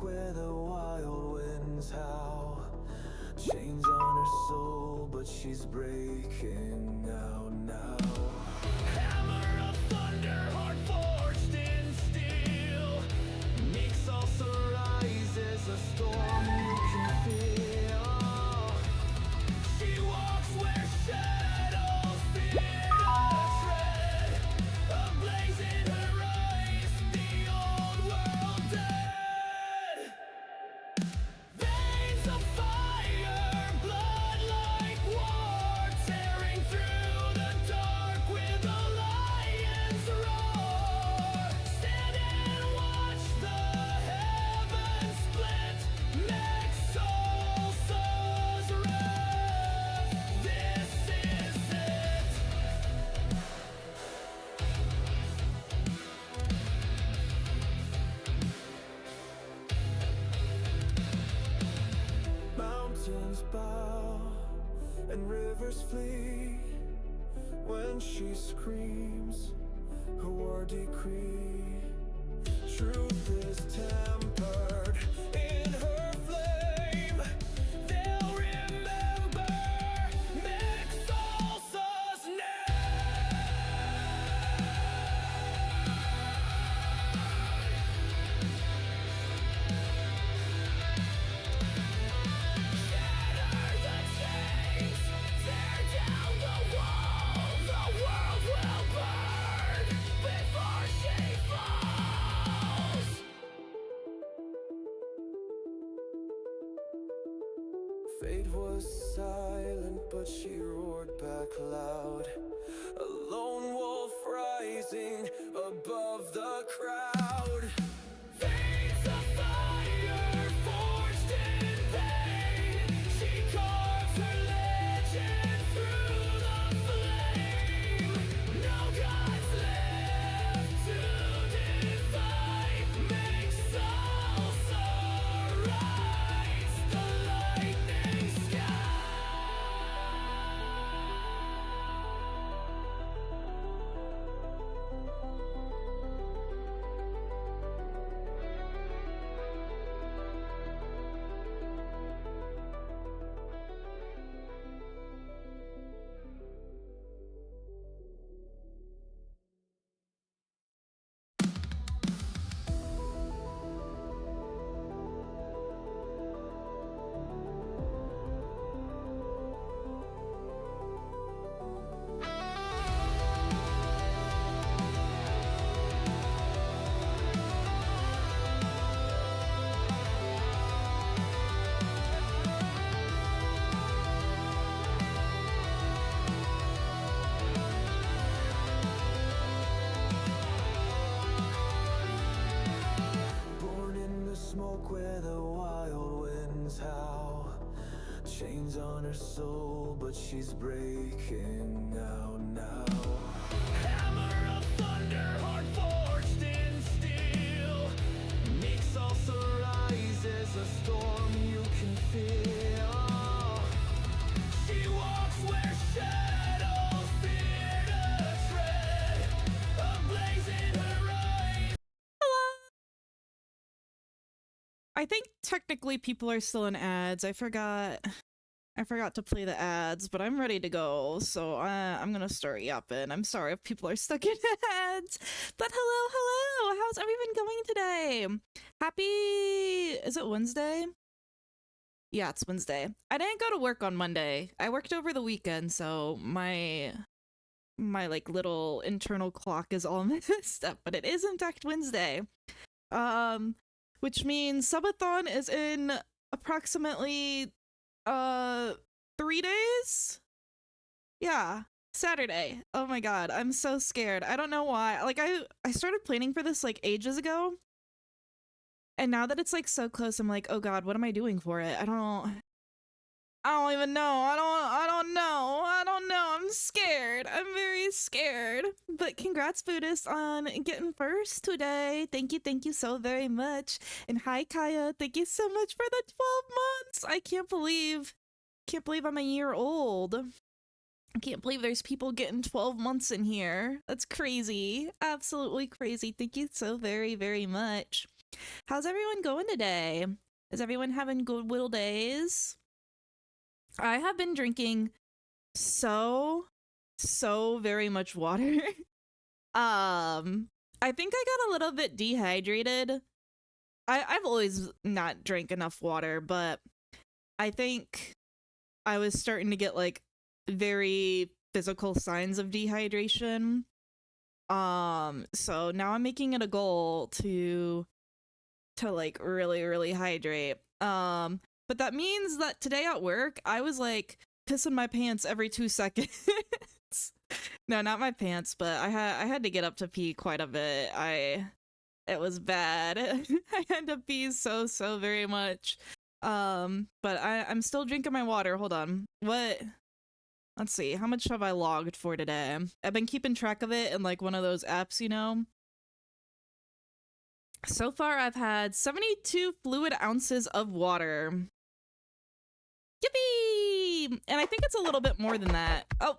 smoke where the wild winds howl. Chains on her soul, but she's breaking out now. Hammer of thunder, heart forged in steel. Meek salsa rises, a storm you can feel. She walks where shadows fear to tread. A blaze in her eyes, the old world dead. Veins of fire, blood like war, tearing through the dark with a lion's roar. Stand and watch the heavens split, neck Salsa's wrath. This is it. Mountains bow and rivers flee when she screams her war decree. Truth is tempered in her flame. They'll remember Mick Salsa's name. Shatter the chains, tear down the wall. The world will burn before she falls. Fate was silent, but she roared back loud. A lone wolf rising above the crowd. Veins of fire forged in pain. She carves her legend through the flame. No gods left to defy. Make salsa rise the lightning sky. Born in the smoke where the wild winds howl. Chains on her soul, but she's breaking out now. Hammer of thunder, heart forged in steel. Meek salsa rises, a storm you can feel. She walks where shadows fear to tread. A blaze in her eyes. I think technically people are still in ads. I forgot to play the ads, but I'm ready to go. So I'm gonna start yapping. I'm sorry if people are stuck in ads. But hello. How's everyone going today? Is it Wednesday? Yeah, it's Wednesday. I didn't go to work on Monday. I worked over the weekend, so my like little internal clock is all messed up, but it is in fact Wednesday. Which means Subathon is in approximately 3 days? Yeah, Saturday. Oh my god, I'm so scared. I don't know why. Like I started planning for this like ages ago. And now that it's like so close, I'm like, oh god, what am I doing for it? I don't even know. I don't know. I'm scared. I'm very scared. But congrats, Buddhist, on getting first today. Thank you so very much. And hi, Kaya. Thank you so much for the 12 months. I can't believe I'm a year old. I can't believe there's people getting 12 months in here. That's crazy. Absolutely crazy. Thank you so very, very much. How's everyone going today? Is everyone having good little days? I have been drinking so very much water. I think I got a little bit dehydrated. I've always not drank enough water, but I think I was starting to get like very physical signs of dehydration. So now I'm making it a goal to like really hydrate. But that means that today at work I was like pissing my pants every 2 seconds. No, not my pants, but I had to get up to pee quite a bit. It was bad. I had to pee so very much. But I'm still drinking my water. Hold on. Let's see. How much have I logged for today? I've been keeping track of it in like one of those apps, you know. So far I've had 72 fluid ounces of water. Yippee! And I think it's a little bit more than that. Oh,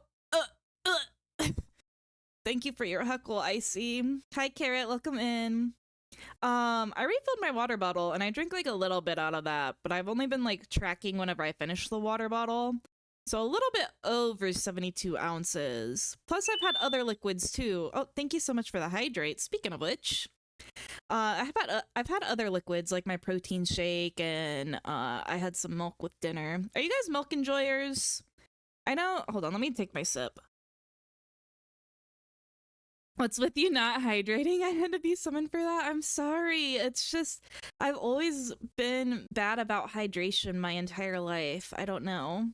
thank you for your heckle, Icy. Hi, Carrot. Welcome in. I refilled my water bottle and I drank like a little bit out of that, but I've only been like tracking whenever I finish the water bottle. So a little bit over 72 ounces. Plus I've had other liquids too. Oh, thank you so much for the hydrate. Speaking of which, I've had other liquids like my protein shake and I had some milk with dinner. Are you guys milk enjoyers? I know. Hold on, let me take my sip. What's with you not hydrating? I had to be summoned for that. I'm sorry. It's just I've always been bad about hydration my entire life. I don't know.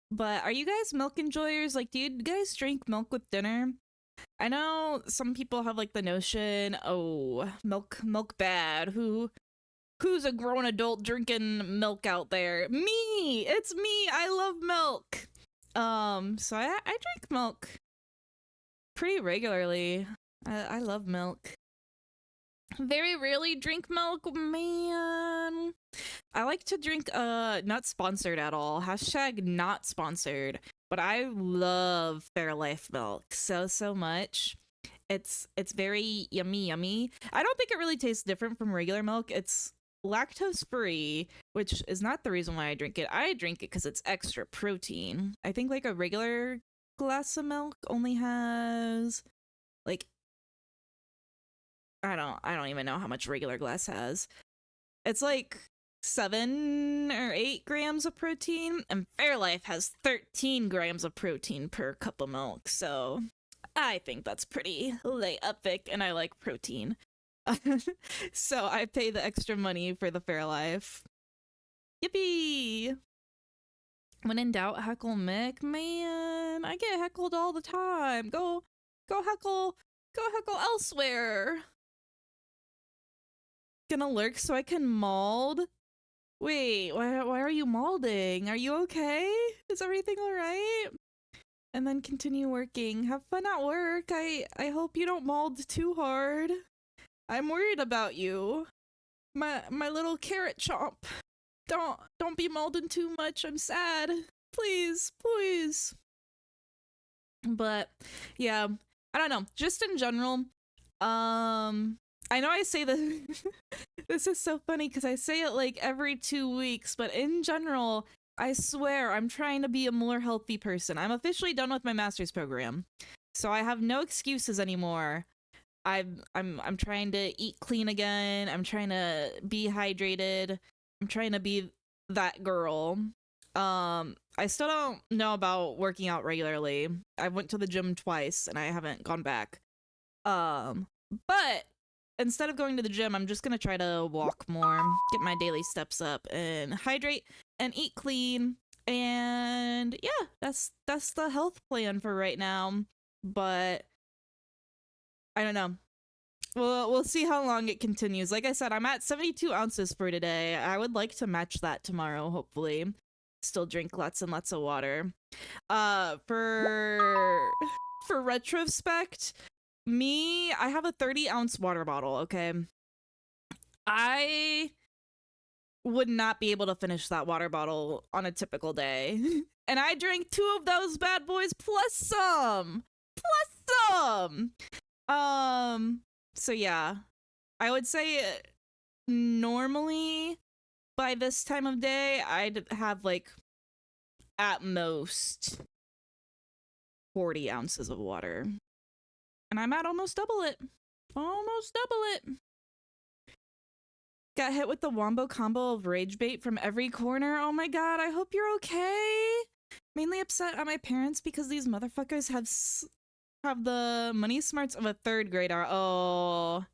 But are you guys milk enjoyers? Like, do you guys drink milk with dinner? I know some people have like the notion, oh, milk bad. Who's a grown adult drinking milk out there? Me! It's me! I love milk! So I drink milk pretty regularly. I love milk. Very rarely drink milk, man. I like to drink, not sponsored at all. Hashtag not sponsored. But I love Fairlife milk so much. It's very yummy. I don't think it really tastes different from regular milk. It's lactose free, which is not the reason why I drink it. I drink it because it's extra protein. I think like a regular glass of milk only has like I don't even know how much regular glass has. It's like 7 or 8 grams of protein, and Fairlife has 13 grams of protein per cup of milk. So I think that's pretty epic, and I like protein. So I pay the extra money for the Fairlife. Yippee! When in doubt, heckle Mick. Man, I get heckled all the time. Go heckle elsewhere. Gonna lurk so I can mauld? Wait, why are you maulding? Are you okay? Is everything alright? And then continue working. Have fun at work. I hope you don't mauld too hard. I'm worried about you. My little carrot chomp. Don't be maulding too much. I'm sad. Please. But yeah, I don't know. Just in general, I know I say this this is so funny because I say it like every 2 weeks, but in general, I swear I'm trying to be a more healthy person. I'm officially done with my master's program, so I have no excuses anymore. I'm trying to eat clean again. I'm trying to be hydrated. I'm trying to be that girl. I still don't know about working out regularly. I went to the gym twice and I haven't gone back. But instead of going to the gym, I'm just gonna try to walk more, get my daily steps up, and hydrate and eat clean. And yeah, that's the health plan for right now. But I don't know. We'll see how long it continues. Like I said, I'm at 72 ounces for today. I would like to match that tomorrow, hopefully. Still drink lots and lots of water. For retrospect, I have a 30-ounce water bottle, okay? I would not be able to finish that water bottle on a typical day. And I drank 2 of those bad boys plus some. So yeah, I would say normally by this time of day, I'd have like at most 40 ounces of water. And I'm at almost double it. Almost double it. Got hit with the wombo combo of rage bait from every corner. Oh my god, I hope you're okay. Mainly upset at my parents because these motherfuckers have the money smarts of a third grader. Oh.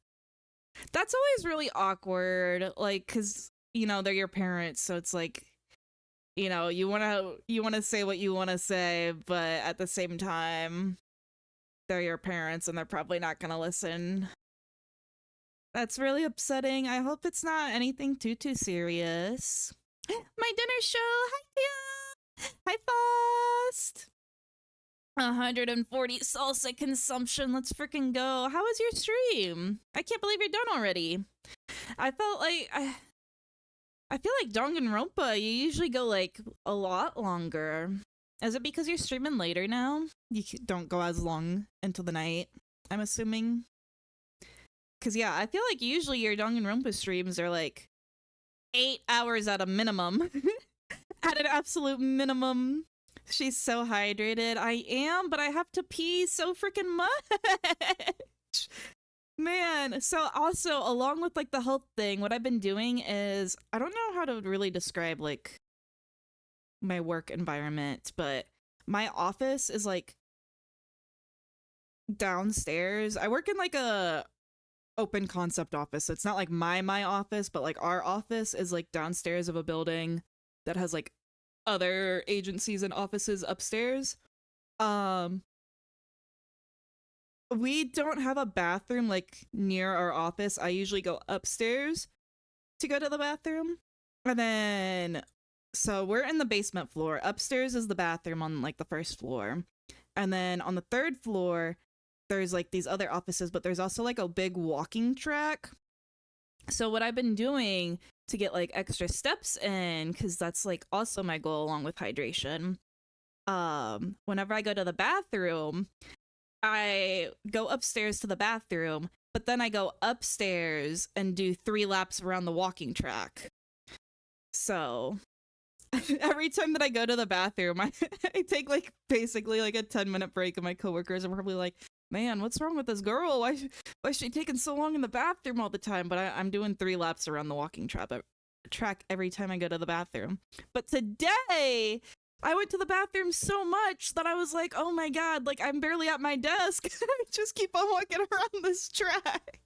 That's always really awkward. Like, cause, you know, they're your parents, so it's like, you know, you wanna say what you wanna say, but at the same time, they're your parents and they're probably not gonna listen. That's really upsetting. I hope it's not anything too serious. My dinner show! Hi, Tia! Hi, Fast! 140 salsa consumption. Let's freaking go. How was your stream? I can't believe you're done already. I felt like... I feel like Danganronpa, you usually go like a lot longer. Is it because you're streaming later now? You don't go as long into the night, I'm assuming. Because yeah, I feel like usually your Danganronpa streams are like 8 hours at a minimum. At an absolute minimum. She's so hydrated. I am, but I have to pee so freaking much. Man, so also along with like the health thing, what I've been doing is, I don't know how to really describe like my work environment, but my office is like downstairs. I work in like a open concept office. So it's not like my office, but like our office is like downstairs of a building that has like other agencies and offices upstairs. We don't have a bathroom like near our office. I usually go upstairs to go to the bathroom. And then so we're in the basement floor. Upstairs is the bathroom on like the first floor. And then on the third floor there's like these other offices, but there's also like a big walking track. So what I've been doing to get like extra steps in, because that's like also my goal along with hydration, whenever I go to the bathroom, I go upstairs to the bathroom, but then I go upstairs and do 3 laps around the walking track. So every time that I go to the bathroom, I take like basically like a 10-minute break, and my coworkers are probably like, man, what's wrong with this girl? Why is she taking so long in the bathroom all the time? But I'm doing 3 laps around the walking track every time I go to the bathroom. But today I went to the bathroom so much that I was like, oh my god, like I'm barely at my desk. I just keep on walking around this track.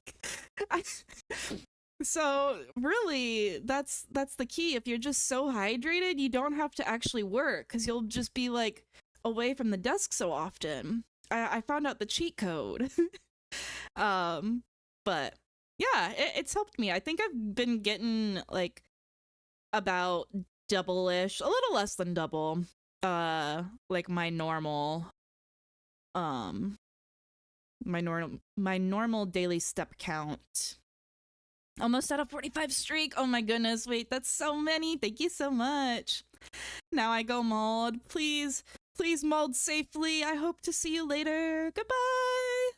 So really, that's the key. If you're just so hydrated, you don't have to actually work, because you'll just be like away from the desk so often. I found out the cheat code. But yeah, it's helped me. I think I've been getting like about double-ish, a little less than double, like my normal daily step count. Almost at a 45 streak. Oh my goodness, wait, that's so many. Thank you so much. Now I go mauled. Please mauled safely. I hope to see you later. Goodbye.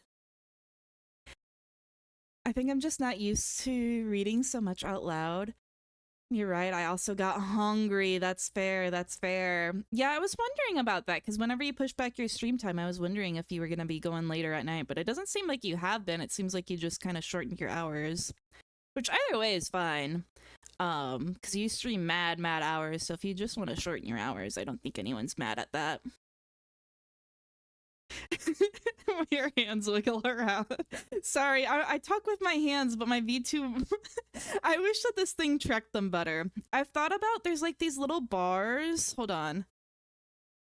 I think I'm just not used to reading so much out loud. You're right, I also got hungry. That's fair. Yeah, I was wondering about that, because whenever you push back your stream time, I was wondering if you were going to be going later at night, but it doesn't seem like you have been. It seems like you just kind of shortened your hours, which either way is fine, because you stream mad hours, so if you just want to shorten your hours, I don't think anyone's mad at that. Your hands wiggle around. Sorry, I talk with my hands, but my VTube... I wish that this thing tracked them better. I've thought about, there's like these little bars. Hold on.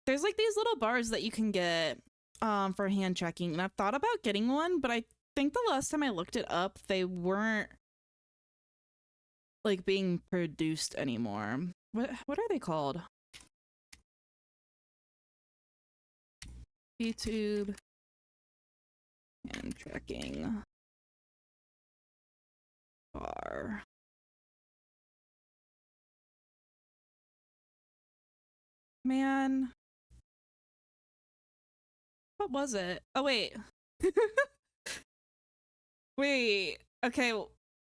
There's like these little bars that you can get for hand tracking, and I've thought about getting one, but I think the last time I looked it up, they weren't like being produced anymore. What are they called? YouTube and tracking bar. Man, what was it? Oh wait. Wait, okay,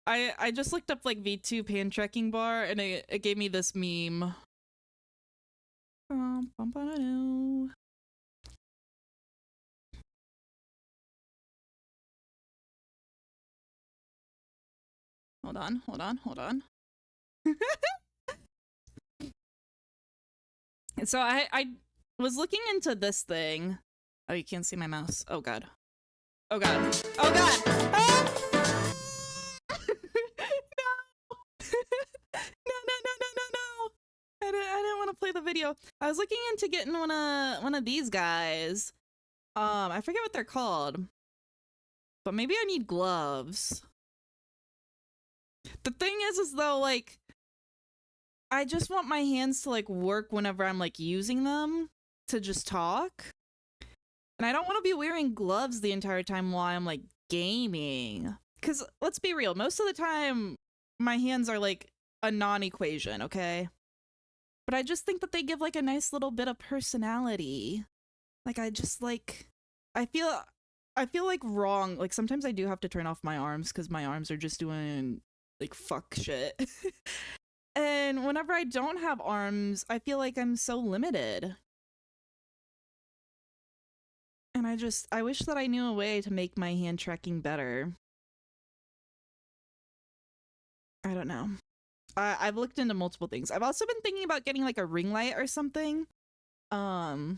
I just looked up like V2 pan tracking bar and it gave me this meme. Hold on, hold on, hold on. So I was looking into this thing. Oh, you can't see my mouse. Oh god. Oh god. Oh god. Ah! No. I didn't want to play the video. I was looking into getting one of these guys. I forget what they're called. But maybe I need gloves. The thing is though, like, I just want my hands to like work whenever I'm like using them to just talk. And I don't want to be wearing gloves the entire time while I'm like gaming. Cause let's be real, most of the time my hands are like a non-equation, okay? But I just think that they give like a nice little bit of personality. Like I just like I feel like wrong. Like sometimes I do have to turn off my arms because my arms are just doing like fuck shit. And whenever I don't have arms, I feel like I'm so limited. And I wish that I knew a way to make my hand tracking better. I don't know. I've looked into multiple things. I've also been thinking about getting like a ring light or something. So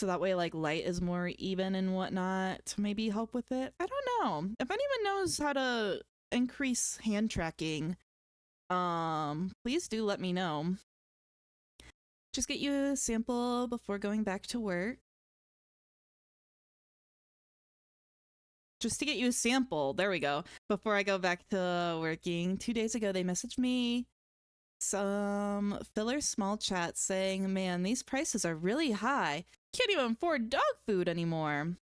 that way like light is more even and whatnot to maybe help with it. I don't know. If anyone knows how to increase hand tracking, please do let me know. Just get you a sample before going back to work. Just to get you a sample, there we go, before I go back to working. 2 days ago, they messaged me some filler small chat saying, man, these prices are really high. Can't even afford dog food anymore.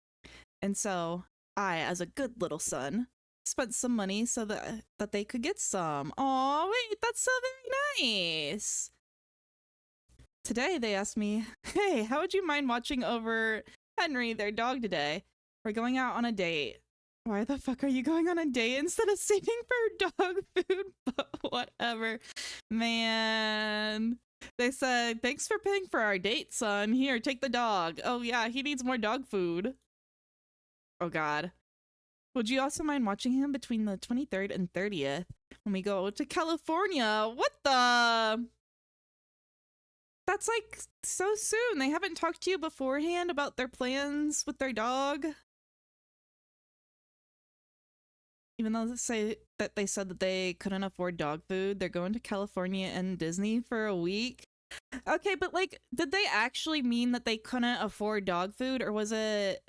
And so I, as a good little son, spent some money so that they could get some. Aw, wait, that's so very nice. Today they asked me, hey, how would you mind watching over Henry, their dog, today? We're going out on a date. Why the fuck are you going on a date instead of saving for dog food? But whatever. Man. They said, thanks for paying for our date, son. Here, take the dog. Oh yeah, he needs more dog food. Oh god. Would you also mind watching him between the 23rd and 30th when we go to California? What the? That's like so soon. They haven't talked to you beforehand about their plans with their dog? Even though they said that they couldn't afford dog food, they're going to California and Disney for a week. Okay, but like, did they actually mean that they couldn't afford dog food, or was it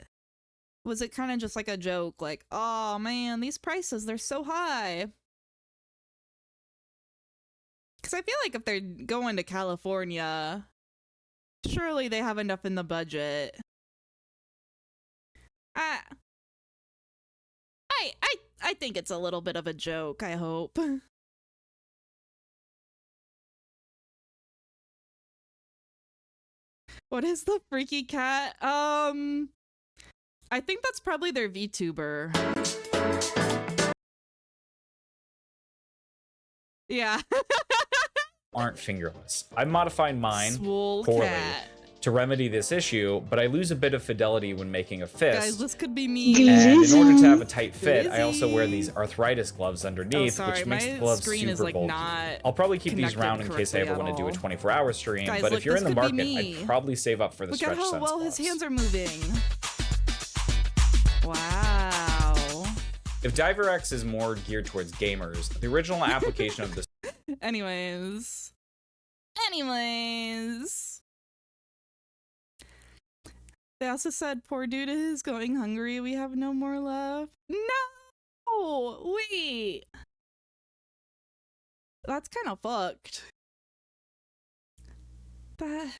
kind of just like a joke? Like, oh man, these prices, they're so high. Because I feel like if they're going to California, surely they have enough in the budget. I think it's a little bit of a joke, I hope. What is the freaky cat? I think that's probably their VTuber. Yeah. Aren't fingerless. I've modified mine Swole poorly cat. to remedy this issue, but I lose a bit of fidelity when making a fist. Guys, this could be me. And in order to have a tight fit, I also wear these arthritis gloves underneath, sorry, which makes my the gloves screen super is, like, bulky. not I'll probably keep these around in case I ever correctly want to do a at all. 24-hour stream, Guys, but look, if you're in this the could be market, me. I'd probably save up for the Look Stretch at how Sense well gloves. his hands are moving. Wow. If Diver X is more geared towards gamers, the original application of this Anyways. They also said, poor dude is going hungry. We have no more left. No! Wait. That's kind of fucked. That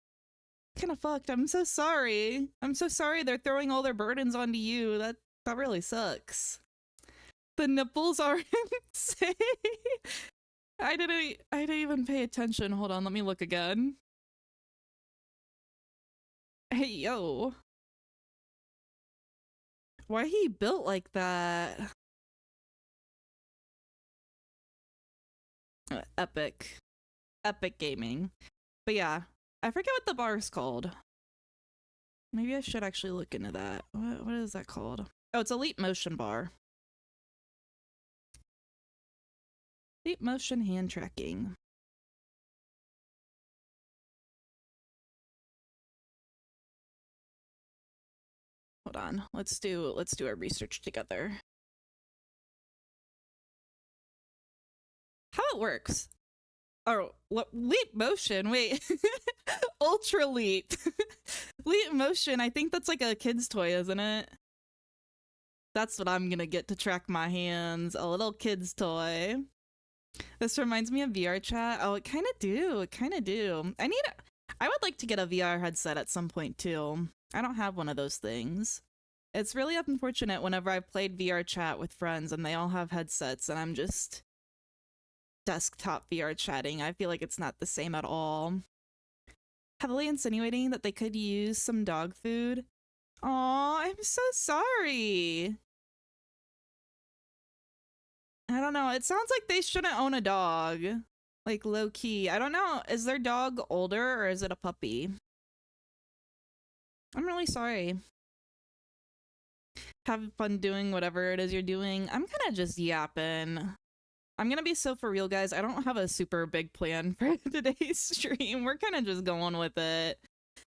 kind of fucked. I'm so sorry. I'm so sorry they're throwing all their burdens onto you. That really sucks. The nipples are insane. I didn't even pay attention. Hold on, let me look again. Hey, yo. Why he built like that? Epic. Epic gaming. But yeah, I forget what the bar is called. Maybe I should actually look into that. What is that called? Oh, it's Elite Motion Bar. Elite Motion hand tracking. Hold on. Let's do our research together. How it works? Oh, leap motion. Wait. Ultra leap. Leap motion. I think that's like a kid's toy, isn't it? That's what I'm gonna get to track my hands. A little kid's toy. This reminds me of VR chat. Oh, it kind of do. It kind of do. I would like to get a VR headset at some point too. I don't have one of those things. It's really unfortunate whenever I've played VR chat with friends and they all have headsets and I'm just desktop VR chatting. I feel like it's not the same at all. Heavily insinuating that they could use some dog food. Aw, I'm so sorry. I don't know. It sounds like they shouldn't own a dog. Like, low key. I don't know. Is their dog older or is it a puppy? I'm really sorry. Have fun doing whatever it is you're doing. I'm kind of just yapping. I'm gonna be so for real, guys. I don't have a super big plan for today's stream. We're kind of just going with it.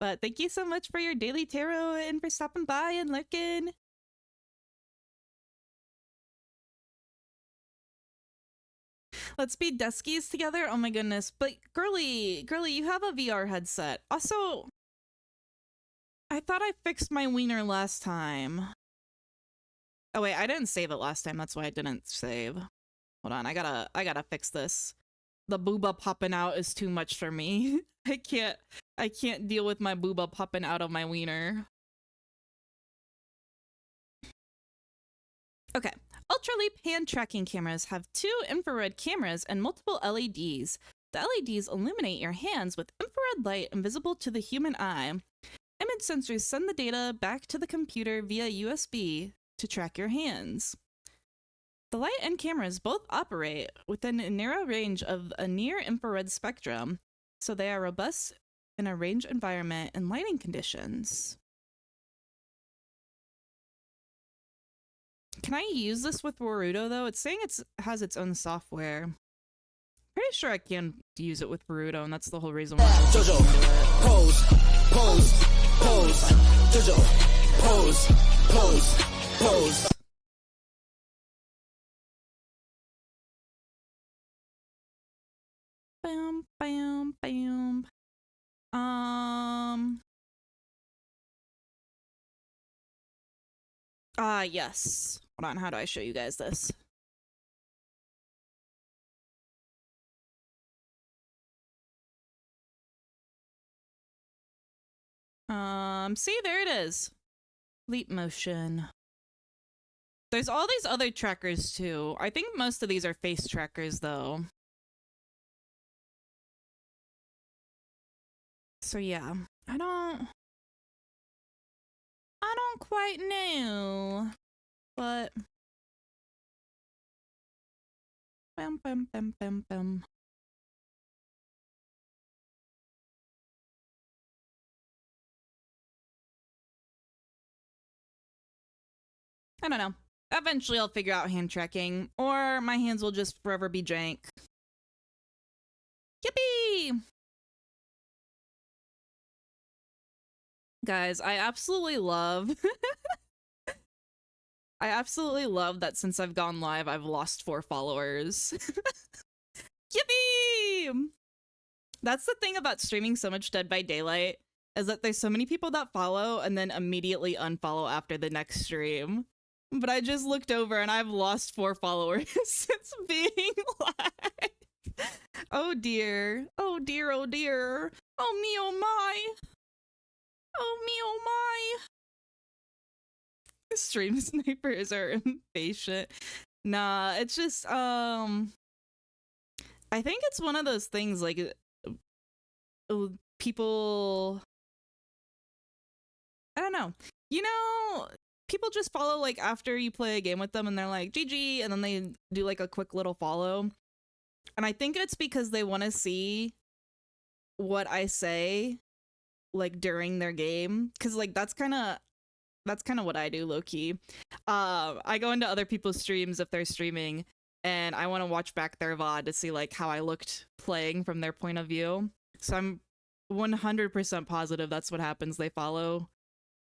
But thank you so much for your daily tarot and for stopping by and lurking. Let's be deskies together. Oh my goodness. But girly, you have a VR headset. Also, I thought I fixed my wiener last time. Oh wait, I didn't save it last time. That's why I didn't save. Hold on, I gotta fix this. The booba popping out is too much for me. I can't deal with my booba popping out of my wiener. Okay. Ultra Leap hand tracking cameras have 2 infrared cameras and multiple LEDs. The LEDs illuminate your hands with infrared light invisible to the human eye. Image sensors send the data back to the computer via USB to track your hands. The light and cameras both operate within a narrow range of a near-infrared spectrum, so they are robust in a range environment and lighting conditions. Can I use this with Boruto, though? It's saying it has its own software. Pretty sure I can use it with Boruto, and that's the whole reason why I was Jojo, pose, pose, pose. Jojo, pose, pose, pose. Bam, bam, bam. Yes. Hold on, how do I show you guys this? See, there it is. Leap motion. There's all these other trackers too. I think most of these are face trackers though. So yeah, I don't quite know, but bam, bam, bam, bam, bam. I don't know. Eventually I'll figure out hand tracking, or my hands will just forever be jank. Yippee! Guys, I absolutely love I absolutely love that since I've gone live, I've lost 4 followers. Yippee! That's the thing about streaming so much Dead by Daylight, is that there's so many people that follow and then immediately unfollow after the next stream. But I just looked over and I've lost 4 followers since being live. Oh dear. Oh dear, oh dear. Oh me, oh my. Oh me, oh my. Stream snipers are impatient. Nah, it's just, I think it's one of those things, like, people, I don't know. You know, people just follow, like, after you play a game with them and they're like, GG, and then they do, like, a quick little follow. And I think it's because they want to see what I say like during their game, because like that's kind of what I do, low key. I go into other people's streams if they're streaming, and I want to watch back their VOD to see like how I looked playing from their point of view. So I'm 100% positive that's what happens. They follow,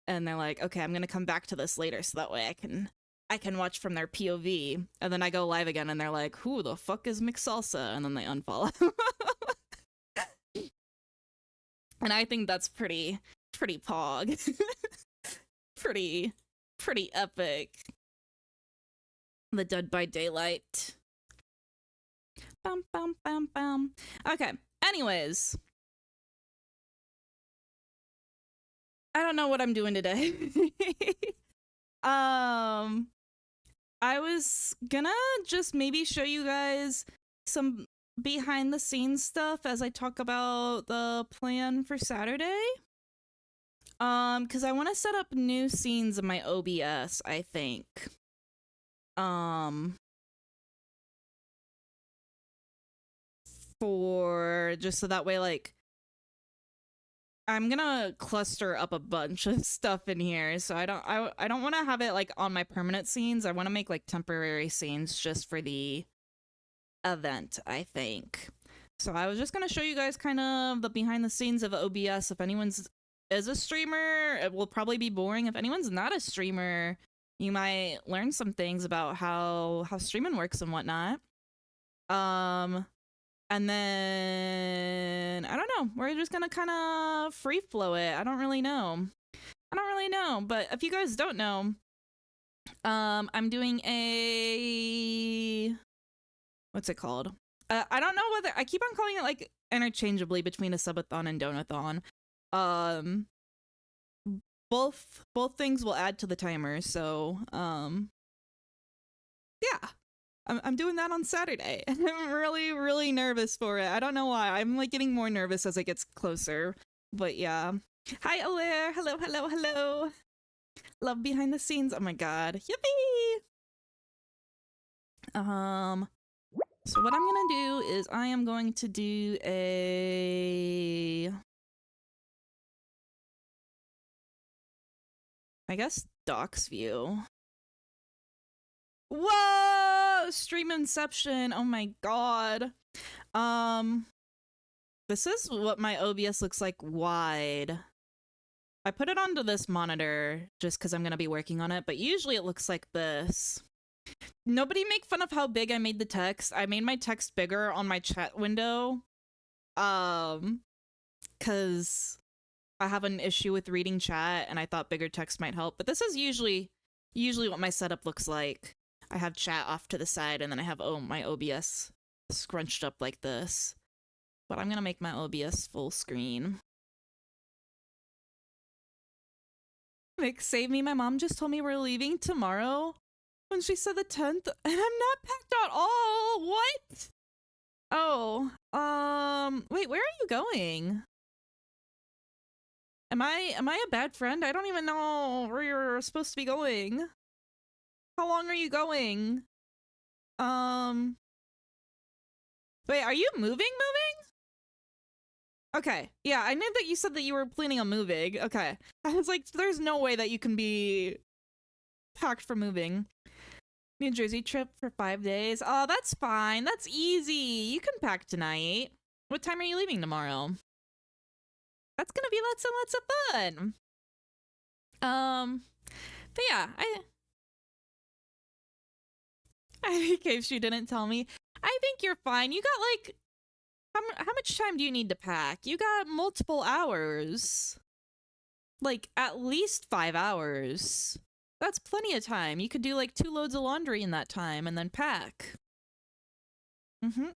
and they're like, okay, I'm gonna come back to this later, so that way I can watch from their POV. And then I go live again, and they're like, who the fuck is McSalsa? And then they unfollow. And I think that's pretty pog. pretty epic. The Dead by Daylight. Bum bum bum bum. Okay. Anyways, I don't know what I'm doing today. I was gonna just maybe show you guys some behind the scenes stuff as I talk about the plan for Saturday. Because I want to set up new scenes in my OBS, I think. For just so that way, like, I'm gonna cluster up a bunch of stuff in here, so I don't want to have it like on my permanent scenes. I want to make like temporary scenes just for the event, I think. So I was just gonna show you guys kind of the behind the scenes of OBS. If anyone's is a streamer, it will probably be boring. If anyone's not a streamer, you might learn some things about how streaming works and whatnot. And then I don't know, we're just gonna kind of free flow it. I don't really know, but if you guys don't know, I'm doing a, what's it called? I don't know whether I keep on calling it like interchangeably between a subathon and donathon. Both things will add to the timer, so yeah. I'm doing that on Saturday, and I'm really nervous for it. I don't know why. I'm like getting more nervous as it gets closer, but yeah. Hi, Alaire. Hello. Love behind the scenes. Oh my god. Yippee! So what I'm gonna do is I am going to do I guess docs view. Whoa! Stream Inception. Oh my god. This is what my OBS looks like wide. I put it onto this monitor just because I'm gonna be working on it, but usually it looks like this. Nobody make fun of how big I made the text. I made my text bigger on my chat window. Cause I have an issue with reading chat and I thought bigger text might help, but this is usually what my setup looks like. I have chat off to the side, and then I have my OBS scrunched up like this. But I'm gonna make my OBS full screen. Nick, save me. My mom just told me we're leaving tomorrow when she said the 10th, and I'm not packed at all. What? Oh, wait, where are you going? Am I a bad friend? I don't even know where you're supposed to be going. How long are you going? Wait, are you moving? Okay, yeah, I knew that you said that you were planning on moving. Okay. I was like, there's no way that you can be packed for moving. New Jersey trip for 5 days. Oh, that's fine. That's easy. You can pack tonight. What time are you leaving tomorrow? That's gonna be lots and lots of fun. But yeah, in case you didn't tell me, I think you're fine. You got like, how much time do you need to pack? You got multiple hours. Like at least 5 hours. That's plenty of time. You could do like 2 loads of laundry in that time and then pack. You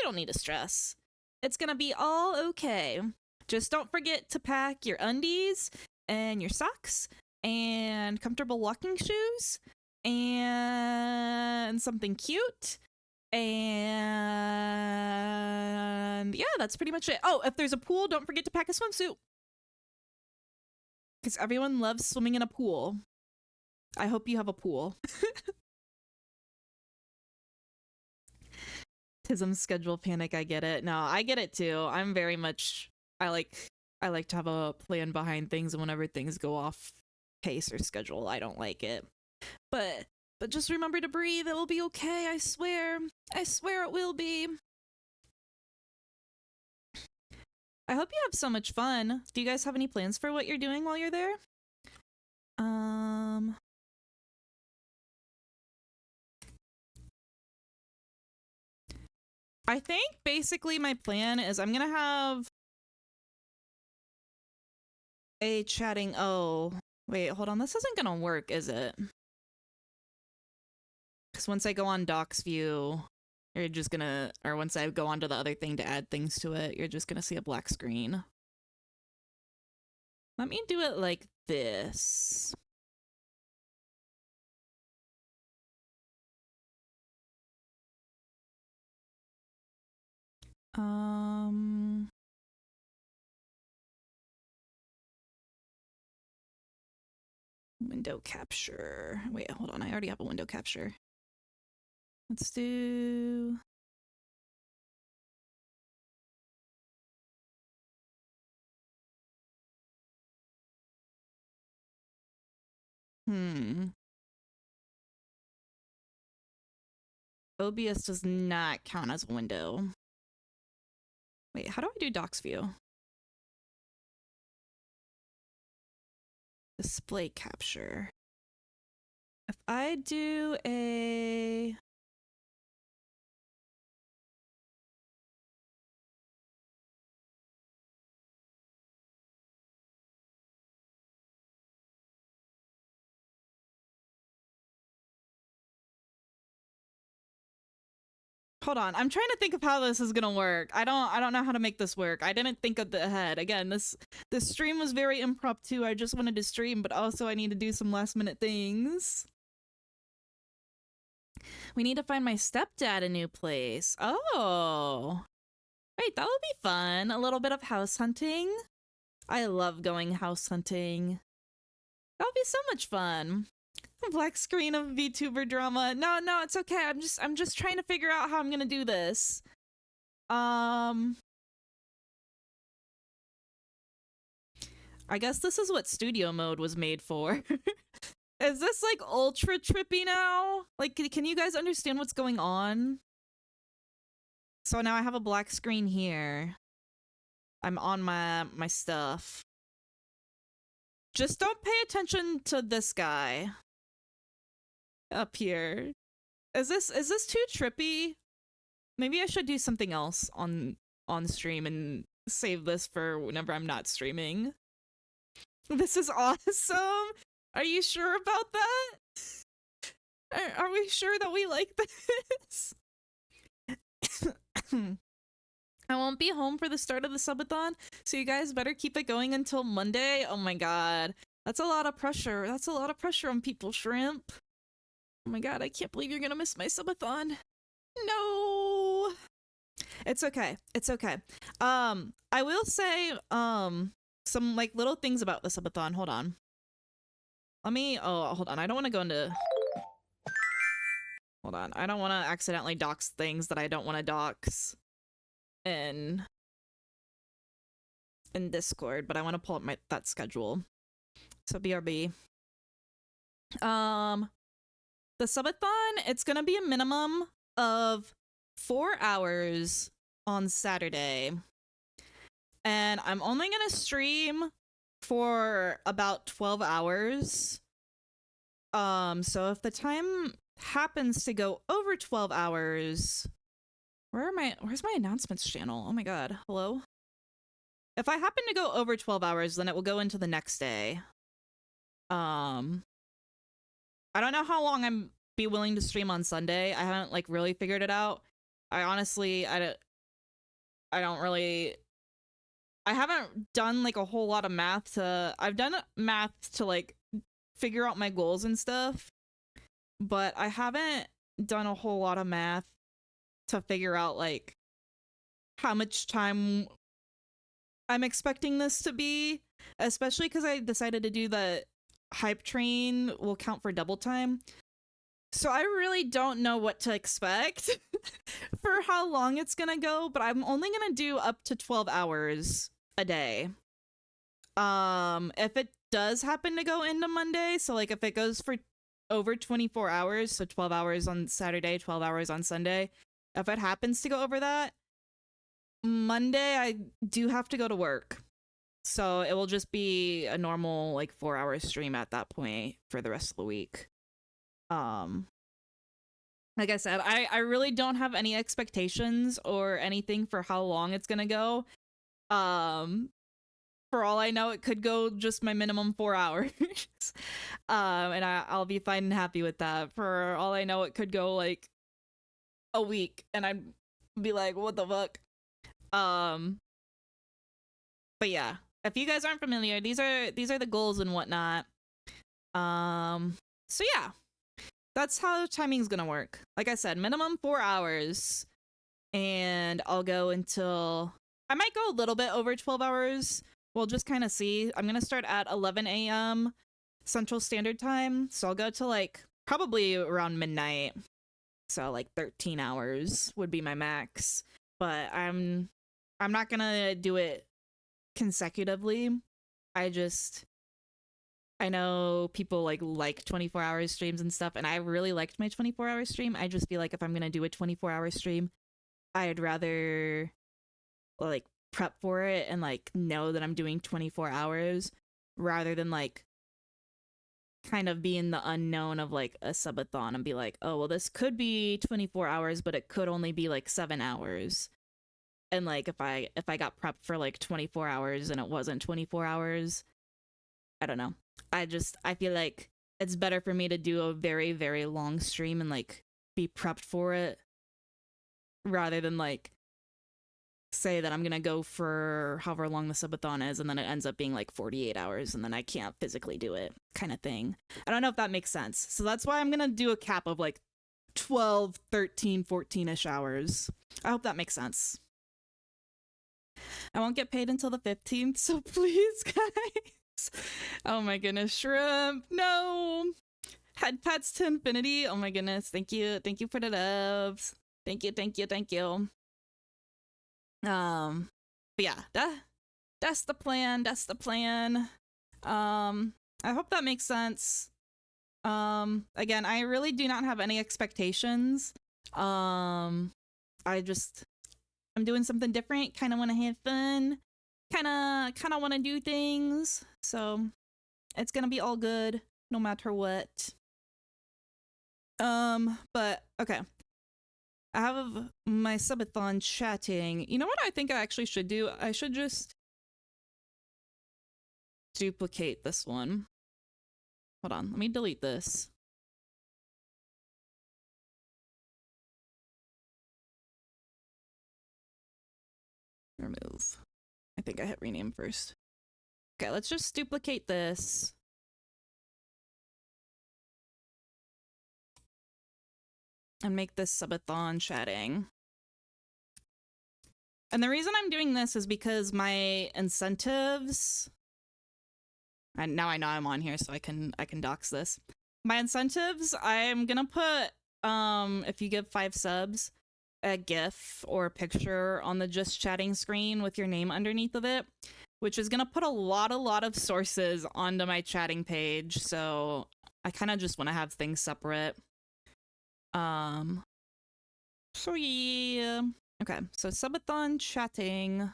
don't need to stress. It's gonna be all okay. Just don't forget to pack your undies and your socks and comfortable walking shoes and something cute. And yeah, that's pretty much it. Oh, if there's a pool, don't forget to pack a swimsuit. Because everyone loves swimming in a pool. I hope you have a pool. Autism schedule panic, I get it. No, I get it too. I'm very much I like to have a plan behind things, and whenever things go off pace or schedule, I don't like it. But just remember to breathe. It will be okay. I swear. I swear it will be. I hope you have so much fun. Do you guys have any plans for what you're doing while you're there? I think basically my plan is I'm gonna have a chatting. Oh, wait, hold on. This isn't gonna work, is it? Because once I go on Docs View, you're just gonna, or once I go onto the other thing to add things to it, you're just gonna see a black screen. Let me do it like this. Window capture. Wait, hold on. I already have a window capture. Let's do... OBS does not count as a window. Wait, how do I do Docs View? Display capture. If I do a... Hold on, I'm trying to think of how this is gonna work. I don't know how to make this work. I didn't think of the ahead. Again, this stream was very impromptu. I just wanted to stream, but also I need to do some last minute things. We need to find my stepdad a new place. Oh. Wait, that would be fun. A little bit of house hunting. I love going house hunting. That would be so much fun. Black screen of VTuber drama. No, it's okay. I'm just trying to figure out how I'm gonna do this. I guess this is what studio mode was made for. Is this like ultra trippy now? Like, can you guys understand what's going on? So now I have a black screen here. I'm on my stuff. Just don't pay attention to this guy up here. Is this too trippy? Maybe I should do something else on stream and save this for whenever I'm not streaming. This is awesome. Are you sure about that? Are we sure that we like this? I won't be home for the start of the subathon, so you guys better keep it going until Monday. Oh my god. That's a lot of pressure. That's a lot of pressure on people, Shrimp. Oh my god, I can't believe you're gonna miss my subathon. No. It's okay. It's okay. I will say, some like little things about the subathon. Hold on. Hold on. I don't want to go into... Hold on. I don't want to accidentally dox things that I don't want to dox in Discord, but I want to pull up that schedule. So BRB. The subathon, it's gonna be a minimum of 4 hours on Saturday. And I'm only gonna stream for about 12 hours. So if the time happens to go over 12 hours, where's my announcements channel? Oh my god, hello? If I happen to go over 12 hours, then it will go into the next day. I don't know how long I'm be willing to stream on Sunday. I haven't like really figured it out. I honestly, I haven't done like a whole lot of math to, I've done math to like figure out my goals and stuff, but I haven't done a whole lot of math to figure out like how much time I'm expecting this to be, especially because I decided to do the hype train will count for double time. So I really don't know what to expect. for how long it's gonna go, but I'm only gonna do up to 12 hours a day. If it does happen to go into Monday, so like if it goes for over 24 hours, so 12 hours on Saturday, 12 hours on Sunday, if it happens to go over that, Monday I do have to go to work. So it will just be a normal like 4-hour stream at that point for the rest of the week. Like I said, I really don't have any expectations or anything for how long it's gonna go. For all I know, it could go just my minimum 4 hours. And I'll be fine and happy with that. For all I know, it could go like a week and I'd be like, what the fuck? But yeah, if you guys aren't familiar, these are the goals and whatnot. So yeah, that's how timing's gonna work. Like I said, minimum 4 hours, and I'll go until I might go a little bit over 12 hours. We'll just kind of see. I'm gonna start at 11 a.m. Central Standard Time, so I'll go to like probably around midnight. So like 13 hours would be my max, but I'm not gonna do it consecutively. I know people like 24-hour streams and stuff, and I really liked my 24-hour stream. I just feel like if I'm gonna do a 24-hour stream, I'd rather like prep for it and like know that I'm doing 24 hours rather than like kind of be in the unknown of like a subathon and be like, oh well, this could be 24 hours, but it could only be like 7 hours. And like if I got prepped for like 24 hours and it wasn't 24 hours, I don't know. I feel like it's better for me to do a very, very long stream and like be prepped for it rather than like say that I'm gonna go for however long the subathon is and then it ends up being like 48 hours and then I can't physically do it kind of thing. I don't know if that makes sense. So that's why I'm gonna do a cap of like 12, 13, 14-ish hours. I hope that makes sense. I won't get paid until the 15th, so please, guys. Oh my goodness, Shrimp, no. Head pats to infinity. Oh my goodness, thank you for the loves. Thank you. But yeah, that's the plan. I hope that makes sense. Again, I really do not have any expectations. I'm doing something different, kind of want to have fun, kind of want to do things, so it's gonna be all good no matter what. But okay, I have my subathon chatting. You know what I think I actually should do? I should just duplicate this one. Hold on, let me delete this. Remove. I think I hit rename first. Okay, let's just duplicate this. And make this subathon chatting. And the reason I'm doing this is because my incentives, and now I know I'm on here so I can dox this. My incentives, I'm gonna put if you give 5 subs, a GIF or a picture on the just chatting screen with your name underneath of it, which is gonna put a lot of sources onto my chatting page. So I kind of just want to have things separate. So yeah. Okay, so subathon chatting.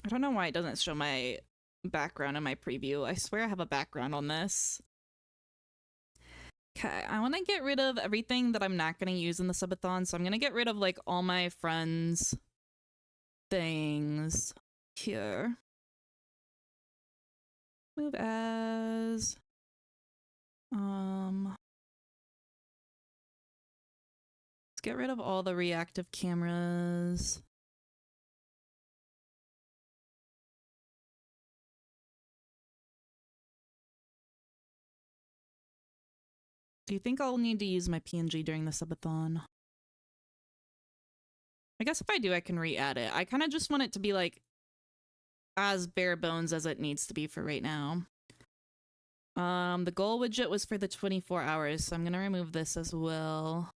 I don't know why it doesn't show my background in my preview. I swear I have a background on this. Okay, I want to get rid of everything that I'm not going to use in the subathon, so I'm going to get rid of like all my friends' things here. Move as let's get rid of all the reactive cameras. Do you think I'll need to use my PNG during the subathon? I guess if I do, I can re-add it. I kind of just want it to be like as bare bones as it needs to be for right now. The goal widget was for the 24 hours, so I'm gonna remove this as well.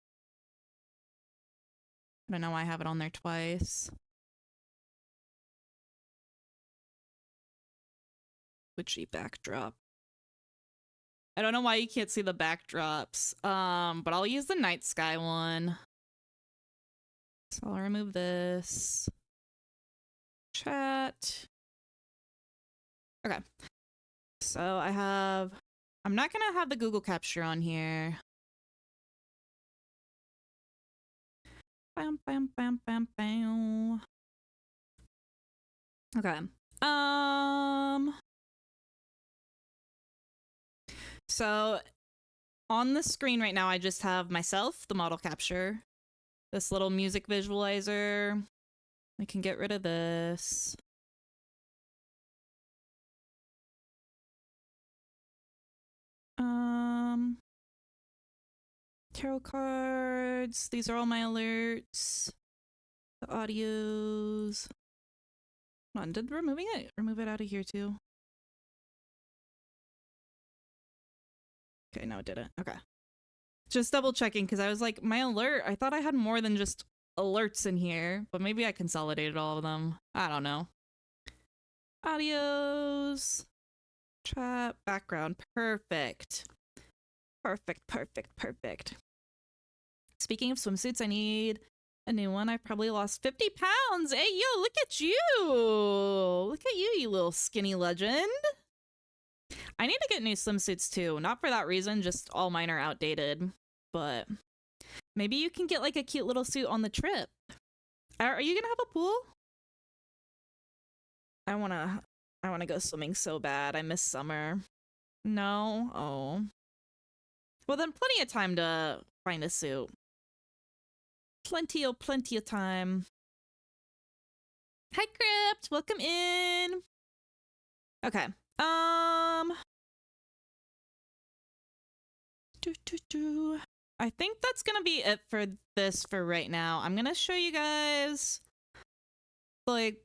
I don't know why I have it on there twice. Witchy backdrop. I don't know why you can't see the backdrops. But I'll use the night sky one. So I'll remove this. Chat. Okay. So I'm not gonna have the Google Capture on here. Bam, bam, bam, bam, bam. Okay. So on the screen right now, I just have myself, the model capture, this little music visualizer. I can get rid of this. Tarot cards. These are all my alerts. The audios. Hold on, did remove it out of here too? Okay, no, it didn't. Okay. Just double checking because I was like, my alert, I thought I had more than just alerts in here, but maybe I consolidated all of them. I don't know. Audios. Chat. Background. Perfect. Perfect, perfect, perfect. Speaking of swimsuits, I need a new one. I've probably lost 50 pounds. Hey, yo, look at you. Look at you, you little skinny legend. I need to get new swimsuits too. Not for that reason, just all mine are outdated. But maybe you can get like a cute little suit on the trip. Are you gonna have a pool? I wanna go swimming so bad. I miss summer. No? Oh. Well, then plenty of time to find a suit. Plenty of time. Hi, Crypt. Welcome in. Okay. I think that's gonna be it for this for right now. I'm gonna show you guys like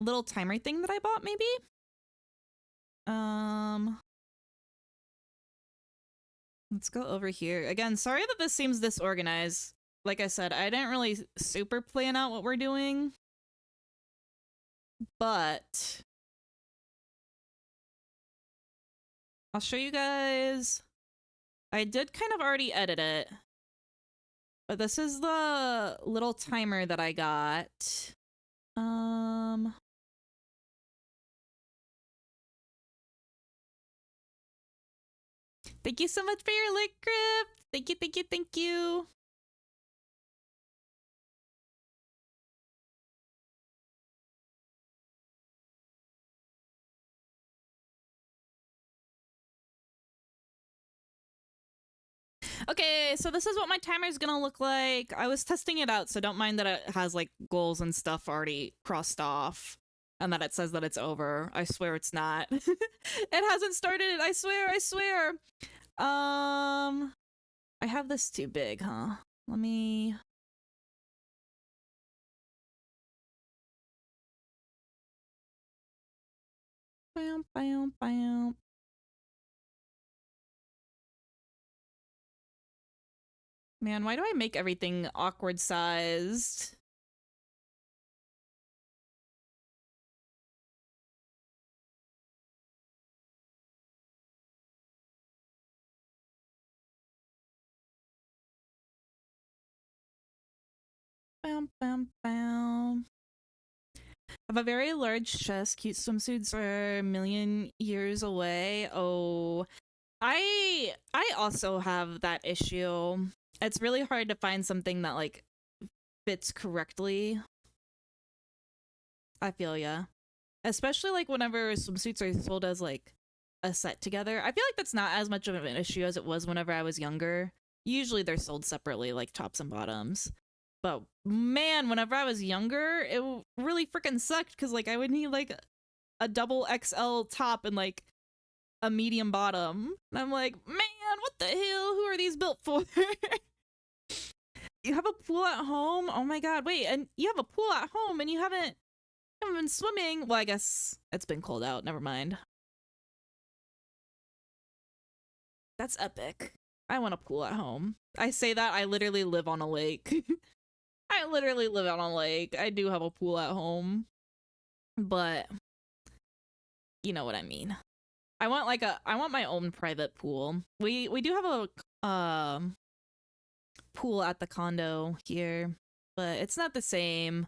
little timer thing that I bought maybe. Let's go over here. Again, sorry that this seems disorganized. Like I said, I didn't really super plan out what we're doing. But I'll show you guys. I did kind of already edit it. But this is the little timer that I got. Thank you so much for your link, Grip. Thank you, thank you, thank you. Okay, so this is what my timer is gonna look like. I was testing it out, so don't mind that it has like goals and stuff already crossed off and that it says that it's over. I swear it's not. It hasn't started. I swear, I swear. I have this too big, huh? Let me... Bam, bam, bam. Man, why do I make everything awkward sized? Bam, bam, bam. I have a very large chest. Cute swimsuits are a million years away. Oh, I also have that issue. It's really hard to find something that like fits correctly. I feel ya. Especially like whenever swimsuits are sold as like a set together. I feel like that's not as much of an issue as it was whenever I was younger. Usually they're sold separately, like tops and bottoms. But man, whenever I was younger, it really freaking sucked because like I would need like a double XL top and like a medium bottom. And I'm like, man, what the hell? Who are these built for? You have a pool at home? Oh my god, wait, and you have a pool at home and you haven't been swimming? Well, I guess it's been cold out, never mind. That's epic. I want a pool at home. I say that, I literally live on a lake. I literally live on a lake. I do have a pool at home. But you know what I mean. I want my own private pool. We do have a pool at the condo here, but it's not the same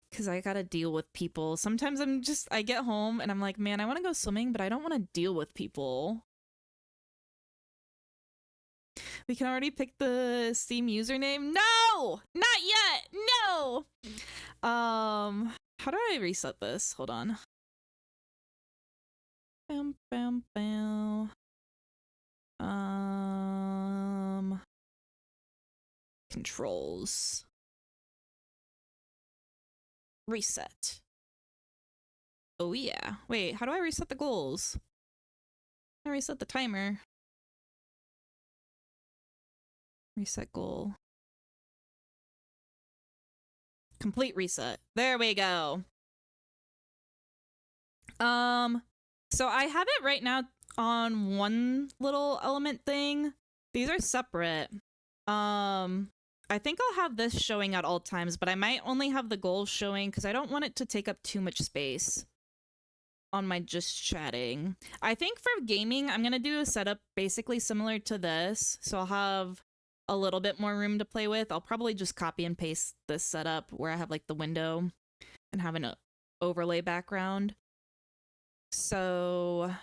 because I gotta deal with people. Sometimes I get home and I'm like, man, I want to go swimming, but I don't want to deal with people. We can already pick the Steam username. No, not yet. No. How do I reset this? Hold on. Bam, bam, bam. Controls. Reset. Oh yeah. Wait, how do I reset the goals? I reset the timer. Reset goal. Complete reset. There we go. So I have it right now on one little element thing. These are separate. I think I'll have this showing at all times, but I might only have the goals showing because I don't want it to take up too much space on my just chatting. I think for gaming, I'm going to do a setup basically similar to this. So I'll have a little bit more room to play with. I'll probably just copy and paste this setup where I have like the window and have an overlay background. So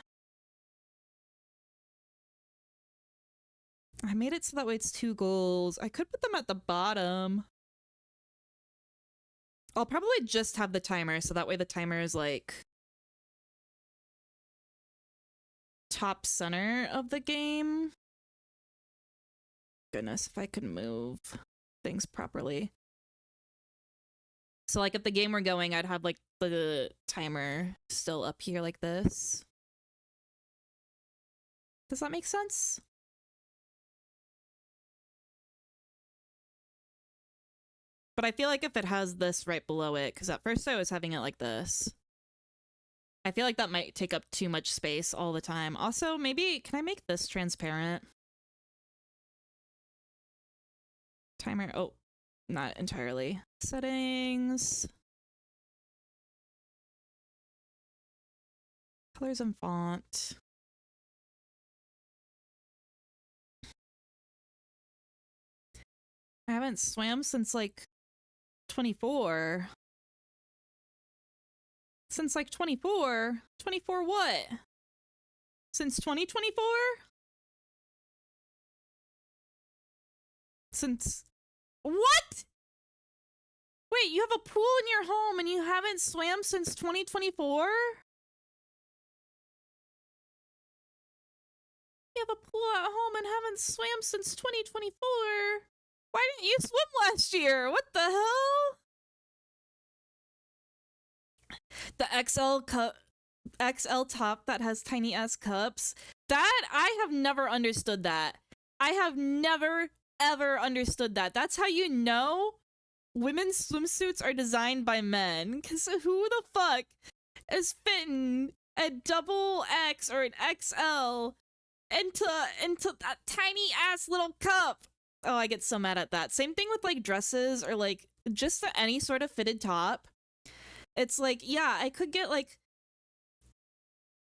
I made it so that way it's 2 goals. I could put them at the bottom. I'll probably just have the timer so that way the timer is like top center of the game. Goodness, if I could move things properly. So like if the game were going, I'd have like the timer still up here like this. Does that make sense? But I feel like if it has this right below it, because at first I was having it like this, I feel like that might take up too much space all the time. Also, maybe, can I make this transparent? Timer, oh, not entirely. Settings. Colors and font. I haven't swam since like 24. Since like 24? 24 what? Since 2024? Since... What? Wait, you have a pool in your home and you haven't swam since 2024? You have a pool at home and haven't swam since 2024? Why didn't you swim last year? What the hell? The XL top that has tiny ass cups. That, I have never understood that. I have never ever understood that. That's how you know women's swimsuits are designed by men. Cause who the fuck is fitting a double X or an XL into that tiny ass little cup? Oh, I get so mad at that. Same thing with like dresses or like just any sort of fitted top. It's like, yeah, I could get like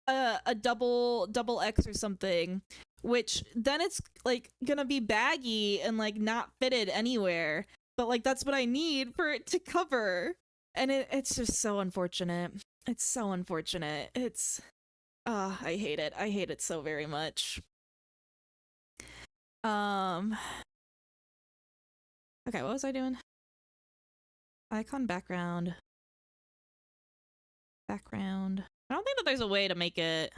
a double X or something, which then it's like gonna be baggy and like not fitted anywhere. But like that's what I need for it to cover. And it's just so unfortunate. It's so unfortunate. It's I hate it. I hate it so very much. Okay, what was I doing? Icon background. Background. I don't think that there's a way to make it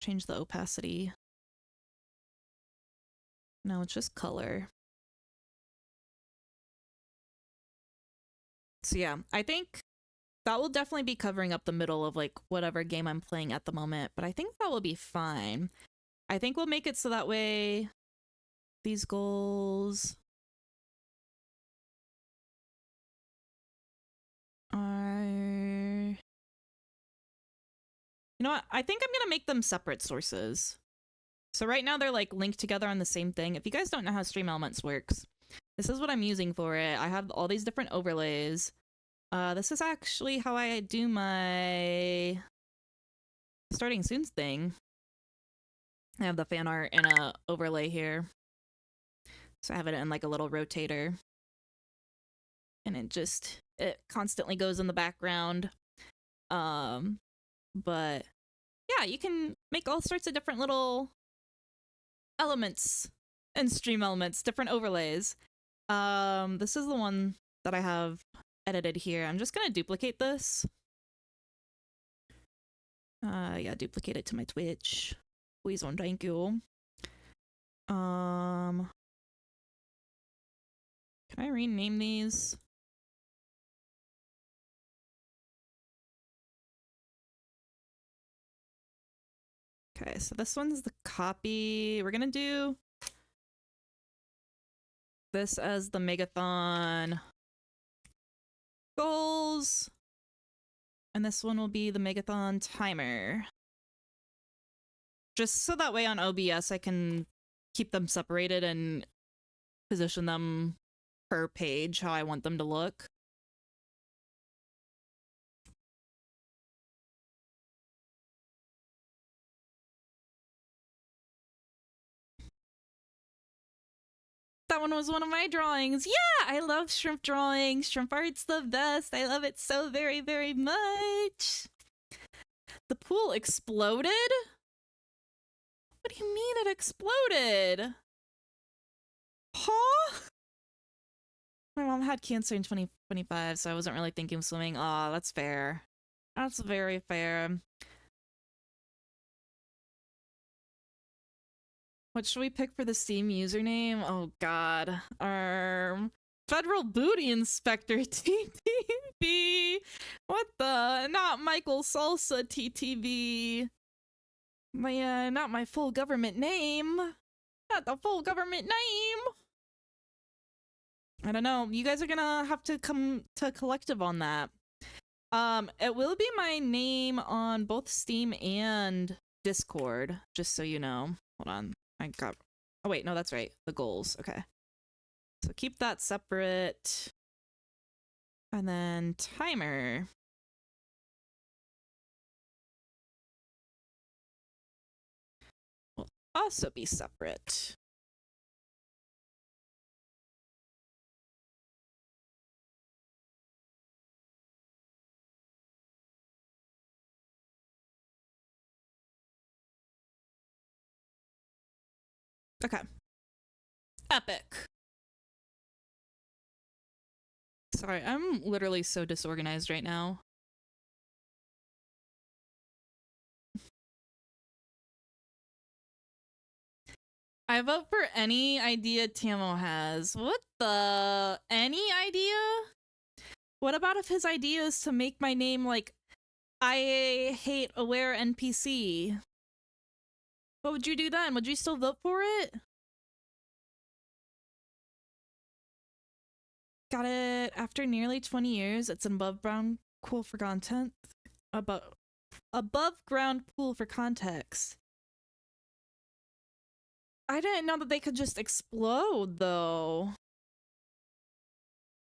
change the opacity. No, it's just color. So yeah, I think that will definitely be covering up the middle of like whatever game I'm playing at the moment, but I think that will be fine. I think we'll make it so that way these goals are... You know what? I think I'm gonna make them separate sources. So right now they're like linked together on the same thing. If you guys don't know how Stream Elements works, this is what I'm using for it. I have all these different overlays. This is actually how I do my starting soon thing. I have the fan art and a overlay here. So I have it in like a little rotator. And it constantly goes in the background. But yeah, you can make all sorts of different little elements and Stream Elements, different overlays. This is the one that I have edited here. I'm just gonna duplicate this. Yeah, duplicate it to my Twitch. Please and thank you. Can I rename these? Okay, so this one's the copy. We're gonna do this as the Megathon goals. And this one will be the Megathon timer. Just so that way on OBS I can keep them separated and position them per page how I want them to look. That one was one of my drawings. Yeah, I love shrimp drawing. Shrimp art's the best. I love it so very, very much. The pool exploded? What do you mean it exploded? Huh? My mom had cancer in 2025, so I wasn't really thinking of swimming. Aw, that's fair. That's very fair. What should we pick for the Steam username? Oh god. Federal Booty Inspector TTV. What the? Not Michael Salsa TTV. Not my full government name. Not the full government name. I don't know. You guys are gonna have to come to collective on that. It will be my name on both Steam and Discord, just so you know. Hold on. Oh wait, no, that's right. The goals. Okay. So keep that separate. And then timer. Will also be separate. Okay. Epic. Sorry, I'm literally so disorganized right now. I vote for any idea Tamo has. What the? Any idea? What about if his idea is to make my name like I hate aware NPC? What would you do then? Would you still vote for it? Got it. After nearly 20 years, it's an above ground pool for content. Above ground pool for context. I didn't know that they could just explode, though.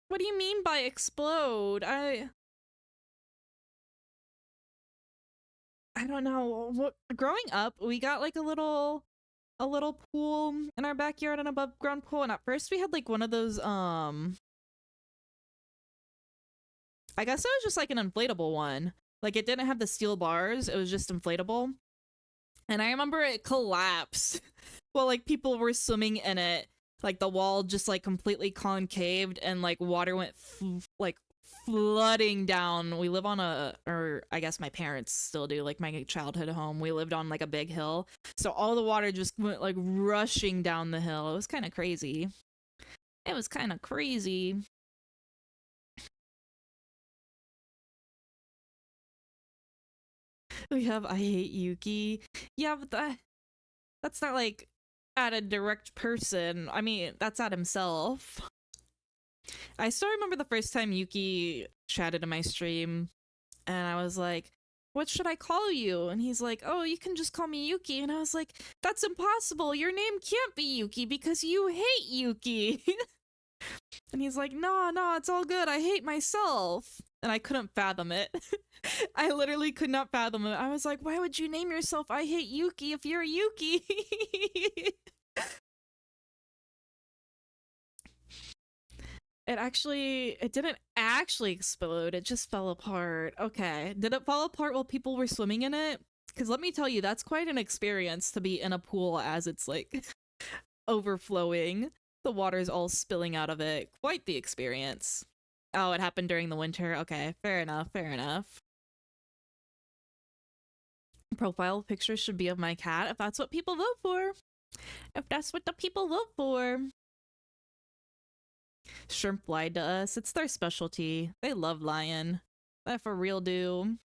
What do you mean by explode? I don't know. Growing up, we got like a little pool in our backyard, an above ground pool, and at first we had like one of those I guess it was just like an inflatable one. Like it didn't have the steel bars, it was just inflatable. And I remember it collapsed while like people were swimming in it. Like the wall just like completely concaved and like water went like flooding down. We live on or I guess my parents still do, like my childhood home. We lived on like a big hill. So all the water just went like rushing down the hill. It was kind of crazy. It was kind of crazy. We have I Hate Yuki. Yeah, but that's not like at a direct person. I mean, that's at himself. I still remember the first time Yuki chatted in my stream, and I was like, what should I call you? And he's like, oh, you can just call me Yuki. And I was like, that's impossible. Your name can't be Yuki because you hate Yuki. And he's like, no, it's all good. I hate myself. And I couldn't fathom it. I literally could not fathom it. I was like, why would you name yourself I hate Yuki if you're Yuki? It didn't actually explode. It just fell apart. Okay. Did it fall apart while people were swimming in it? Because let me tell you, that's quite an experience to be in a pool as it's like overflowing. The water's all spilling out of it. Quite the experience. Oh, it happened during the winter. Okay, fair enough, fair enough. Profile picture should be of my cat if that's what people vote for. If that's what the people vote for. Shrimp lied to us. It's their specialty. They love lying. They for real do.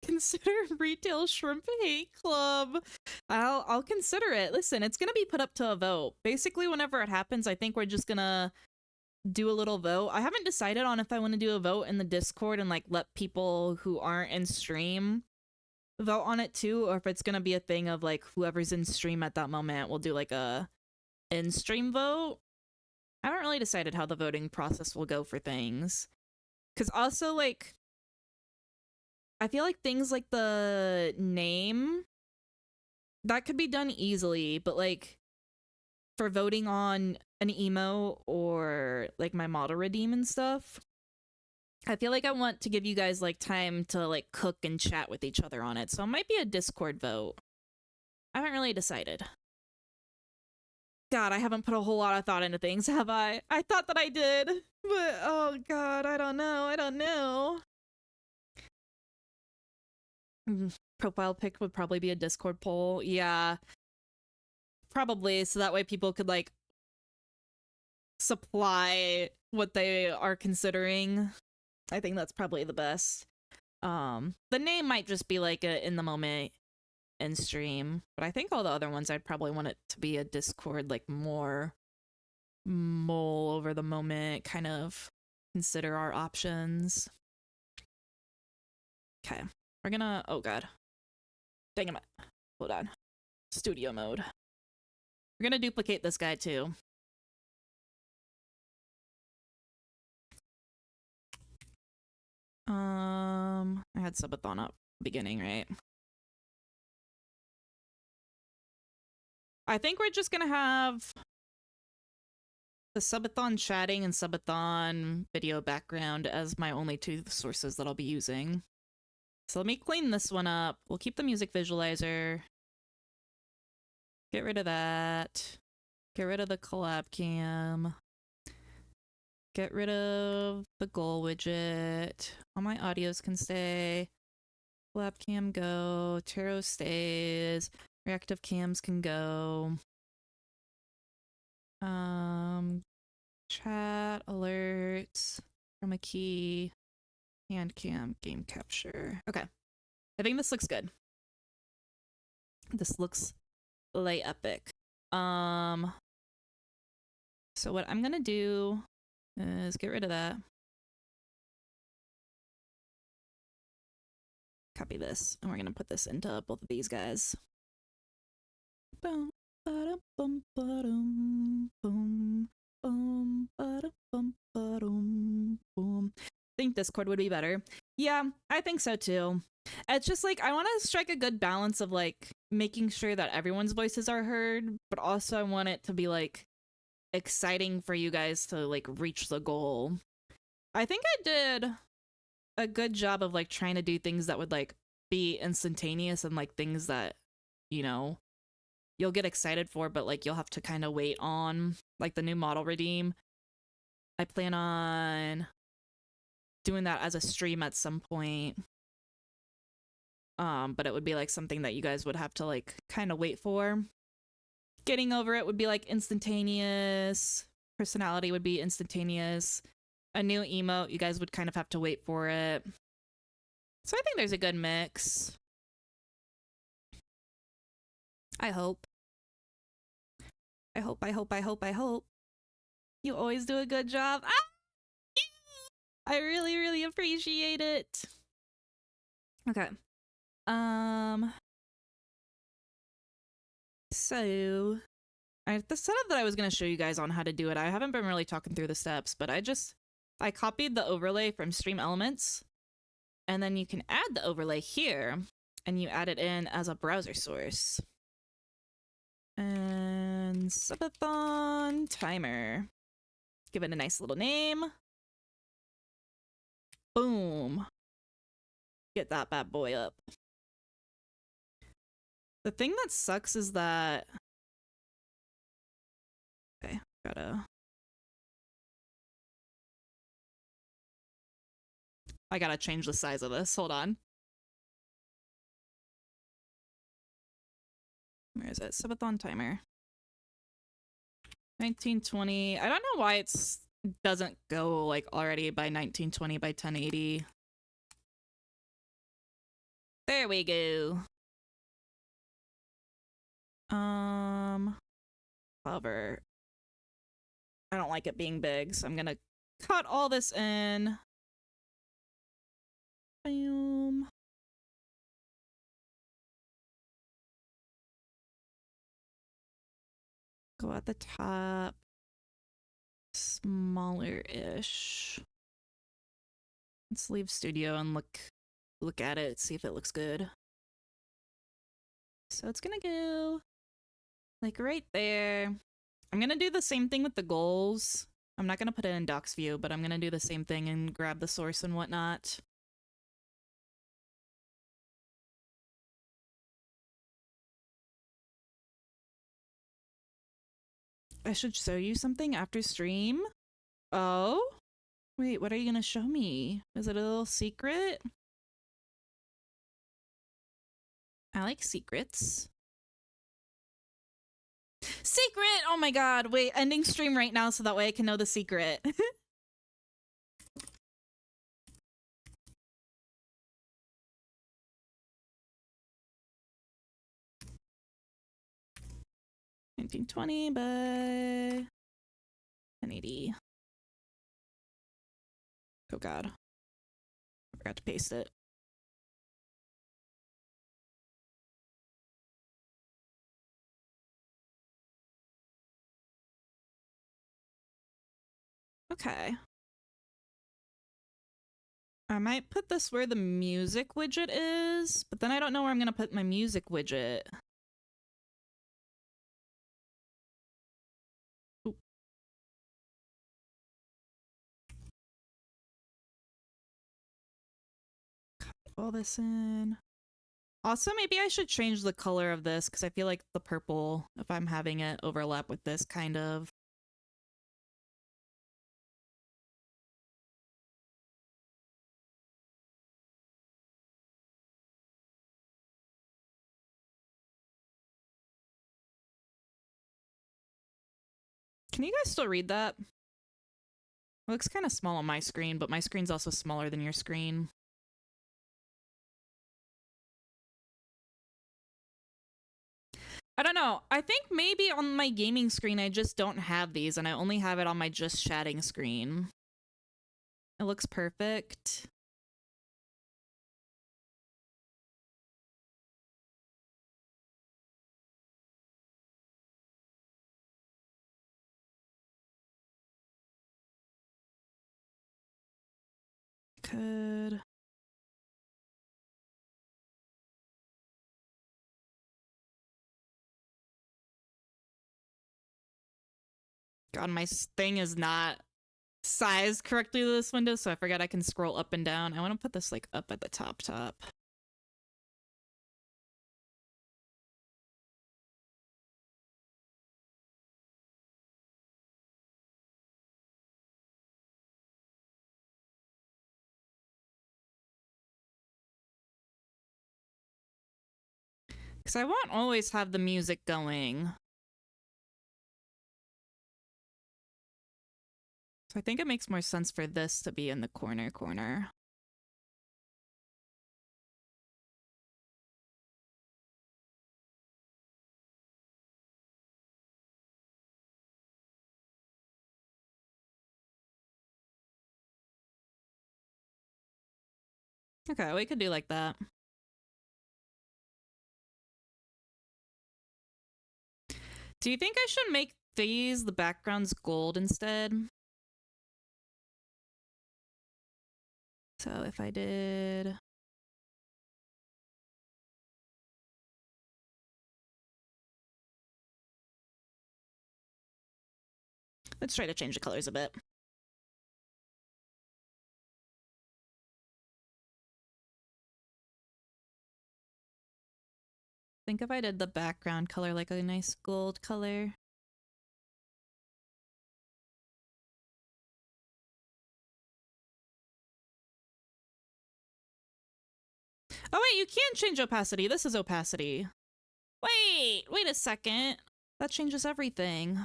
Consider retail shrimp hate club. I'll consider it. Listen, it's gonna be put up to a vote. Basically, whenever it happens, I think we're just gonna do a little vote. I haven't decided on if I want to do a vote in the Discord and like let people who aren't in stream vote on it too, or if it's gonna be a thing of like whoever's in stream at that moment will do like a in-stream vote. I haven't really decided how the voting process will go for things. Because also, like, I feel like things like the name, that could be done easily, but like, for voting on an emo or like my model redeem and stuff, I feel like I want to give you guys like time to like cook and chat with each other on it. So it might be a Discord vote. I haven't really decided. God, I haven't put a whole lot of thought into things, have I? I thought that I did, but oh god, I don't know. Profile pic would probably be a Discord poll. Yeah, probably, so that way people could like supply what they are considering. I think that's probably the best. The name might just be like a in the moment in stream, but I think all the other ones I'd probably want it to be a Discord, like more mull over the moment, kind of consider our options. Okay, we're gonna, oh god, dang it, hold on, studio mode. We're gonna duplicate this guy too. I had Subathon up beginning, right? I think we're just gonna have the Subathon chatting and Subathon video background as my only two sources that I'll be using. So let me clean this one up. We'll keep the music visualizer. Get rid of that. Get rid of the collab cam. Get rid of the goal widget. All my audios can stay. Collab cam go. Tarot stays. Reactive cams can go. Chat, alerts, chroma key, hand cam, game capture. Okay. I think this looks good. This looks lay epic. So what I'm gonna do is get rid of that. Copy this, and we're gonna put this into both of these guys. Boom, ba-dum, bum, ba-dum, boom, boom, ba-dum, bum, ba-dum, boom. I think Discord would be better. Yeah, I think so too. It's just like I want to strike a good balance of like making sure that everyone's voices are heard, but also I want it to be like exciting for you guys to like reach the goal. I think I did a good job of like trying to do things that would like be instantaneous and like things that, you know, you'll get excited for, but like you'll have to kind of wait on, like the new model redeem. I plan on doing that as a stream at some point. But it would be like something that you guys would have to like kind of wait for. Getting over it would be like instantaneous. Personality would be instantaneous. A new emote, you guys would kind of have to wait for it. So I think there's a good mix. I hope. I hope. You always do a good job. Ah! I really, really appreciate it. Okay. So the setup that I was going to show you guys on how to do it, I haven't been really talking through the steps, but I copied the overlay from Stream Elements, and then you can add the overlay here, and you add it in as a browser source. And Subathon timer. Give it a nice little name. Boom. Get that bad boy up. The thing that sucks is that... Okay, I gotta change the size of this. Hold on. Where is it? Subathon timer. 1920. I don't know why it doesn't go like already by 1920 by 1080. There we go. Hover. I don't like it being big, so I'm gonna cut all this in. Boom. Go at the top. Smaller-ish. Let's leave studio and look at it, see if it looks good. So it's gonna go like right there. I'm gonna do the same thing with the goals. I'm not gonna put it in docs view, but I'm gonna do the same thing and grab the source and whatnot. I should show you something after stream. Oh? Wait, what are you gonna show me? Is it a little secret? I like secrets. Secret! Oh my god, wait, ending stream right now so that way I can know the secret. $19.20 by 1080. Oh god. I forgot to paste it. Okay. I might put this where the music widget is, but then I don't know where I'm gonna put my music widget. Ooh. Cut all this in. Also, maybe I should change the color of this because I feel like the purple, if I'm having it overlap with this kind of. Can you guys still read that? It looks kind of small on my screen, but my screen's also smaller than your screen. I don't know. I think maybe on my gaming screen I just don't have these and I only have it on my just chatting screen. It looks perfect. Could... God, my thing is not sized correctly to this window, so I forgot I can scroll up and down. I want to put this like up at the top. Because I won't always have the music going. So I think it makes more sense for this to be in the corner. Okay, we could do like that. Do you think I should make the backgrounds gold instead? So if I did... Let's try to change the colors a bit. Think if I did the background color like a nice gold color. Oh wait, you can change opacity. This is opacity. Wait a second. That changes everything.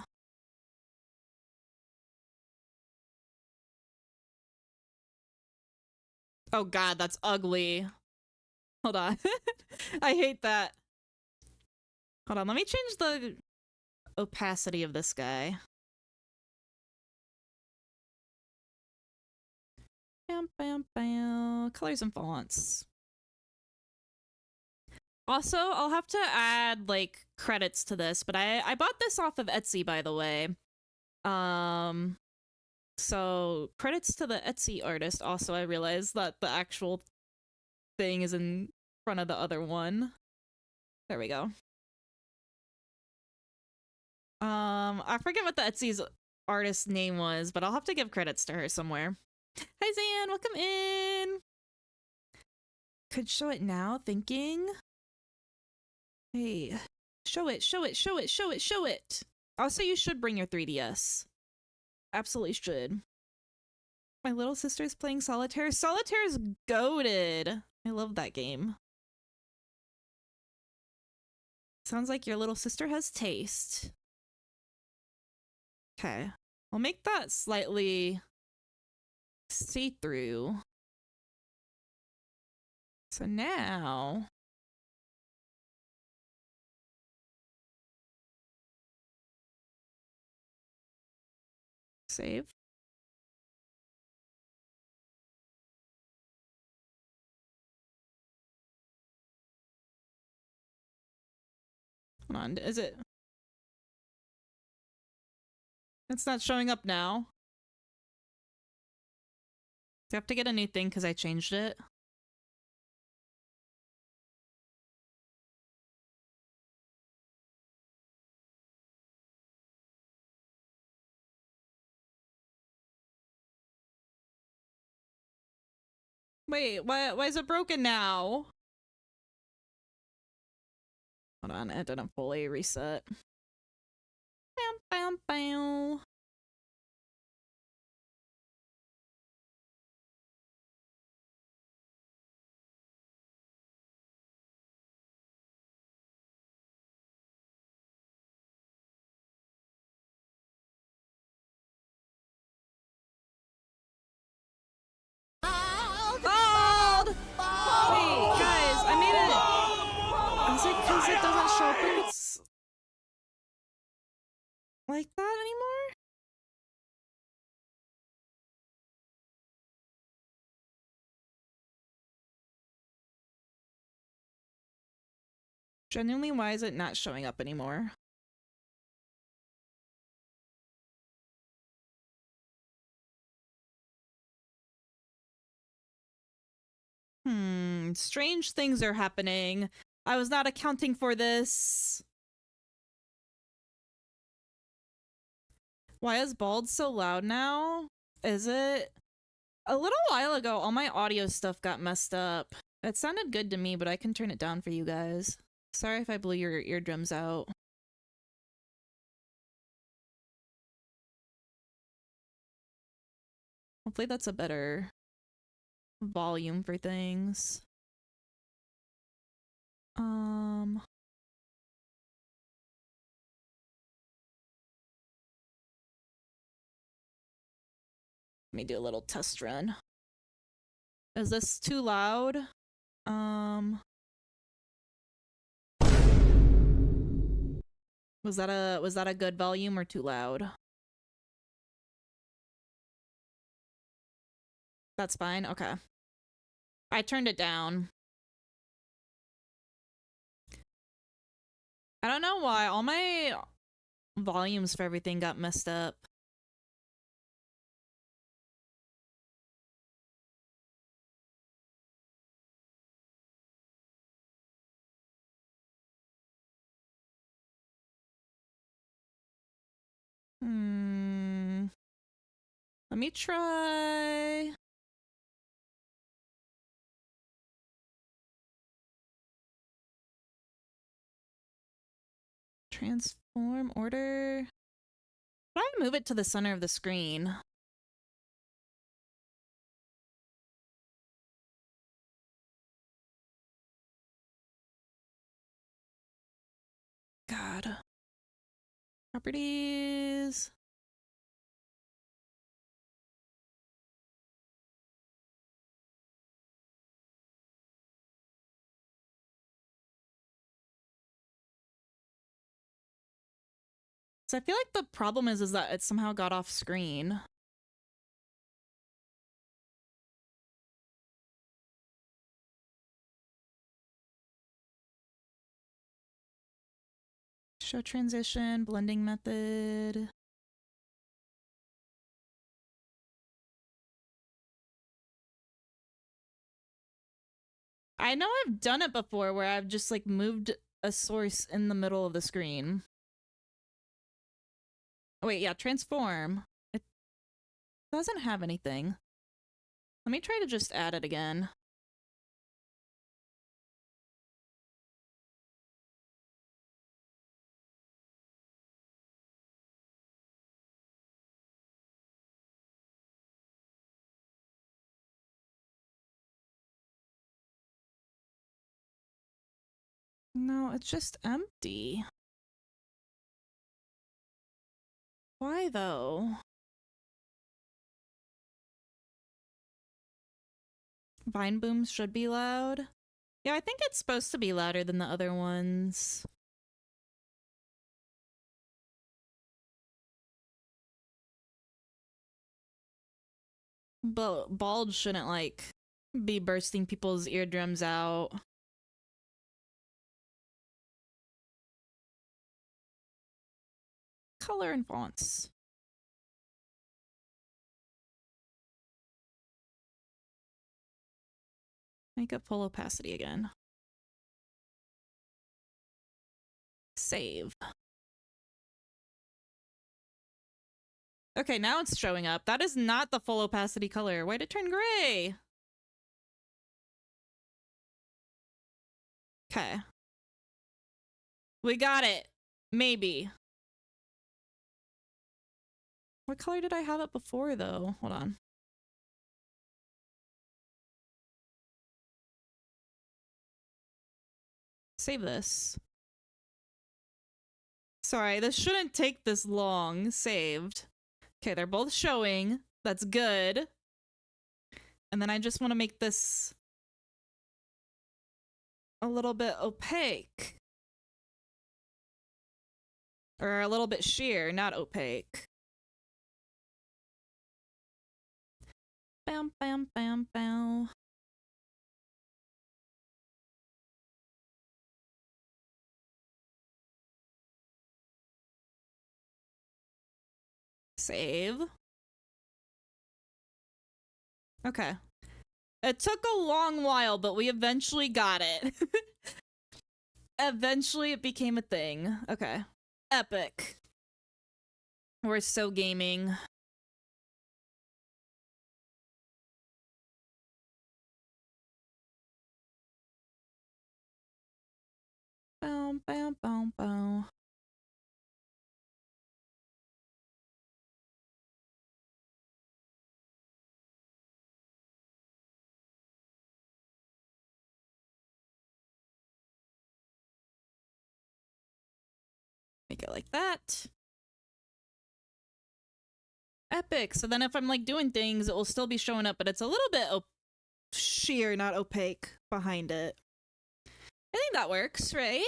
Oh god, that's ugly. Hold on. I hate that. Hold on, let me change the opacity of this guy. Bam, bam, bam. Colors and fonts. Also, I'll have to add, like, credits to this, but I bought this off of Etsy, by the way. So, credits to the Etsy artist. Also, I realized that the actual thing is in front of the other one. There we go. I forget what the Etsy's artist name was, but I'll have to give credits to her somewhere. Hi, Zan, welcome in. Could show it now, thinking. Hey, show it, show it, show it, show it, show it. Also, you should bring your 3DS. Absolutely should. My little sister's playing Solitaire. Solitaire's goated. I love that game. Sounds like your little sister has taste. Okay. I'll make that slightly see-through. So now... Save. Hold on, is it? It's not showing up now. Do I have to get a new thing because I changed it? Wait, why is it broken now? Hold on, it didn't fully reset. Bam, bam, bam. Bald! Wait, guys, I made it. Is it because it doesn't show up if it's like that anymore? Genuinely, why is it not showing up anymore? Strange things are happening. I was not accounting for this. Why is Bald so loud now? Is it? A little while ago, all my audio stuff got messed up. It sounded good to me, but I can turn it down for you guys. Sorry if I blew your eardrums out. Hopefully that's a better volume for things. Let me do a little test run. Is this too loud? Was that a good volume or too loud? That's fine. Okay. I turned it down. I don't know why all my volumes for everything got messed up. Let me try. Transform order. Why don't I move it to the center of the screen? God. Properties. So I feel like the problem is that it somehow got off screen. Show transition, blending method. I know I've done it before where I've just like moved a source in the middle of the screen. Oh wait, yeah, transform. It doesn't have anything. Let me try to just add it again. No, it's just empty. Why though? Vine booms should be loud. Yeah, I think it's supposed to be louder than the other ones. But bald shouldn't like be bursting people's eardrums out. Color and fonts. Make it full opacity again. Save. Okay, now it's showing up. That is not the full opacity color. Why'd it turn gray? Okay. We got it. Maybe. What color did I have it before, though? Hold on. Save this. Sorry, this shouldn't take this long. Saved. Okay, they're both showing. That's good. And then I just want to make this a little bit opaque. Or a little bit sheer, not opaque. Bam, bam, bam, bam. Save. Okay. It took a long while, but we eventually got it. Eventually it became a thing. Okay. Epic. We're so gaming. Bow, bow, bow, bow. Make it like that. Epic. So then if I'm like doing things, it will still be showing up, but it's a little bit sheer, not opaque behind it. I think that works, right?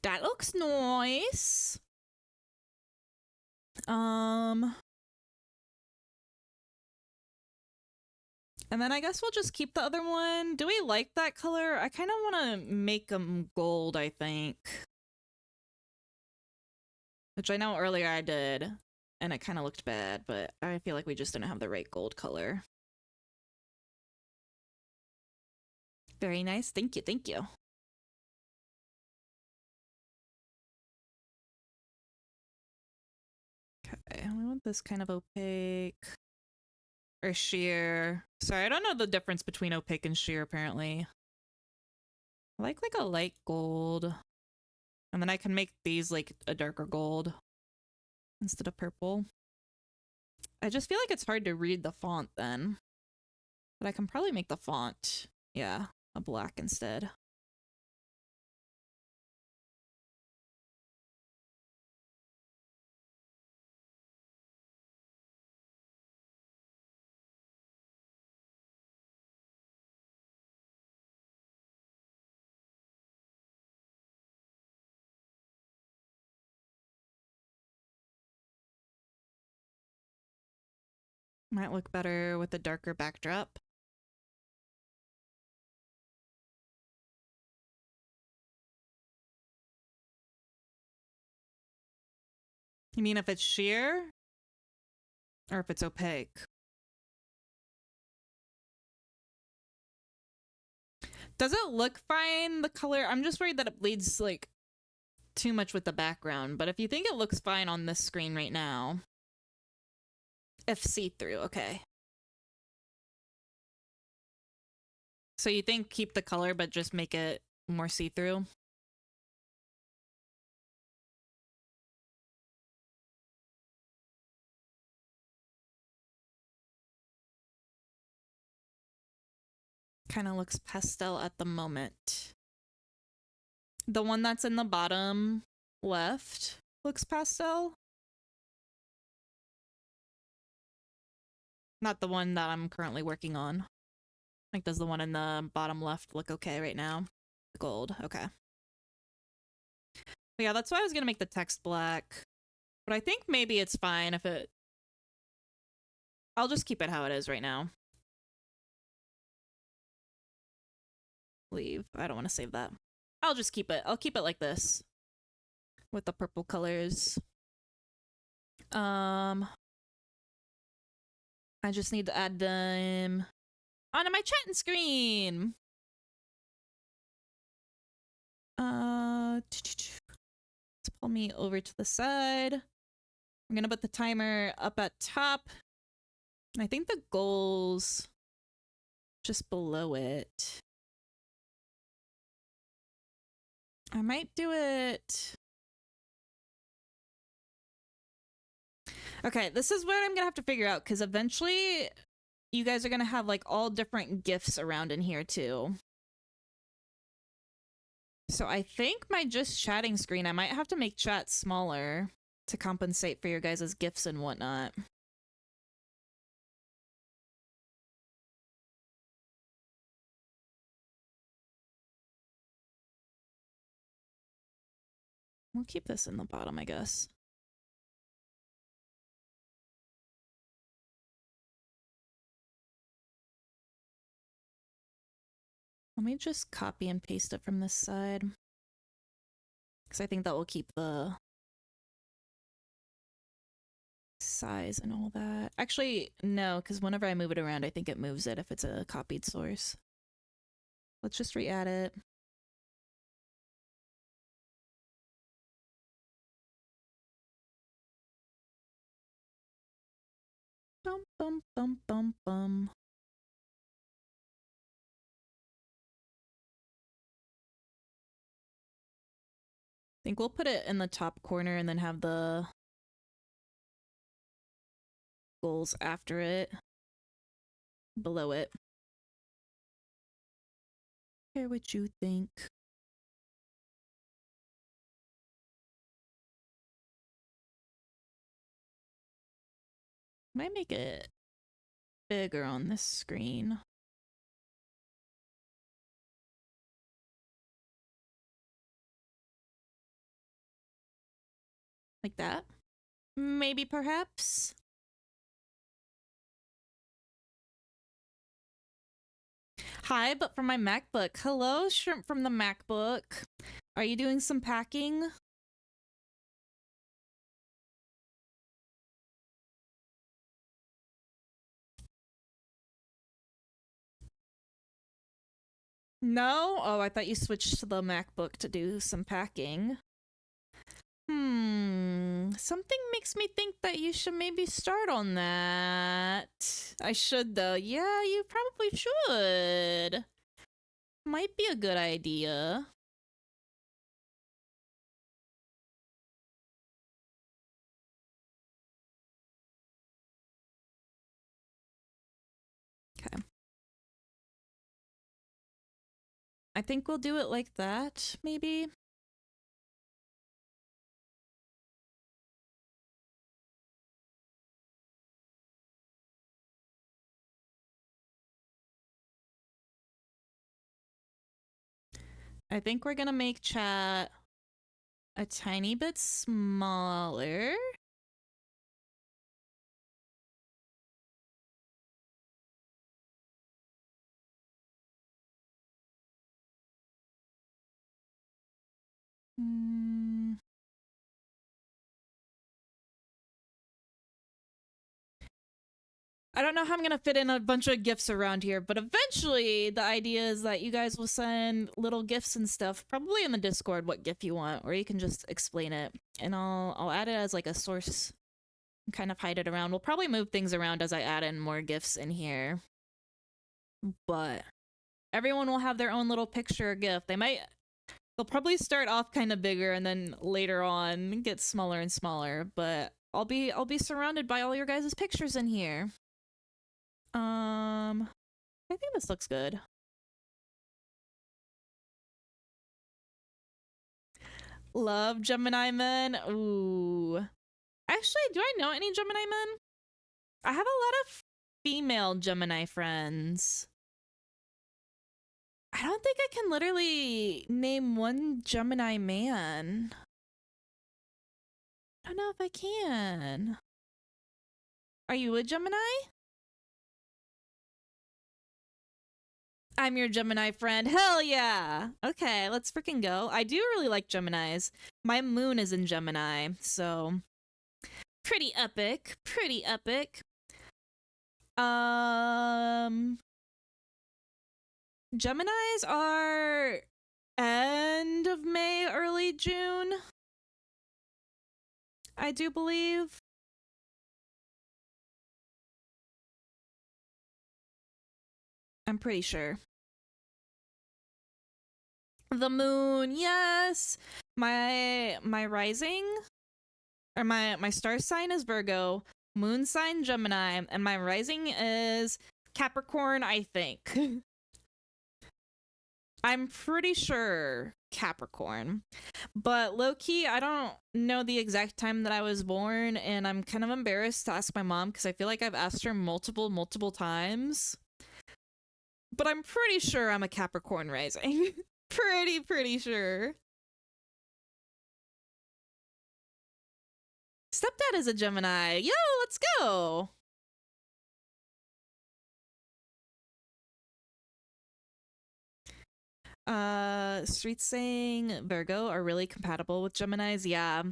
That looks nice. And then I guess we'll just keep the other one. Do we like that color? I kind of want to make them gold, I think. Which I know earlier I did, and it kind of looked bad, but I feel like we just didn't have the right gold color. Very nice. Thank you. Thank you. Okay, we want this kind of opaque. Or sheer. Sorry, I don't know the difference between opaque and sheer, apparently. I like a light gold. And then I can make these like a darker gold instead of purple. I just feel like it's hard to read the font then. But I can probably make the font, yeah, a black instead. Might look better with a darker backdrop. You mean if it's sheer? Or if it's opaque? Does it look fine, the color? I'm just worried that it bleeds, like, too much with the background. But if you think it looks fine on this screen right now... If see-through, okay. So you think keep the color, but just make it more see-through? Kind of looks pastel at the moment. The one that's in the bottom left looks pastel. Not the one that I'm currently working on. Like, does the one in the bottom left look okay right now? Gold, okay. But yeah, that's why I was gonna make the text black. But I think maybe it's fine if it... I'll just keep it how it is right now. Leave. I don't want to save that. I'll just keep it. I'll keep it like this. With the purple colors. I just need to add them onto my chatting screen. Let's pull me over to the side. I'm gonna put the timer up at top. I think the goal's just below it. I might do it. Okay, this is what I'm gonna have to figure out, because eventually you guys are gonna have like all different GIFs around in here too. So I think my just chatting screen, I might have to make chat smaller to compensate for your guys' GIFs and whatnot. We'll keep this in the bottom, I guess. Let me just copy and paste it from this side. Because I think that will keep the size and all that. Actually, no, because whenever I move it around, I think it moves it if it's a copied source. Let's just re-add it. Bum, bum, bum, bum, bum. I think we'll put it in the top corner and then have the goals after it. Below it. Care what you think. Might make it bigger on this screen. Like that? Maybe, perhaps? Hi, but from my MacBook. Hello, Shrimp from the MacBook. Are you doing some packing? No? Oh, I thought you switched to the MacBook to do some packing. Something makes me think that you should maybe start on that. I should, though. Yeah, you probably should. Might be a good idea. Okay. I think we'll do it like that, maybe. I think we're gonna make chat a tiny bit smaller. I don't know how I'm gonna fit in a bunch of gifts around here, but eventually the idea is that you guys will send little gifts and stuff, probably in the Discord, what gift you want, or you can just explain it, and I'll add it as like a source and kind of hide it around. We'll probably move things around as I add in more gifts in here, but everyone will have their own little picture or gift. They'll probably start off kind of bigger and then later on get smaller and smaller, but I'll be surrounded by all your guys' pictures in here. I think this looks good. Love Gemini men. Ooh. Actually, do I know any Gemini men? I have a lot of female Gemini friends. I don't think I can literally name one Gemini man. I don't know if I can. Are you a Gemini? I'm your Gemini friend. Hell yeah. Okay, let's freaking go. I do really like Geminis. My moon is in Gemini, so pretty epic. Pretty epic. Geminis are end of May, early June. I do believe. I'm pretty sure. The moon, yes. My rising or my star sign is Virgo, moon sign Gemini, and my rising is Capricorn, I think. I'm pretty sure Capricorn. But low-key, I don't know the exact time that I was born, and I'm kind of embarrassed to ask my mom because I feel like I've asked her multiple times. But I'm pretty sure I'm a Capricorn rising. pretty sure. Stepdad is a Gemini. Yo, let's go. Street saying Virgo are really compatible with Geminis. Yeah.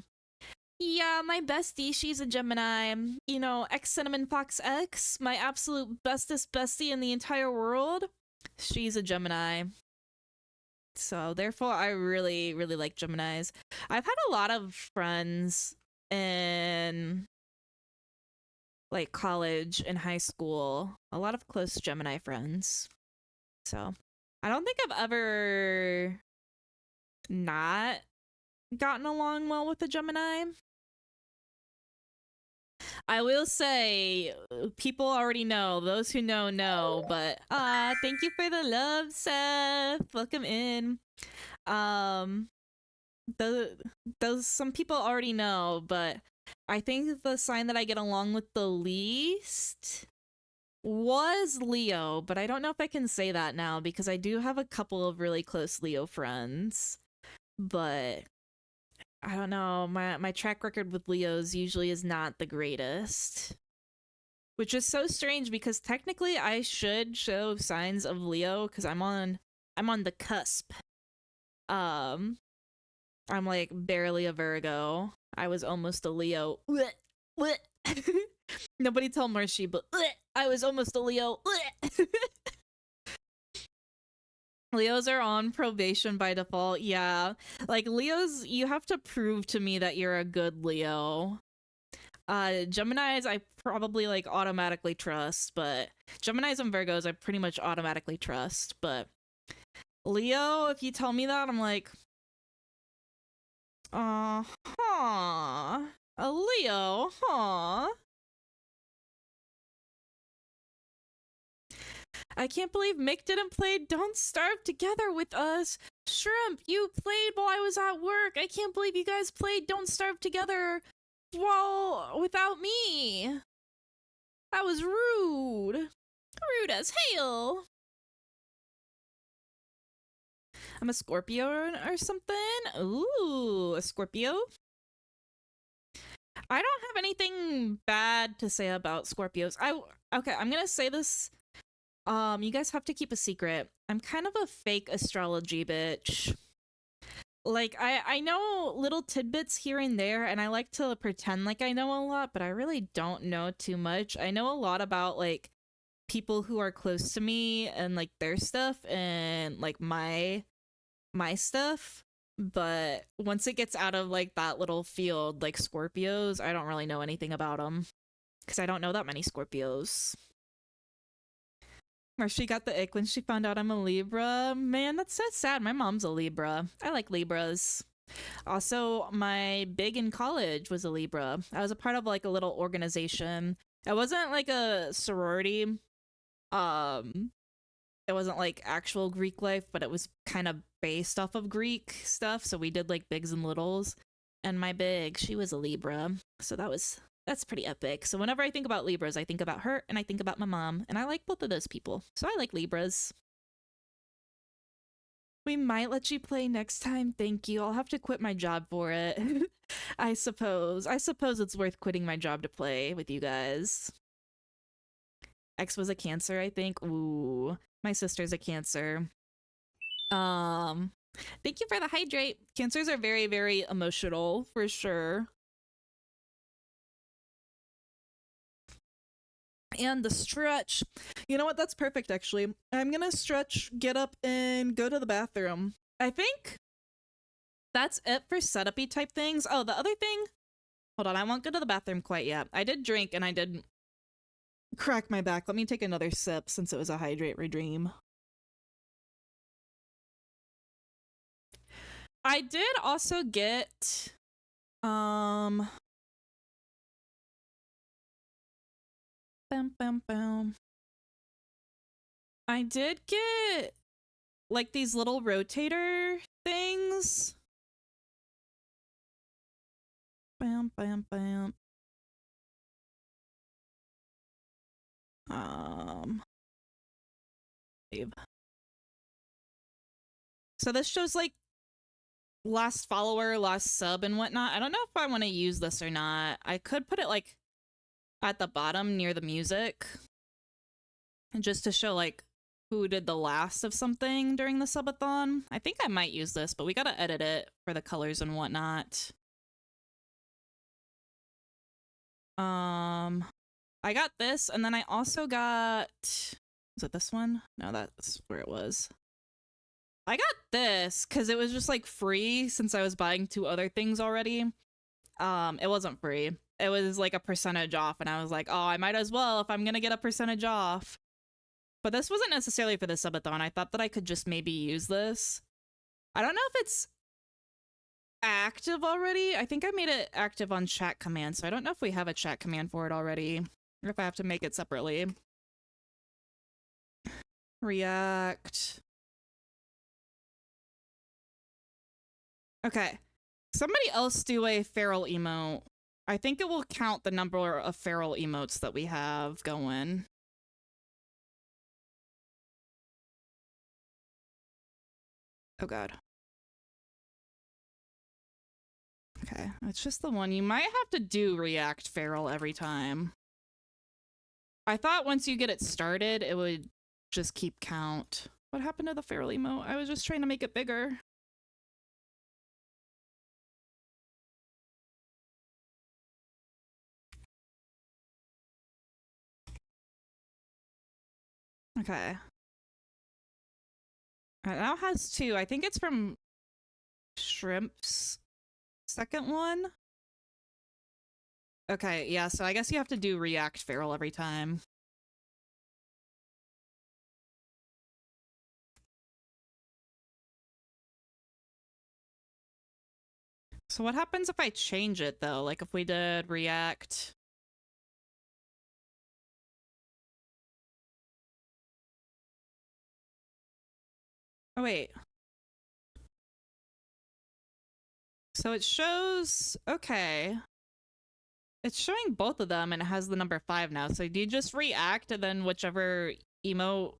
Yeah, my bestie, she's a Gemini. You know, X Cinnamon Fox X, my absolute bestest bestie in the entire world. She's a Gemini. So therefore, I really like Geminis. I've had a lot of friends in like college and high school. A lot of close Gemini friends. So I don't think I've ever not gotten along well with a Gemini. I will say, people already know. Those who know. But thank you for the love, Seth. Welcome in. Those some people already know, but I think the sign that I get along with the least was Leo, but I don't know if I can say that now because I do have a couple of really close Leo friends. But I don't know, my track record with Leos usually is not the greatest. Which is so strange because technically I should show signs of Leo because I'm on the cusp. I'm like barely a Virgo. I was almost a Leo. Nobody tell Marshy, but I was almost a Leo. Leos are on probation by default. Yeah. Like Leos, you have to prove to me that you're a good Leo. Geminis I probably like automatically trust, but Geminis and Virgos I pretty much automatically trust, but Leo, if you tell me that, I'm like, huh. A Leo, huh? I can't believe Mick didn't play Don't Starve Together with us. Shrimp, you played while I was at work. I can't believe you guys played Don't Starve Together without me. That was rude. Rude as hell. I'm a Scorpio or something. Ooh, a Scorpio. I don't have anything bad to say about Scorpios. Okay, I'm gonna say this. You guys have to keep a secret. I'm kind of a fake astrology bitch. Like, I know little tidbits here and there, and I like to pretend like I know a lot, but I really don't know too much. I know a lot about, like, people who are close to me and, like, their stuff and, like, my stuff. But once it gets out of, like, that little field, like Scorpios, I don't really know anything about them. Because I don't know that many Scorpios. Or she got the ick when she found out I'm a Libra. Man, that's so sad. My mom's a Libra. I like Libras. Also, my big in college was a Libra. I was a part of like a little organization. It wasn't like a sorority. It wasn't like actual Greek life, but it was kind of based off of Greek stuff. So we did like bigs and littles. And my big, she was a Libra. So that's pretty epic. So whenever I think about Libras, I think about her and I think about my mom. And I like both of those people. So I like Libras. We might let you play next time. Thank you. I'll have to quit my job for it. I suppose. I suppose it's worth quitting my job to play with you guys. X was a Cancer, I think. Ooh. My sister's a Cancer. Thank you for the hydrate. Cancers are very, very emotional, for sure. And the stretch. You know what? That's perfect, actually. I'm gonna stretch, get up, and go to the bathroom. I think that's it for setup-y type things. Oh, the other thing... Hold on, I won't go to the bathroom quite yet. I did drink, and I did crack my back. Let me take another sip, since it was a hydrate redream. I did also get... Bam, bam, bam. I did get, like, these little rotator things. Bam, bam, bam. Save. So this shows, like, last follower, last sub, and whatnot. I don't know if I want to use this or not. I could put it, like, at the bottom near the music. And just to show, like, who did the last of something during the subathon. I think I might use this, but we gotta edit it for the colors and whatnot. I got this, and then I also got... Is it this one? No, that's where it was. I got this, because it was just, like, free, since I was buying 2 other things already. It wasn't free. It was, like, a percentage off, and I was like, oh, I might as well if I'm gonna get a percentage off. But this wasn't necessarily for the subathon. I thought that I could just maybe use this. I don't know if it's active already. I think I made it active on chat command, so I don't know if we have a chat command for it already, or if I have to make it separately. React. Okay. Somebody else do a feral emote. I think it will count the number of feral emotes that we have going. Oh god. Okay, it's just the one. You might have to do React Feral every time. I thought once you get it started, it would just keep count. What happened to the Feral emote? I was just trying to make it bigger. Okay. It now has 2. I think it's from Shrimp's second one. Okay, yeah, so I guess you have to do React Feral every time. So what happens if I change it, though? Like, if we did React... Oh, wait. So it shows... Okay. It's showing both of them, and it has the number 5 now. So do you just react, and then whichever emote...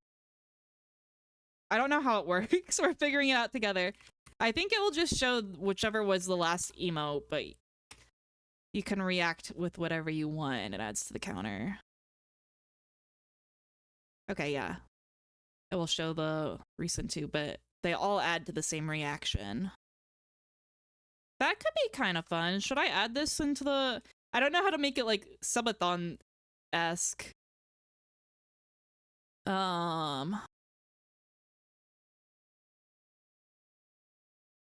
I don't know how it works. We're figuring it out together. I think it will just show whichever was the last emote, but you can react with whatever you want, and it adds to the counter. Okay, yeah. It will show the recent 2, but they all add to the same reaction. That could be kind of fun. Should I add this into the... I don't know how to make it, like, Subathon-esque.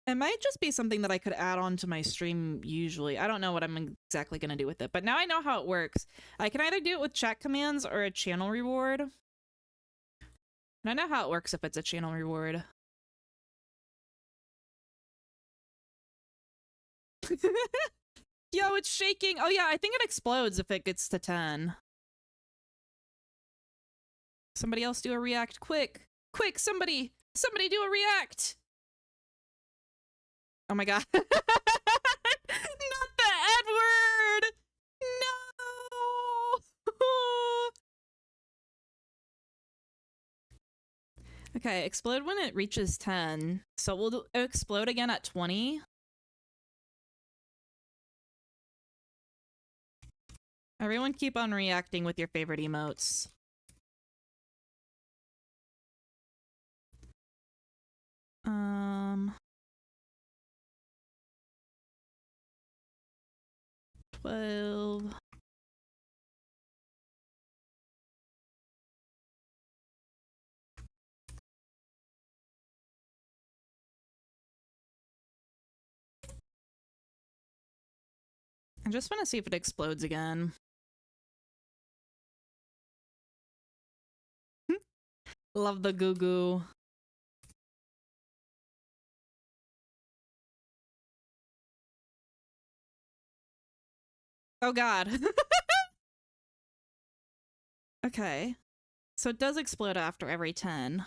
It might just be something that I could add on to my stream usually. I don't know what I'm exactly going to do with it, but now I know how it works. I can either do it with chat commands or a channel reward. And I know how it works if it's a channel reward. Yo, it's shaking. Oh yeah, I think it explodes if it gets to 10. Somebody else do a react, quick. Quick, somebody do a react. Oh my god. Not the Edward! No! Okay, explode when it reaches 10. So we'll explode again at 20. Everyone keep on reacting with your favorite emotes. Um... 12. I just want to see if it explodes again. Love the goo goo. Oh god. Okay. So it does explode after every 10.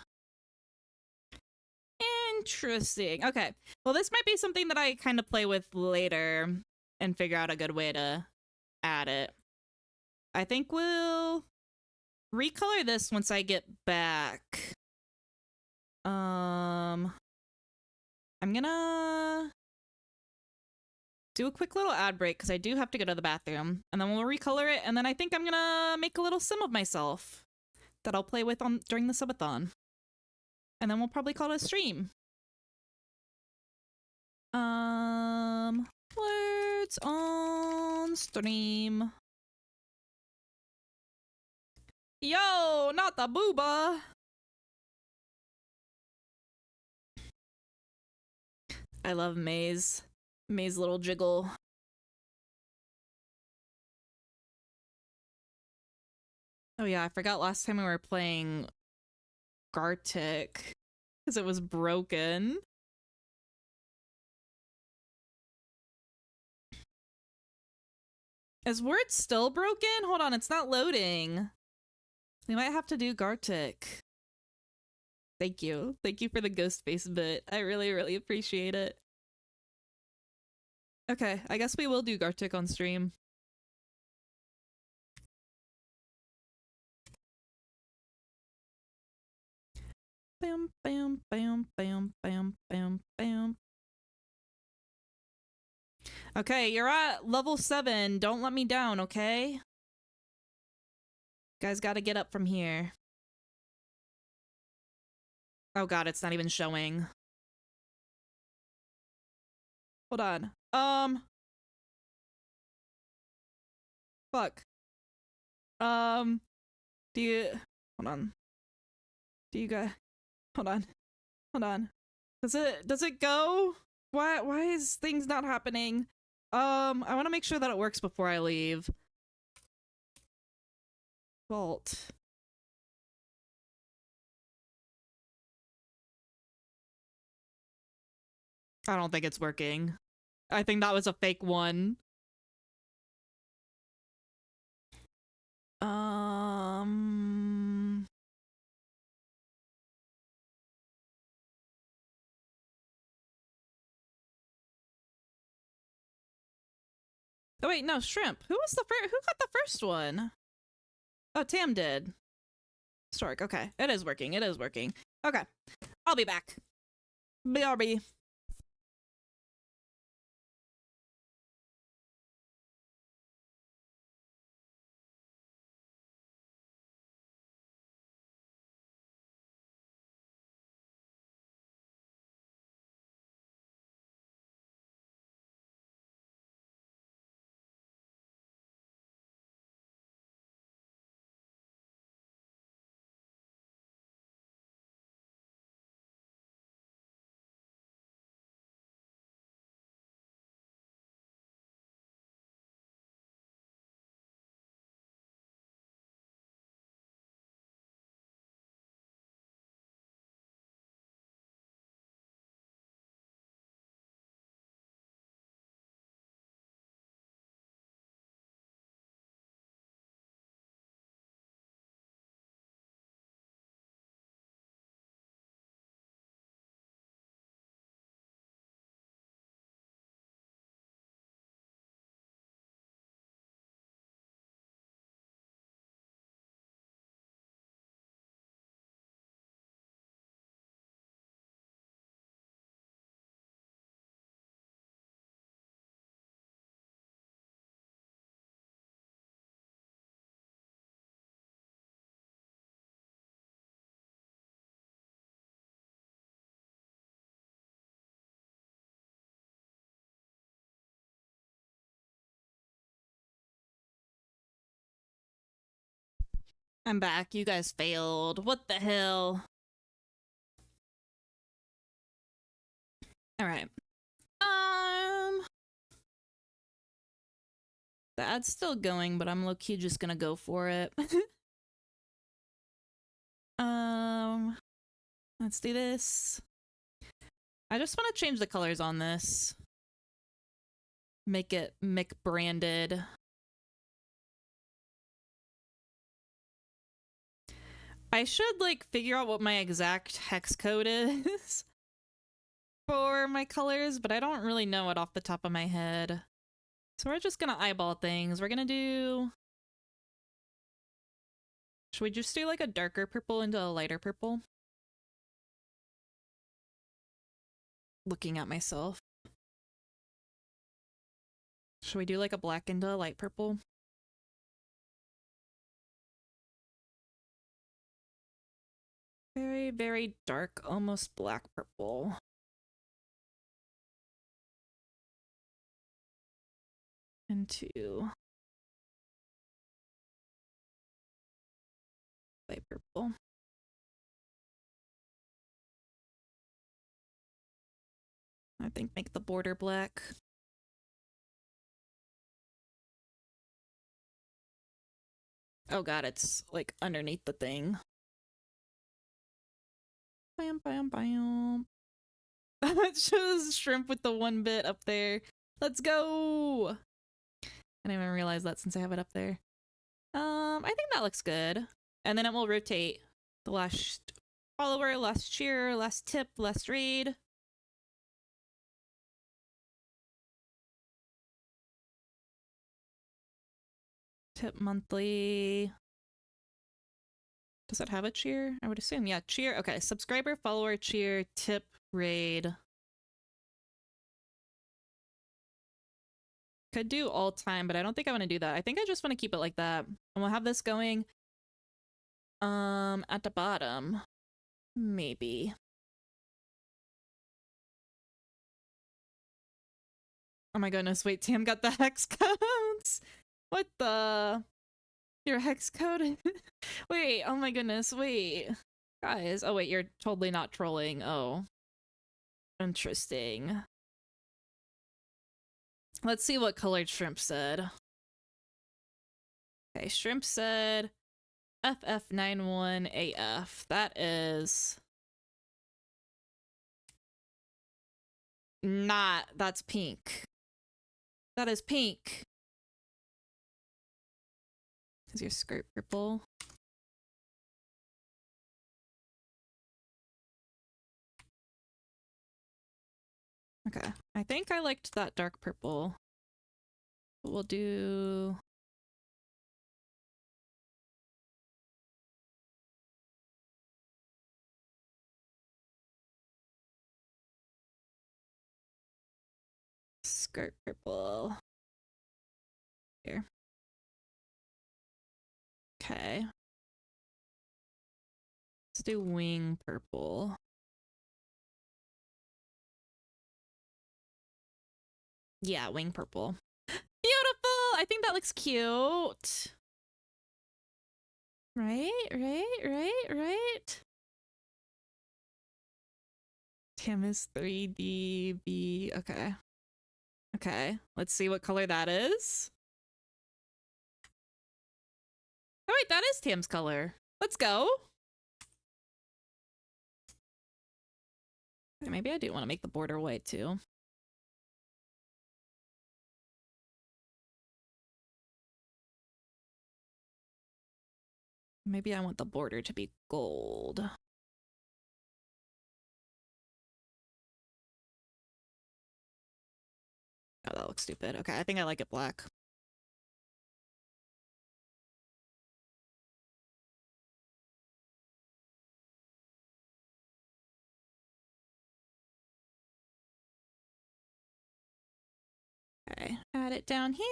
Interesting. Okay. Well, this might be something that I kind of play with later and figure out a good way to add it. I think we'll recolor this once I get back. I'm gonna do a quick little ad break because I do have to go to the bathroom, and then we'll recolor it, and then I think I'm gonna make a little sim of myself that I'll play with during the subathon. And then we'll probably call it a stream. Words on stream. Yo, not the booba. I love May's little jiggle. Oh yeah, I forgot last time we were playing Gartic because it was broken. Is Word still broken? Hold on, it's not loading. We might have to do Gartic. Thank you. Thank you for the ghost face bit. I really, really appreciate it. Okay, I guess we will do Gartic on stream. Bam, bam, bam, bam, bam, bam, bam. Okay, you're at level 7. Don't let me down, okay? You guys gotta get up from here. Oh god, it's not even showing. Hold on. Fuck. Do you... Hold on. Do you guys... Hold on. Hold on. Does it go? Why is things not happening? I want to make sure that it works before I leave. Vault. I don't think it's working. I think that was a fake one. Oh wait, no, Shrimp. Who was the first? Who got the first one? Oh, Tam did. Stork. Okay, it is working. It is working. Okay, I'll be back. BRB. I'm back. You guys failed. What the hell? All right. The ad's still going, but I'm low-key just gonna go for it. Let's do this. I just want to change the colors on this. Make it Mick branded. I should like figure out what my exact hex code is for my colors, but I don't really know it off the top of my head. So we're just gonna eyeball things. We're gonna do... Should we just do like a darker purple into a lighter purple? Looking at myself. Should we do like a black into a light purple? Very, very dark, almost black purple. Into light purple. I think make the border black. Oh god, it's like underneath the thing. Bam, bam, bam. It shows Shrimp with the one bit up there. Let's go! I didn't even realize that since I have it up there. I think that looks good. And then it will rotate. The last follower, last cheer, last tip, last raid. Tip monthly. Does it have a cheer? I would assume. Yeah, cheer. Okay, subscriber, follower, cheer, tip, raid. Could do all time, but I don't think I want to do that. I think I just want to keep it like that. And we'll have this going at the bottom. Maybe. Oh my goodness, wait, Tam got the hex codes. What the? Your hex code? Wait, oh my goodness, wait. Guys, oh wait, you're totally not trolling. Oh. Interesting. Let's see what colored Shrimp said. Okay, Shrimp said FF91AF. That is not, that's pink. That is pink. Is your skirt purple? Okay, I think I liked that dark purple. We'll do... skirt purple. Here. Okay. Let's do wing purple. Yeah, wing purple. Beautiful! I think that looks cute. Right. Tam is 3DB. Okay. Okay, let's see what color that is. Oh wait, that is Tam's color. Let's go. Maybe I do want to make the border white too. Maybe I want the border to be gold. Oh, that looks stupid. Okay, I think I like it black. Okay, add it down here.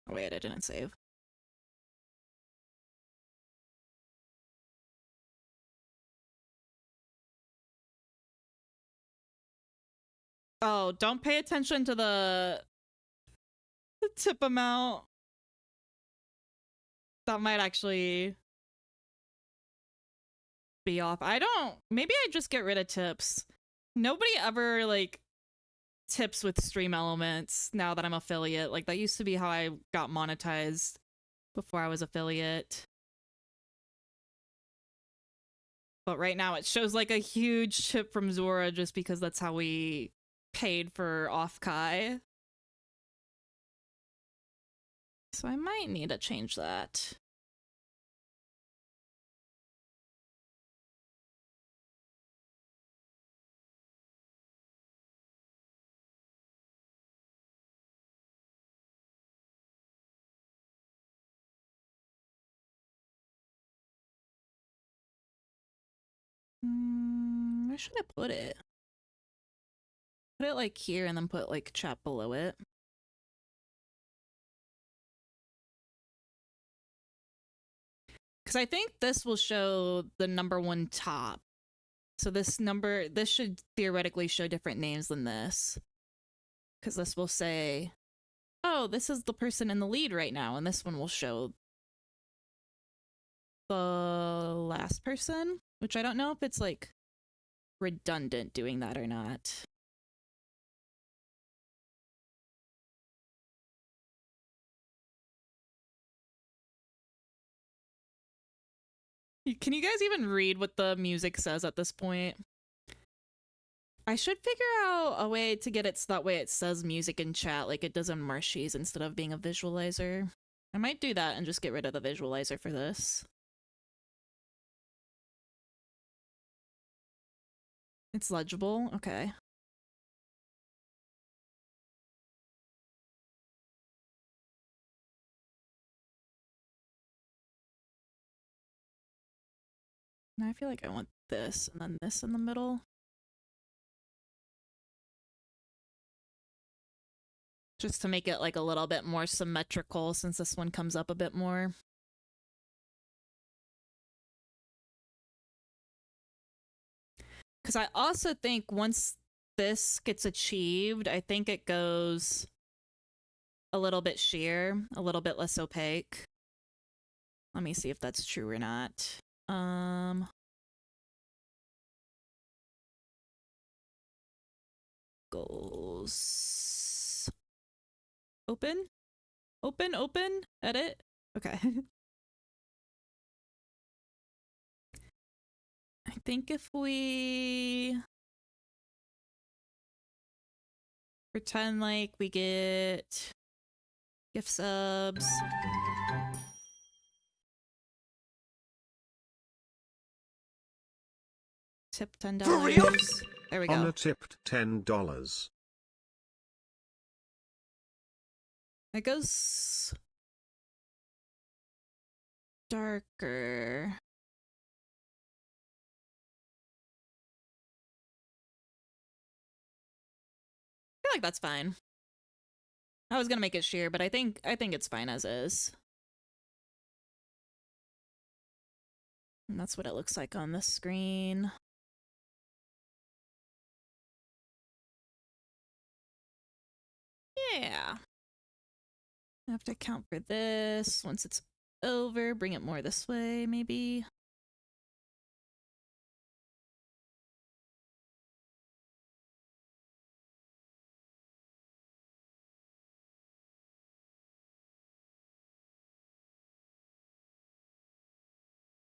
Oh wait, I didn't save. Oh, don't pay attention to the tip amount. That might actually be off. I don't... Maybe I just get rid of tips. Nobody ever, like, tips with stream elements now that I'm affiliate. Like, that used to be how I got monetized before I was affiliate. But right now it shows, like, a huge tip from Zora just because that's how we paid for off-Kai. So I might need to change that. Where should I put it? Put it like here and then put like chat below it. Because I think this will show the #1 top. So this should theoretically show different names than this. Because this will say, oh, this is the person in the lead right now. And this one will show the last person, which I don't know if it's like redundant doing that or not. Can you guys even read what the music says at this point? I should figure out a way to get it so that way it says music in chat like it does in Marshies instead of being a visualizer. I might do that and just get rid of the visualizer for this. It's legible? Okay. Now I feel like I want this and then this in the middle. Just to make it like a little bit more symmetrical since this one comes up a bit more. Because I also think once this gets achieved, I think it goes a little bit sheer, a little bit less opaque. Let me see if that's true or not. Goals. Open? Open? Edit? Okay. I think if we pretend like we get gift subs. Tip $10. For real? There we go. Honor tipped $10. It goes darker. I feel like that's fine. I was gonna make it sheer, but I think it's fine as is. And that's what it looks like on the screen. Yeah. I have to account for this. Once it's over, bring it more this way, maybe.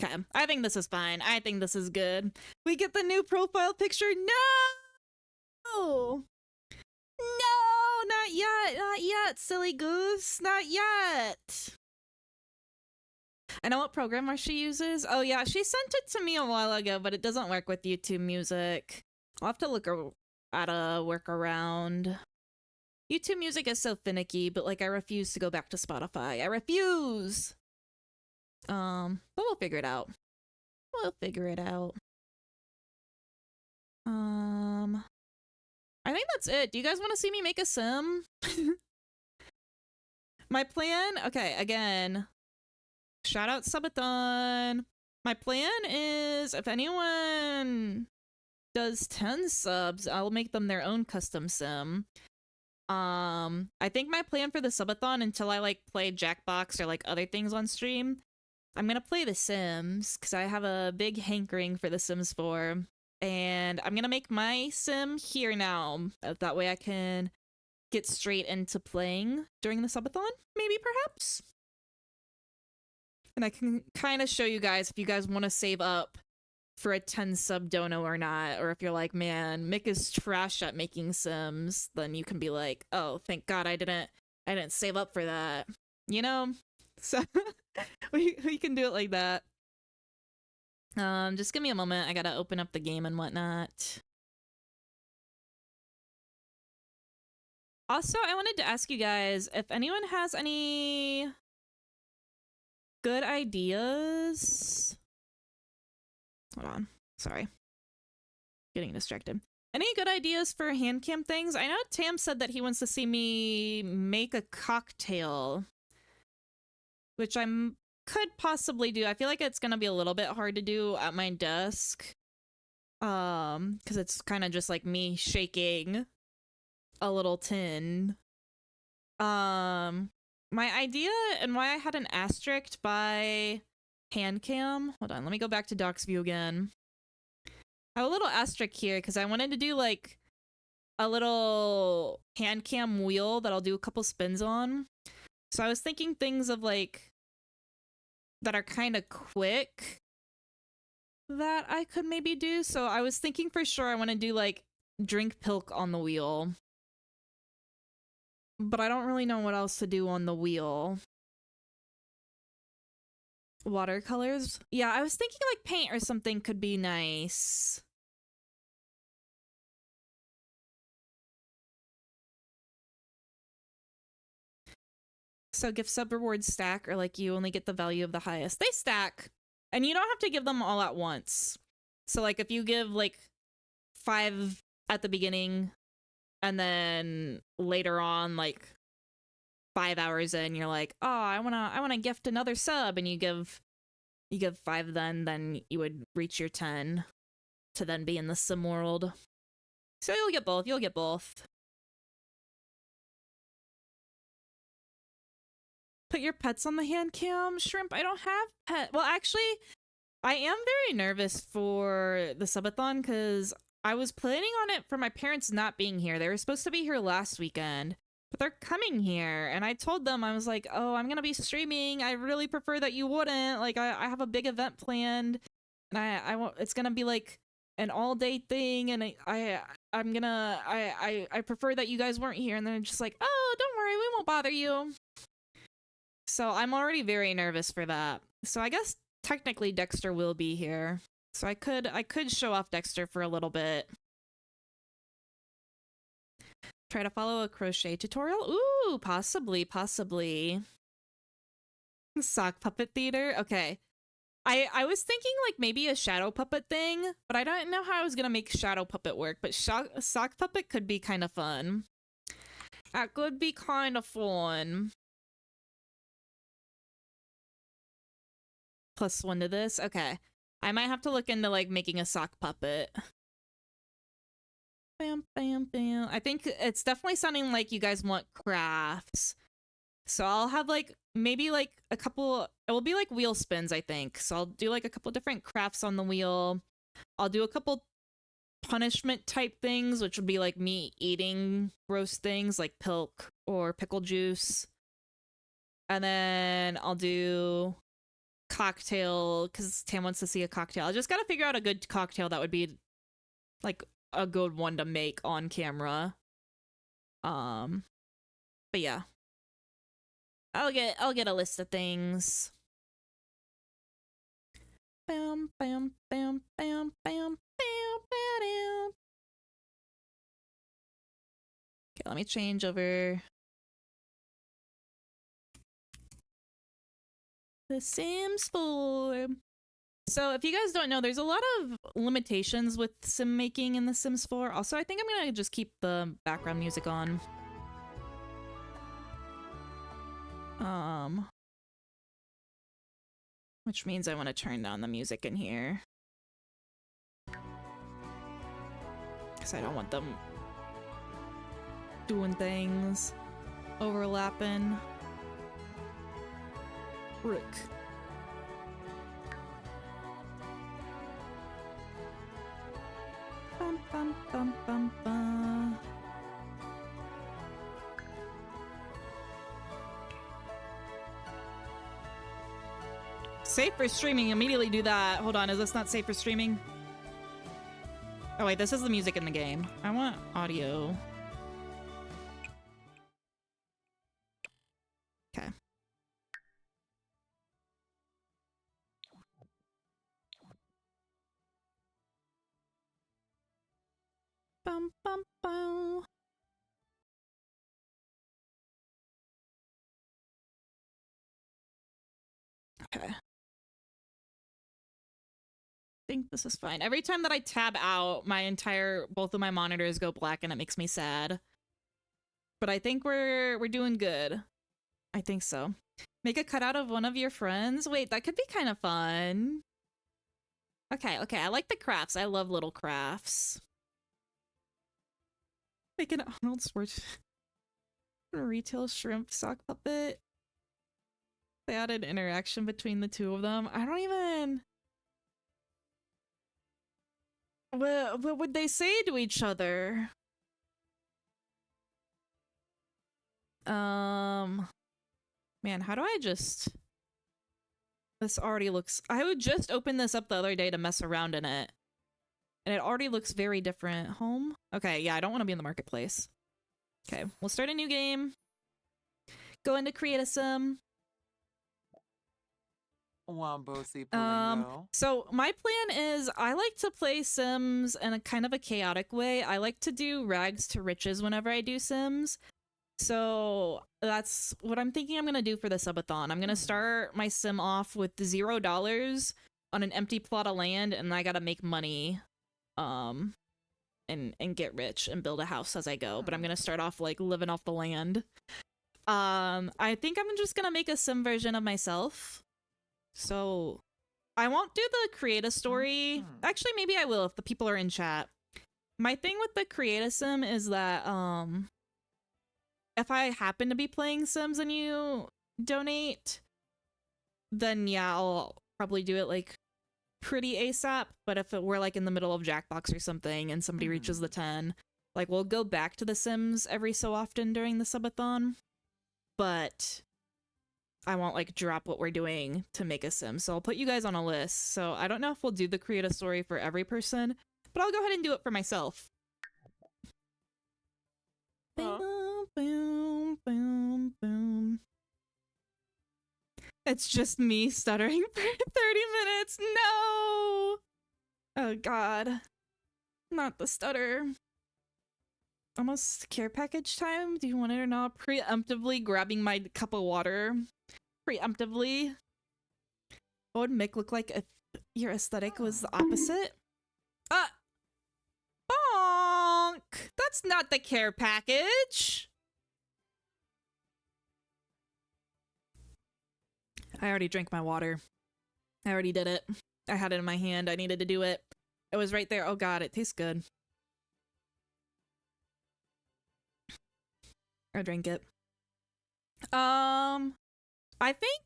Okay, I think this is fine. I think this is good. We get the new profile picture. No! No, not yet, silly goose, not yet. I know what programmer she uses. Oh yeah, she sent it to me a while ago, but it doesn't work with YouTube Music. I'll have to look at a workaround. YouTube Music is so finicky, but like I refuse to go back to Spotify. I refuse. But we'll figure it out. We'll figure it out. I think that's it. Do you guys want to see me make a sim? My plan, okay, again, shout out Subathon. My plan is if anyone does 10 subs, I'll make them their own custom sim. I think my plan for the Subathon until I like play Jackbox or like other things on stream, I'm gonna play The Sims because I have a big hankering for The Sims 4. And I'm gonna make my sim here now. That way I can get straight into playing during the subathon, maybe, perhaps. And I can kind of show you guys if you guys want to save up for a 10 sub dono or not. Or if you're like, man, Mick is trash at making sims, then you can be like, oh, thank God I didn't save up for that. You know? So we can do it like that. Just give me a moment. I gotta open up the game and whatnot. Also, I wanted to ask you guys if anyone has any good ideas. Hold on. Sorry. Getting distracted. Any good ideas for hand cam things? I know Tam said that he wants to see me make a cocktail, which could possibly do. I feel like it's gonna be a little bit hard to do at my desk. Because it's kind of just like me shaking a little tin. My idea and why I had an asterisk by hand cam. Hold on, let me go back to Doc's view again. I have a little asterisk here because I wanted to do like a little hand cam wheel that I'll do a couple spins on. So I was thinking things of like that are kind of quick that I could maybe do. So I was thinking for sure I want to do like drink pilk on the wheel. But I don't really know what else to do on the wheel. Watercolors? Yeah, I was thinking like paint or something could be nice. So gift sub rewards stack, or like you only get the value of the highest. They stack, and you don't have to give them all at once. So like if you give like 5 at the beginning, and then later on, like 5 hours in, you're like, oh, I wanna gift another sub, and you give 5, then you would reach your 10 to then be in the sim world. So you'll get both. You'll get both. Put your pets on the hand cam, Shrimp. I don't have pet. Well, actually, I am very nervous for the subathon because I was planning on it for my parents not being here. They were supposed to be here last weekend, but they're coming here. And I told them, I was like, oh, I'm going to be streaming. I really prefer that you wouldn't. Like, I have a big event planned, and I want, it's going to be like an all day thing. And I prefer that you guys weren't here. And they're just like, oh, don't worry. We won't bother you. So I'm already very nervous for that. So I guess technically Dexter will be here. So I could show off Dexter for a little bit. Try to follow a crochet tutorial? Ooh, possibly. Sock puppet theater? Okay. I was thinking like maybe a shadow puppet thing, but I don't know how I was gonna make shadow puppet work, but sock puppet could be kind of fun. That could be kind of fun. +1 to this? Okay. I might have to look into like making a sock puppet. Bam, bam, bam. I think it's definitely sounding like you guys want crafts. So I'll have like maybe like a couple, it will be like wheel spins, I think. So I'll do like a couple different crafts on the wheel. I'll do a couple punishment type things, which would be like me eating gross things like pilk or pickle juice. And then I'll do cocktail because Tam wants to see a cocktail. I just gotta figure out a good cocktail that would be like a good one to make on camera. But yeah, I'll get a list of things. Bam, bam, bam, bam, bam, bam, bam. Okay, let me change over. The Sims 4. So if you guys don't know, there's a lot of limitations with sim making in The Sims 4. Also, I think I'm gonna just keep the background music on. Which means I want to turn down the music in here. Because I don't want them doing things, overlapping. Rook. Bum, bum, bum, bum, bum. Safe for streaming, immediately do that. Hold on, is this not safe for streaming? Oh wait, this is the music in the game. I want audio. Okay. Bum, bum, bum. Okay. I think this is fine. Every time that I tab out, both of my monitors go black and it makes me sad. But I think we're doing good. I think so. Make a cutout of one of your friends? Wait, that could be kind of fun. Okay, I like the crafts. I love little crafts. Make an Arnold Schwarzenegger retail shrimp sock puppet. They added interaction between the two of them. I don't even... What would they say to each other? Man, how do I just... This already looks... I would just open this up the other day to mess around in it. And it already looks very different. Home? Okay, yeah, I don't want to be in the marketplace. Okay, we'll start a new game. Go into create a sim. So my plan is I like to play Sims in a kind of a chaotic way. I like to do rags to riches whenever I do Sims. So that's what I'm thinking I'm going to do for the subathon. I'm going to start my sim off with $0 on an empty plot of land, and I got to make money and get rich and build a house as I go. But I'm going to start off like living off the land. I think I'm just going to make a sim version of myself. So I won't do the create a story. Actually, maybe I will if the people are in chat. My thing with the create a sim is that if I happen to be playing Sims and you donate, then yeah, I'll probably do it like pretty ASAP. But if we're like in the middle of Jackbox or something and somebody reaches the 10, like we'll go back to the Sims every so often during the subathon. But I won't like drop what we're doing to make a sim. So I'll put you guys on a list. So I don't know if we'll do the create a story for every person, but I'll go ahead and do it for myself. Boom, boom, boom, boom. It's just me stuttering for 30 minutes. No! Oh god. Not the stutter. Almost care package time? Do you want it or not? Preemptively grabbing my cup of water. Preemptively. What would Mick look like if your aesthetic was the opposite? Bonk! That's not the care package! I already drank my water. I already did it. I had it in my hand. I needed to do it. It was right there. Oh god, it tastes good. I drank it. I think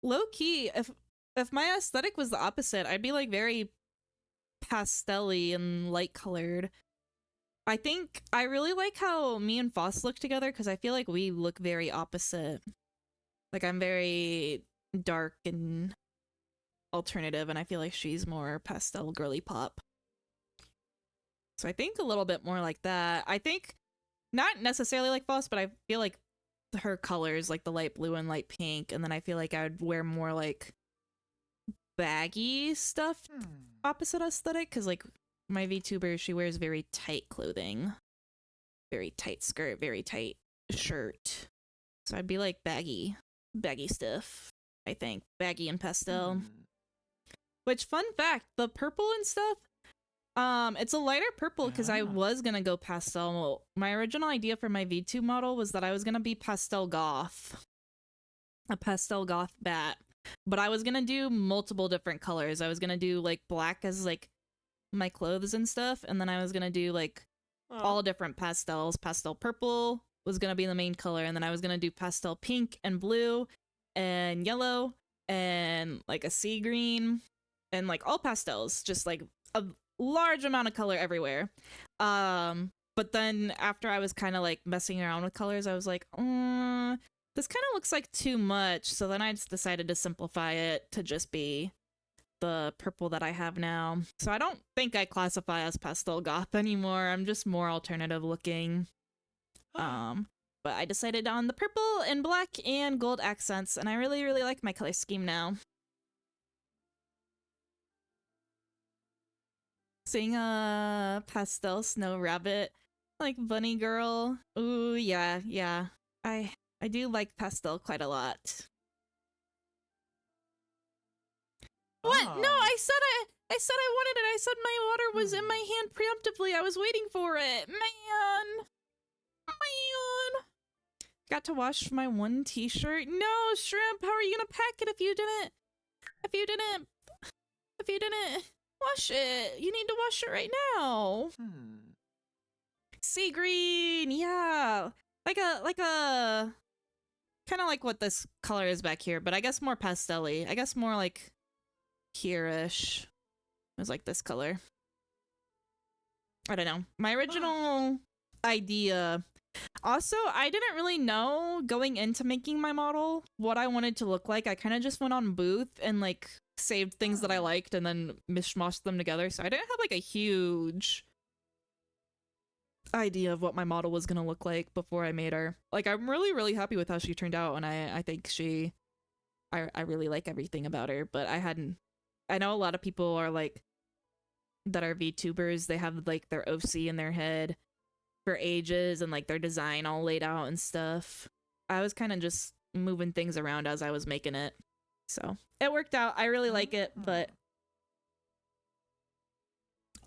low-key, if my aesthetic was the opposite, I'd be like very pastel-y and light colored. I think I really like how me and Foss look together because I feel like we look very opposite. Like I'm very dark and alternative, and I feel like she's more pastel girly pop. So I think a little bit more like that. I think not necessarily like Foss, but I feel like her colors, like the light blue and light pink, and then I feel like I would wear more like baggy stuff, opposite aesthetic, because like my VTuber, she wears very tight clothing, very tight skirt, very tight shirt. So I'd be like baggy stuff. I think baggy and pastel. Which, fun fact, the purple and stuff, it's a lighter purple because I was gonna go pastel. My original idea for my V2 model was that I was gonna be pastel goth, a pastel goth bat, but I was gonna do multiple different colors. I was gonna do like black as like my clothes and stuff, and then I was gonna do like all different pastels. Pastel purple was gonna be the main color, and then I was gonna do pastel pink and blue and yellow and like a sea green and like all pastels, just like a large amount of color everywhere. But then after I was kind of like messing around with colors, I was like, this kind of looks like too much. So then I just decided to simplify it to just be the purple that I have now. So I don't think I classify as pastel goth anymore. I'm just more alternative looking. But I decided on the purple and black and gold accents, and I really, really like my color scheme now. Seeing a pastel snow rabbit, like bunny girl. Ooh, yeah. I do like pastel quite a lot. What? No, I said I wanted it. I said my water was in my hand preemptively. I was waiting for it. Man. Got to wash my one t-shirt. No, Shrimp, how are you gonna pack it if you didn't wash it? You need to wash it right now. Sea green, yeah. Like a kind of like what this color is back here, but I guess more pastel-y. I guess more like here-ish. It was like this color. I don't know. My original idea. Also, I didn't really know going into making my model what I wanted to look like. I kind of just went on Booth and like saved things that I liked and then mishmashed them together. So I didn't have like a huge idea of what my model was gonna look like before I made her. Like, I'm really, really happy with how she turned out, and I think I really like everything about her, but I know a lot of people are like, that are VTubers, they have like their OC in their head for ages and like their design all laid out and stuff. I was kind of just moving things around as I was making it. So it worked out. I really like it, but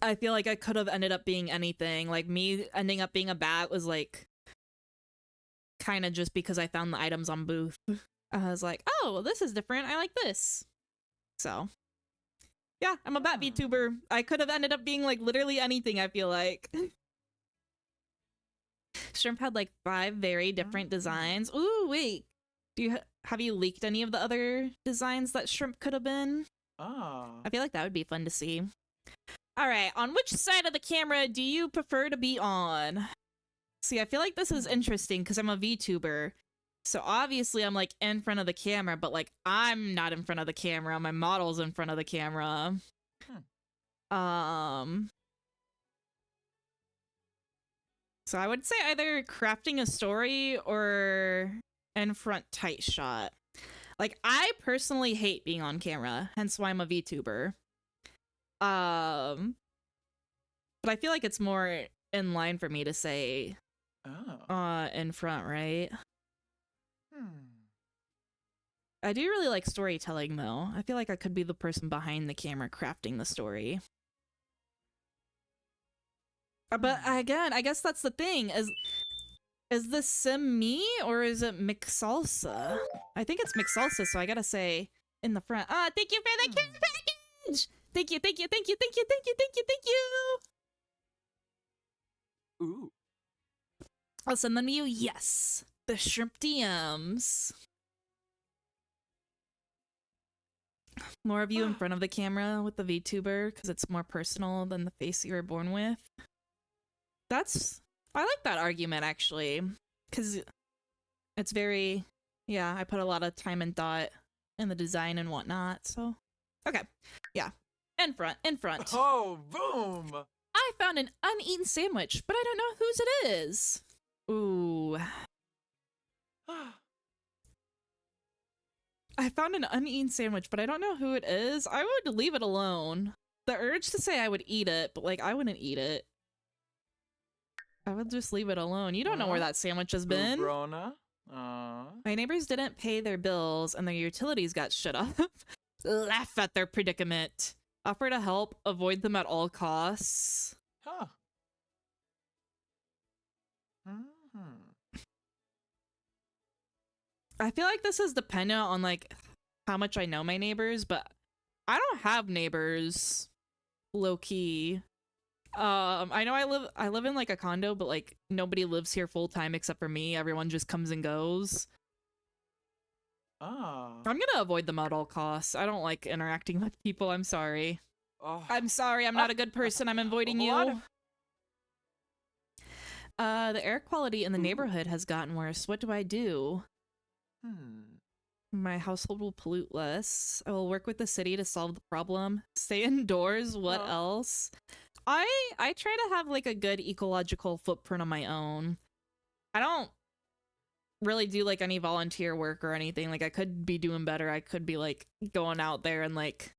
I feel like I could have ended up being anything. Like, me ending up being a bat was like kind of just because I found the items on Booth. I was like, oh, well, this is different. I like this. So Yeah, I'm a bat VTuber. I could have ended up being like literally anything, I feel like. Shrimp had like 5 very different designs. Ooh, wait. Have you leaked any of the other designs that Shrimp could have been? I feel like that would be fun to see. All right, on which side of the camera do you prefer to be on? See, I feel like this is interesting because I'm a VTuber. So obviously I'm like in front of the camera, but like I'm not in front of the camera. My model's in front of the camera. So I would say either crafting a story or in front tight shot. Like I personally hate being on camera, hence why I'm a VTuber. But I feel like it's more in line for me to say in front, right? I do really like storytelling though. I feel like I could be the person behind the camera crafting the story. But again, I guess that's the thing. Is this sim me or is it McSalsa? I think it's McSalsa, so I gotta say in the front. Thank you for the care package! Thank you, thank you, thank you, thank you, thank you, thank you, thank you! Ooh. I'll send them to you, yes. The shrimp DMs. More of you in front of the camera with the VTuber, because it's more personal than the face you were born with. I like that argument, actually. Because it's very, yeah, I put a lot of time and thought in the design and whatnot, so. Okay, yeah. In front, in front. Oh, boom! I found an uneaten sandwich, but I don't know whose it is. Ooh. I found an uneaten sandwich, but I don't know who it is. I would leave it alone. The urge to say I would eat it, but like I wouldn't eat it. I would just leave it alone. You don't know where that sandwich has been. Brona. My neighbors didn't pay their bills and their utilities got shut off. Laugh at their predicament. Offer to help, avoid them at all costs. Huh. I feel like this is dependent on like how much I know my neighbors, but I don't have neighbors, low key. I know I live in like a condo, but like nobody lives here full time except for me. Everyone just comes and goes. I'm gonna avoid them at all costs. I don't like interacting with people. I'm sorry. I'm sorry. I'm not a good person. I'm avoiding you. The air quality in the neighborhood has gotten worse. What do I do? My household will pollute less. I will work with the city to solve the problem. Stay indoors. What else? I try to have like a good ecological footprint on my own. I don't really do like any volunteer work or anything. Like I could be doing better. I could be like going out there and like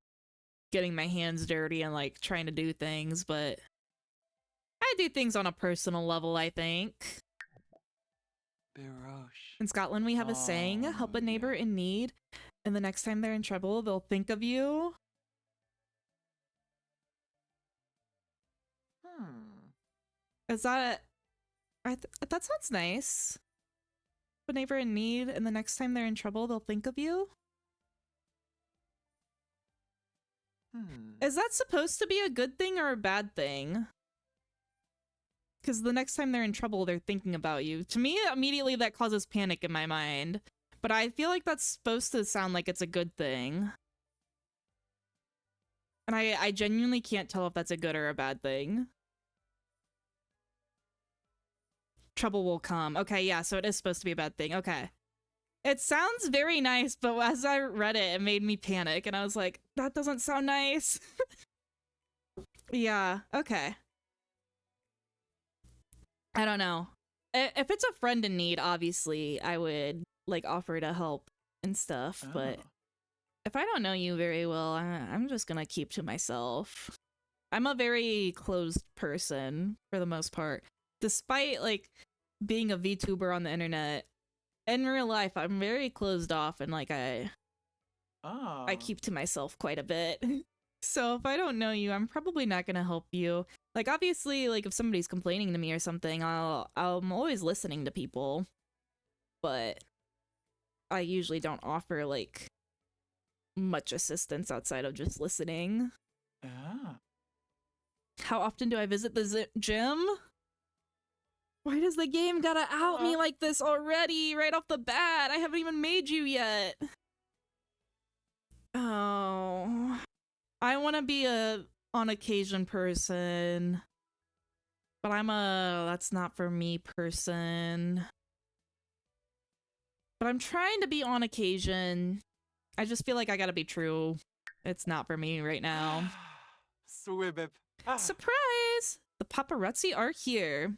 getting my hands dirty and like trying to do things, but I do things on a personal level, I think. In Scotland, we have a saying, help a neighbor in need, and the next time they're in trouble, they'll think of you. Is that... that sounds nice. Help a neighbor in need, and the next time they're in trouble, they'll think of you? Is that supposed to be a good thing or a bad thing? Because the next time they're in trouble, they're thinking about you. To me, immediately that causes panic in my mind. But I feel like that's supposed to sound like it's a good thing. And I genuinely can't tell if that's a good or a bad thing. Trouble will come. Okay, yeah, so it is supposed to be a bad thing. Okay. It sounds very nice, but as I read it, it made me panic. And I was like, that doesn't sound nice. Yeah, okay. I don't know. If it's a friend in need, obviously, I would, like, offer to help and stuff, but if I don't know you very well, I'm just gonna keep to myself. I'm a very closed person, for the most part. Despite, like, being a VTuber on the internet, in real life, I'm very closed off, and, like, I keep to myself quite a bit. So if I don't know you, I'm probably not gonna help you. Like, obviously, like, if somebody's complaining to me or something, I'm always listening to people. But I usually don't offer, like, much assistance outside of just listening. Ah. How often do I visit the gym? Why does the game gotta out me like this already, right off the bat? I haven't even made you yet. Oh. I want to be a on occasion person. But I'm a that's not for me person. But I'm trying to be on occasion. I just feel like I gotta be true. It's not for me right now. Swibib. Surprise! The paparazzi are here.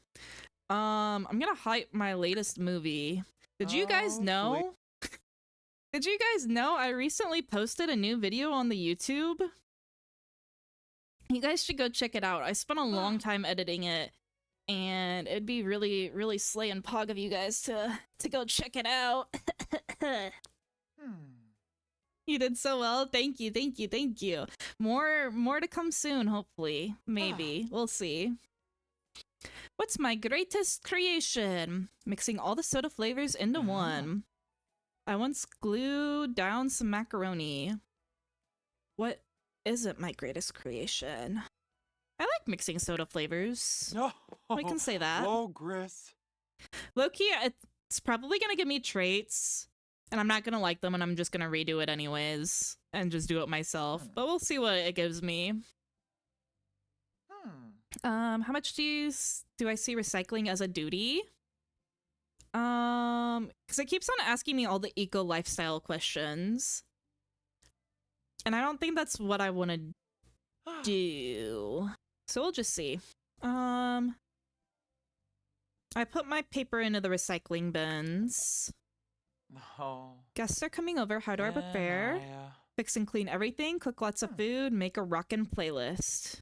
I'm gonna hype my latest movie. Did you guys know? Did you guys know I recently posted a new video on the YouTube? You guys should go check it out. I spent a long time editing it, and it'd be really, really slay and pog of you guys to go check it out. You did so well. Thank you, thank you, thank you. More to come soon, hopefully. Maybe. We'll see. What's my greatest creation? Mixing all the soda flavors into one. I once glued down some macaroni. What isn't my greatest creation? I like mixing soda flavors. No. We can say that. Oh, Gris. Low-key, it's probably gonna give me traits, and I'm not gonna like them, and I'm just gonna redo it anyways, and just do it myself. But we'll see what it gives me. How much do I see recycling as a duty? Because it keeps on asking me all the eco lifestyle questions. And I don't think that's what I want to do. So we'll just see. I put my paper into the recycling bins. No. Guests are coming over. How do I prepare? Fix and clean everything, cook lots of food, make a rockin' playlist.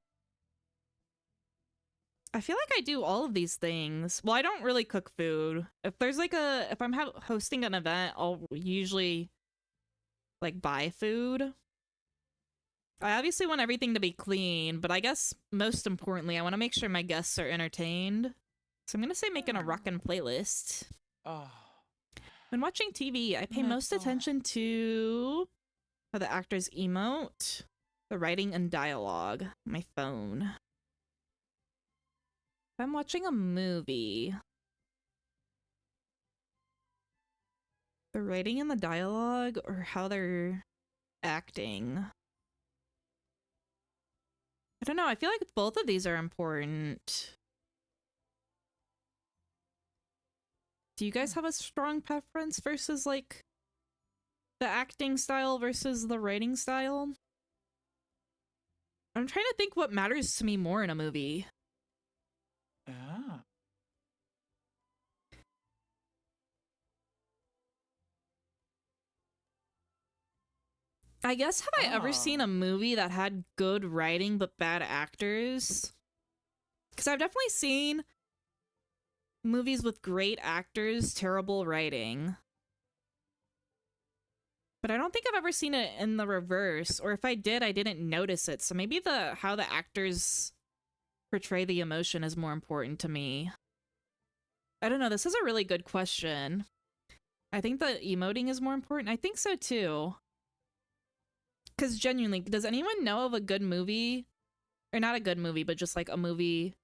I feel like I do all of these things. Well, I don't really cook food. If there's like if I'm hosting an event, I'll usually like buy food. I obviously want everything to be clean, but I guess most importantly, I want to make sure my guests are entertained. So I'm gonna say making a rockin' playlist. When watching TV, I pay most attention to how the actors emote, the writing and dialogue, my phone. If I'm watching a movie, the writing and the dialogue, or how they're acting. I don't know, I feel like both of these are important. Do you guys have a strong preference versus like the acting style versus the writing style? I'm trying to think what matters to me more in a movie. I guess, have I ever seen a movie that had good writing but bad actors? Because I've definitely seen movies with great actors, terrible writing. But I don't think I've ever seen it in the reverse, or if I did, I didn't notice it. So maybe how the actors portray the emotion is more important to me. I don't know, this is a really good question. I think the emoting is more important. I think so too. Because genuinely, does anyone know of a good movie, or not a good movie, but just like a movie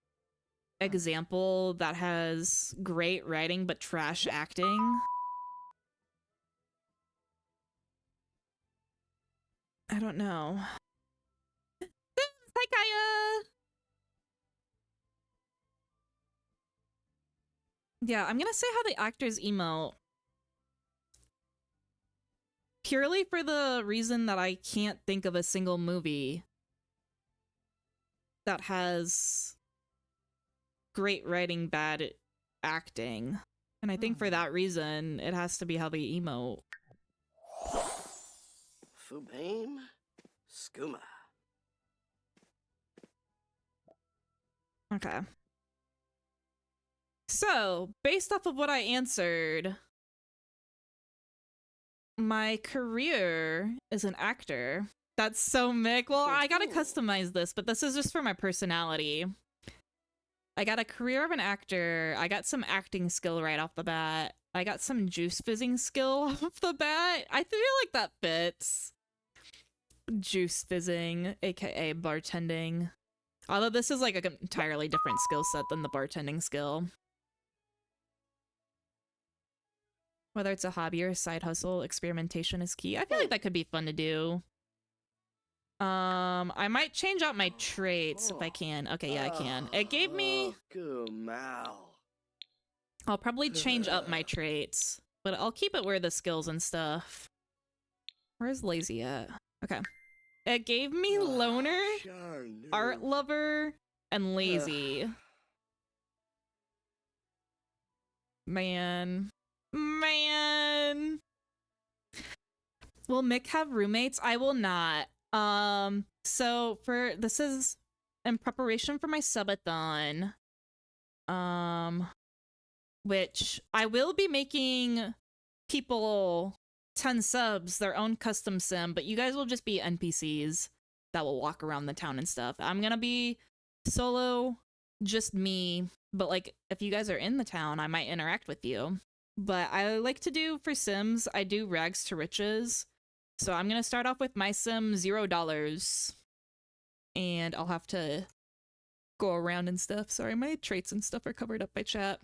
example that has great writing but trash acting? I don't know. Hi, Kaya! Yeah, I'm gonna say how the actors emote. Purely for the reason that I can't think of a single movie that has great writing, bad acting. And I think for that reason, it has to be how they emote. Fubame Skooma. Okay. So, based off of what I answered, my career is an actor. That's so Mick. Well, I gotta customize this, but this is just for my personality. I got a career of an actor. I got some acting skill right off the bat. I got some juice fizzing skill off the bat. I feel like that fits. juice fizzing, aka bartending. Although this is like an entirely different skill set than the bartending skill. Whether it's a hobby or a side hustle, experimentation is key. I feel like that could be fun to do. I might change out my traits if I can. Okay, yeah, I can. It gave me... I'll probably change up my traits, but I'll keep it where the skills and stuff. Where's lazy at? Okay. It gave me loner, art lover, and lazy. Man. Will Mick have roommates? I will not. So this is in preparation for my subathon. Which I will be making people 10 subs their own custom sim, but you guys will just be NPCs that will walk around the town and stuff. I'm gonna be solo, just me, but like if you guys are in the town, I might interact with you. But I like to do for sims, I do rags to riches. So I'm gonna start off with my sim $0, and I'll have to go around and stuff. Sorry, my traits and stuff are covered up by chat.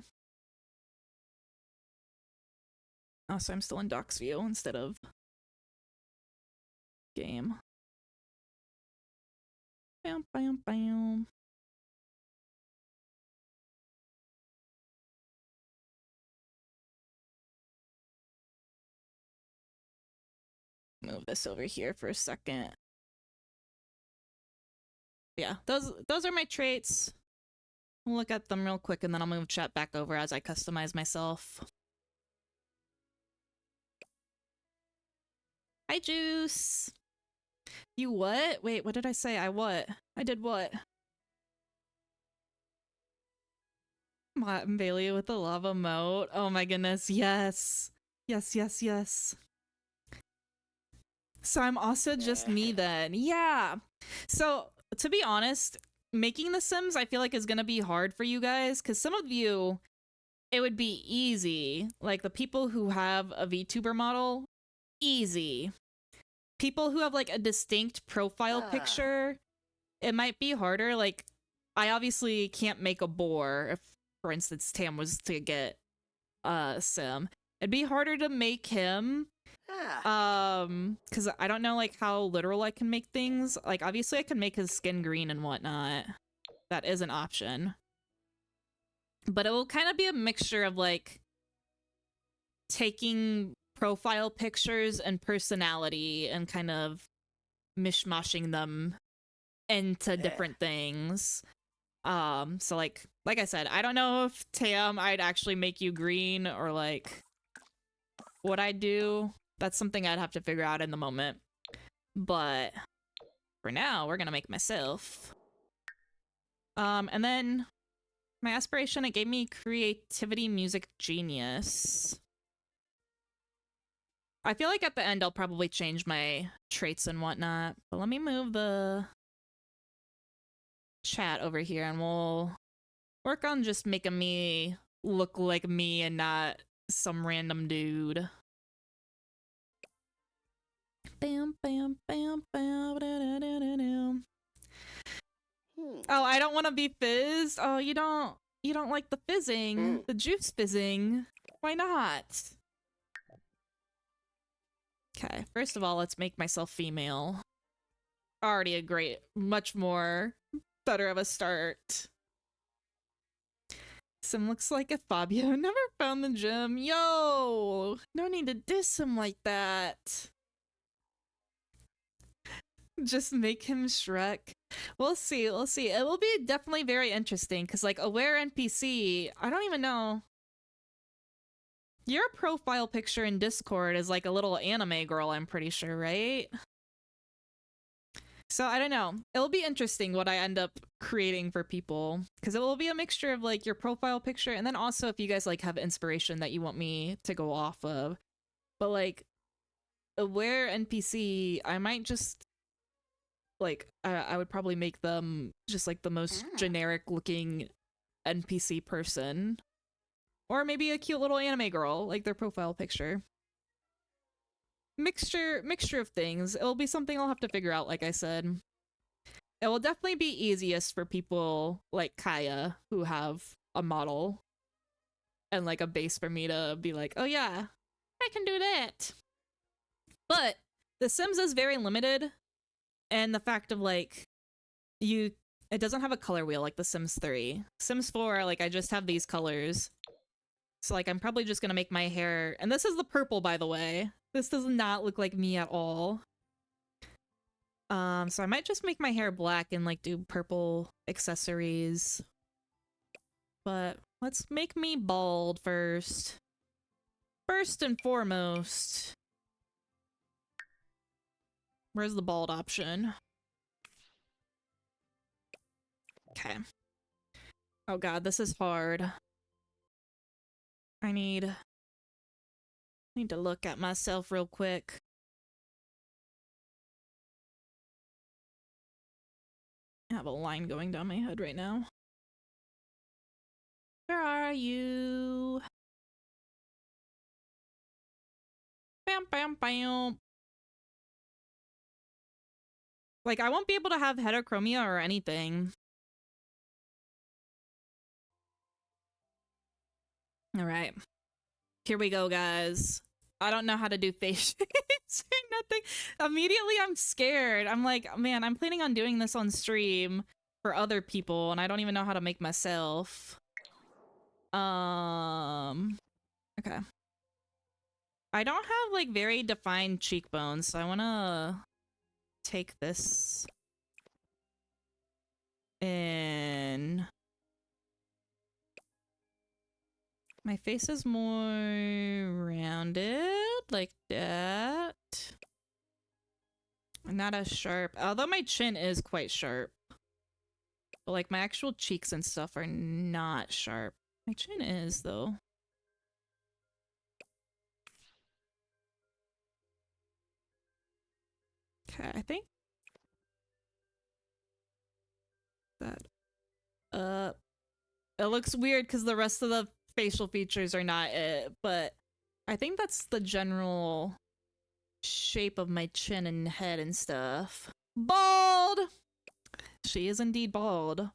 Oh, so I'm still in docs view instead of game. Bam, bam, bam. Move this over here for a second. Yeah, those are my traits. We'll look at them real quick and then I'll move chat back over as I customize myself. Hi, Juice. You what? Wait, what did I say? I what? I did what? Martin Bailey with the lava moat. Oh my goodness, yes. Yes. So I'm also just me then. Yeah. So, to be honest, making the Sims I feel like is gonna be hard for you guys, because some of you, it would be easy. Like the people who have a VTuber model, easy. People who have like a distinct profile picture, it might be harder. Like, I obviously can't make a boar if, for instance, Tam was to get a sim. It'd be harder to make him. Because I don't know like how literal I can make things. Like, obviously I can make his skin green and whatnot. That is an option. But it will kind of be a mixture of like taking profile pictures and personality and kind of mishmashing them into different things. So like I said, I don't know if Tam, I'd actually make you green or like what I do. That's something I'd have to figure out in the moment. But for now, we're gonna make myself. And then my aspiration, it gave me creativity, music, genius. I feel like at the end I'll probably change my traits and whatnot. But let me move the chat over here and we'll work on just making me look like me and not some random dude. Bam, bam, bam, bam, da, da, da, da, da. Oh, I don't want to be fizzed. Oh, you don't like the fizzing, the juice fizzing. Why not? Okay, first of all, let's make myself female. Already a great, much more better of a start. Sim looks like a Fabio. Never found the gym. Yo, no need to diss him like that. Just make him Shrek. We'll see. It will be definitely very interesting because, like, Aware NPC, I don't even know. Your profile picture in Discord is like a little anime girl, I'm pretty sure, right? So I don't know. It'll be interesting what I end up creating for people because it will be a mixture of like your profile picture and then also if you guys like have inspiration that you want me to go off of. But like Aware NPC, I might just like I would probably make them just like the most generic looking NPC person. Or maybe a cute little anime girl, like their profile picture. mixture of things. It'll be something I'll have to figure out, like I said. It will definitely be easiest for people like Kaya who have a model and like a base for me to be like, oh yeah, I can do that. But The Sims is very limited, and the fact of like it doesn't have a color wheel like The Sims 3. Sims 4, like I just have these colors. So like I'm probably just gonna make my hair, and this is the purple, by the way. This does not look like me at all. So I might just make my hair black and like do purple accessories. But let's make me bald first. First and foremost. Where's the bald option? Okay. Oh god, this is hard. I need to look at myself real quick. I have a line going down my head right now. Where are you? Bam, bam, bam. Like, I won't be able to have heterochromia or anything. Alright. Here we go, guys. I don't know how to do face shades or nothing. Immediately, I'm scared. I'm like, man, I'm planning on doing this on stream for other people, and I don't even know how to make myself. Okay. I don't have, like, very defined cheekbones, so I wanna take this in. My face is more rounded, like that. Not as sharp, although my chin is quite sharp. But like my actual cheeks and stuff are not sharp. My chin is, though. Okay, I think that it looks weird because the rest of the facial features are not it, but I think that's the general shape of my chin and head and stuff. Bald! She is indeed bald.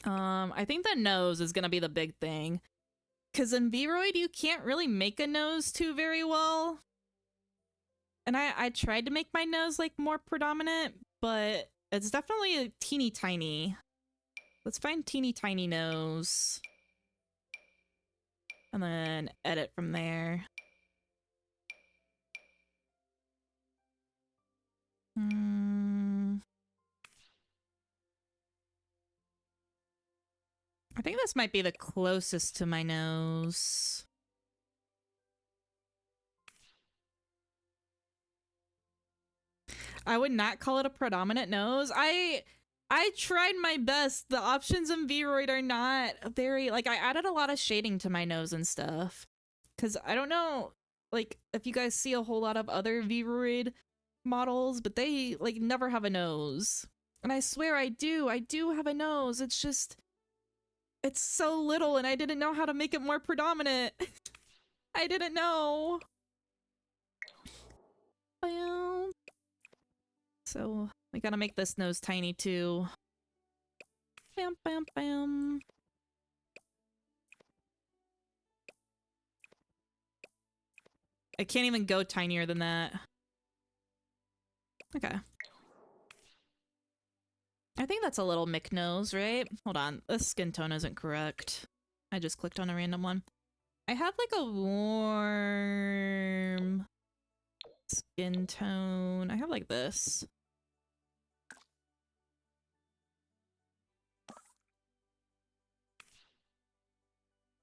I think the nose is gonna be the big thing. Because in Vroid, you can't really make a nose too very well. And I tried to make my nose, like, more predominant, but it's definitely a teeny tiny. Let's find teeny tiny nose. And then edit from there. I think this might be the closest to my nose. I would not call it a predominant nose. I tried my best. The options in Vroid are not very, like, I added a lot of shading to my nose and stuff. Because I don't know, like, if you guys see a whole lot of other Vroid models, but they, like, never have a nose. And I swear I do have a nose. It's just, it's so little, and I didn't know how to make it more predominant. I didn't know. Well, so we gotta make this nose tiny too. Bam, bam, bam. I can't even go tinier than that. Okay. I think that's a little Mick nose, right? Hold on, this skin tone isn't correct. I just clicked on a random one. I have like a warm skin tone. I have like this.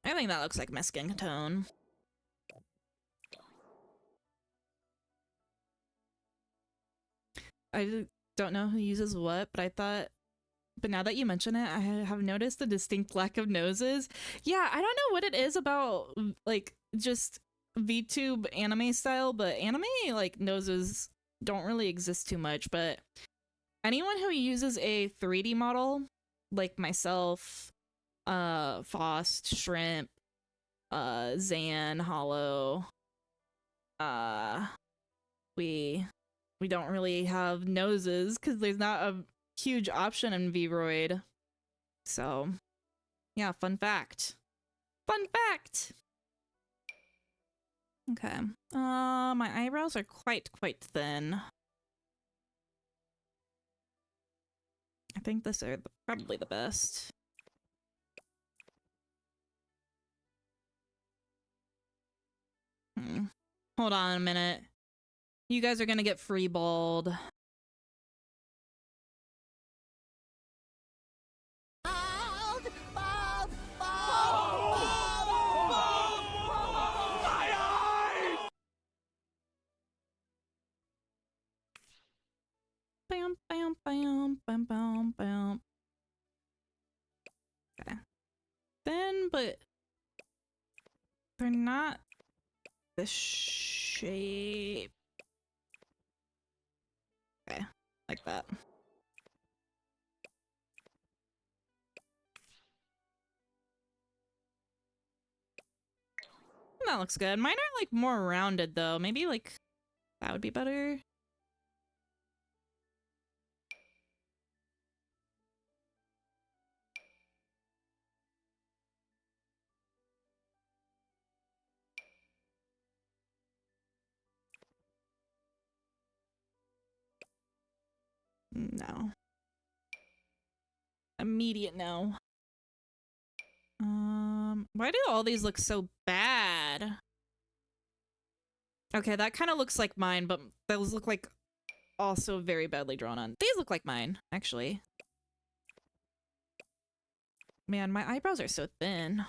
I think that looks like my skin tone. I don't know who uses what, but I thought, but now that you mention it, I have noticed a distinct lack of noses. Yeah, I don't know what it is about, like, just VTube anime style, but anime, like, noses don't really exist too much, but anyone who uses a 3D model, like myself, Faust, Shrimp, Zan, Hollow, we don't really have noses because there's not a huge option in Vroid. So, yeah, fun fact. Fun fact! Okay. My eyebrows are quite thin. I think this are probably the best. Hold on a minute. You guys are gonna get freeballed. Bam, bam, bam, bam, bam, bam. Okay. Thin, but they're not the shape. Okay, like that. That looks good. Mine are like more rounded though. Maybe like that would be better. No. Immediate no. Why do all these look so bad? Okay, that kind of looks like mine, but those look like also very badly drawn on. These look like mine, actually. Man, my eyebrows are so thin.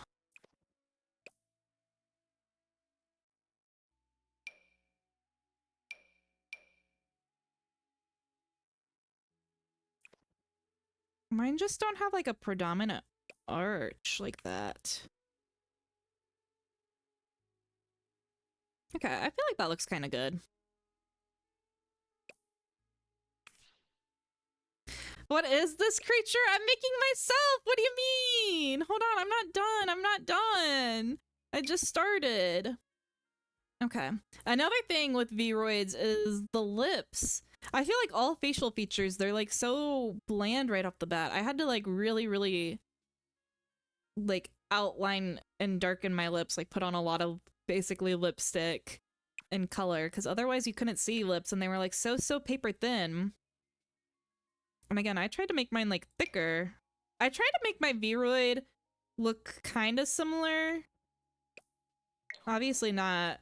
Mine just don't have like a predominant arch like that. Okay, I feel like that looks kind of good. What is this creature? I'm making myself! What do you mean? Hold on, I'm not done. I'm not done. I just started. Okay. Another thing with Vroids is the lips. I feel like all facial features, they're like so bland right off the bat. I had to like really like outline and darken my lips, like put on a lot of basically lipstick and color, because otherwise you couldn't see lips and they were like so paper thin. And again, I tried to make mine like thicker. I tried to make my Vroid look kind of similar. Obviously not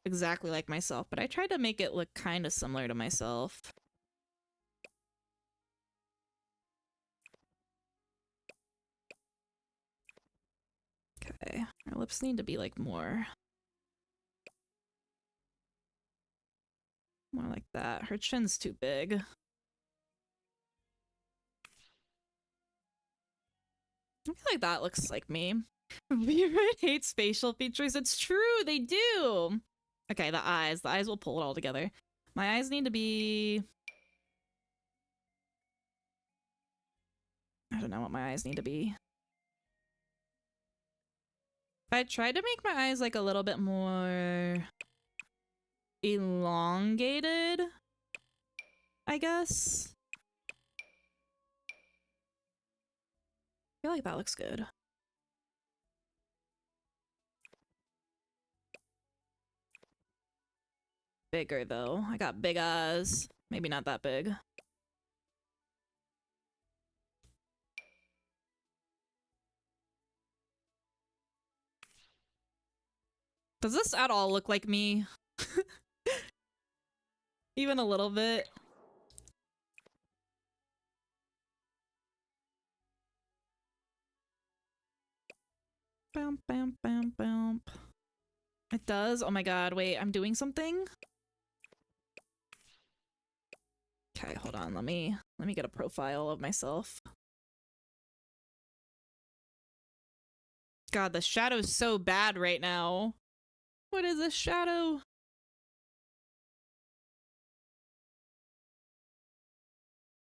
exactly like myself, but I tried to make it look kind of similar to myself. Okay, our lips need to be like more like that. Her chin's too big. I feel like that looks like me. Vroid hates facial features. It's true, they do. Okay, the eyes. The eyes will pull it all together. My eyes need to be... I don't know what my eyes need to be. I tried to make my eyes like a little bit more elongated, I guess. I feel like that looks good. Bigger though. I got big eyes. Maybe not that big. Does this at all look like me? Even a little bit. Bam, bam, bam, bam. It does? Oh my god, wait, I'm doing something? Okay, hold on, let me get a profile of myself. God, the shadow's so bad right now. What is this shadow?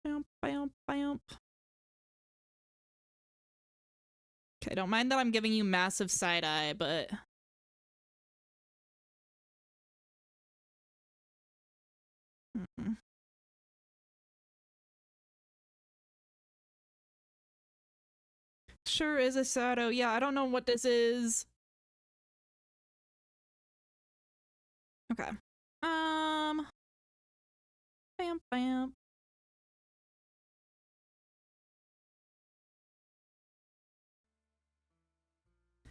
Bam, bam, bam. Okay, don't mind that I'm giving you massive side eye, but Sure is a shadow. Yeah, I don't know what this is. Okay. Bam, bam. I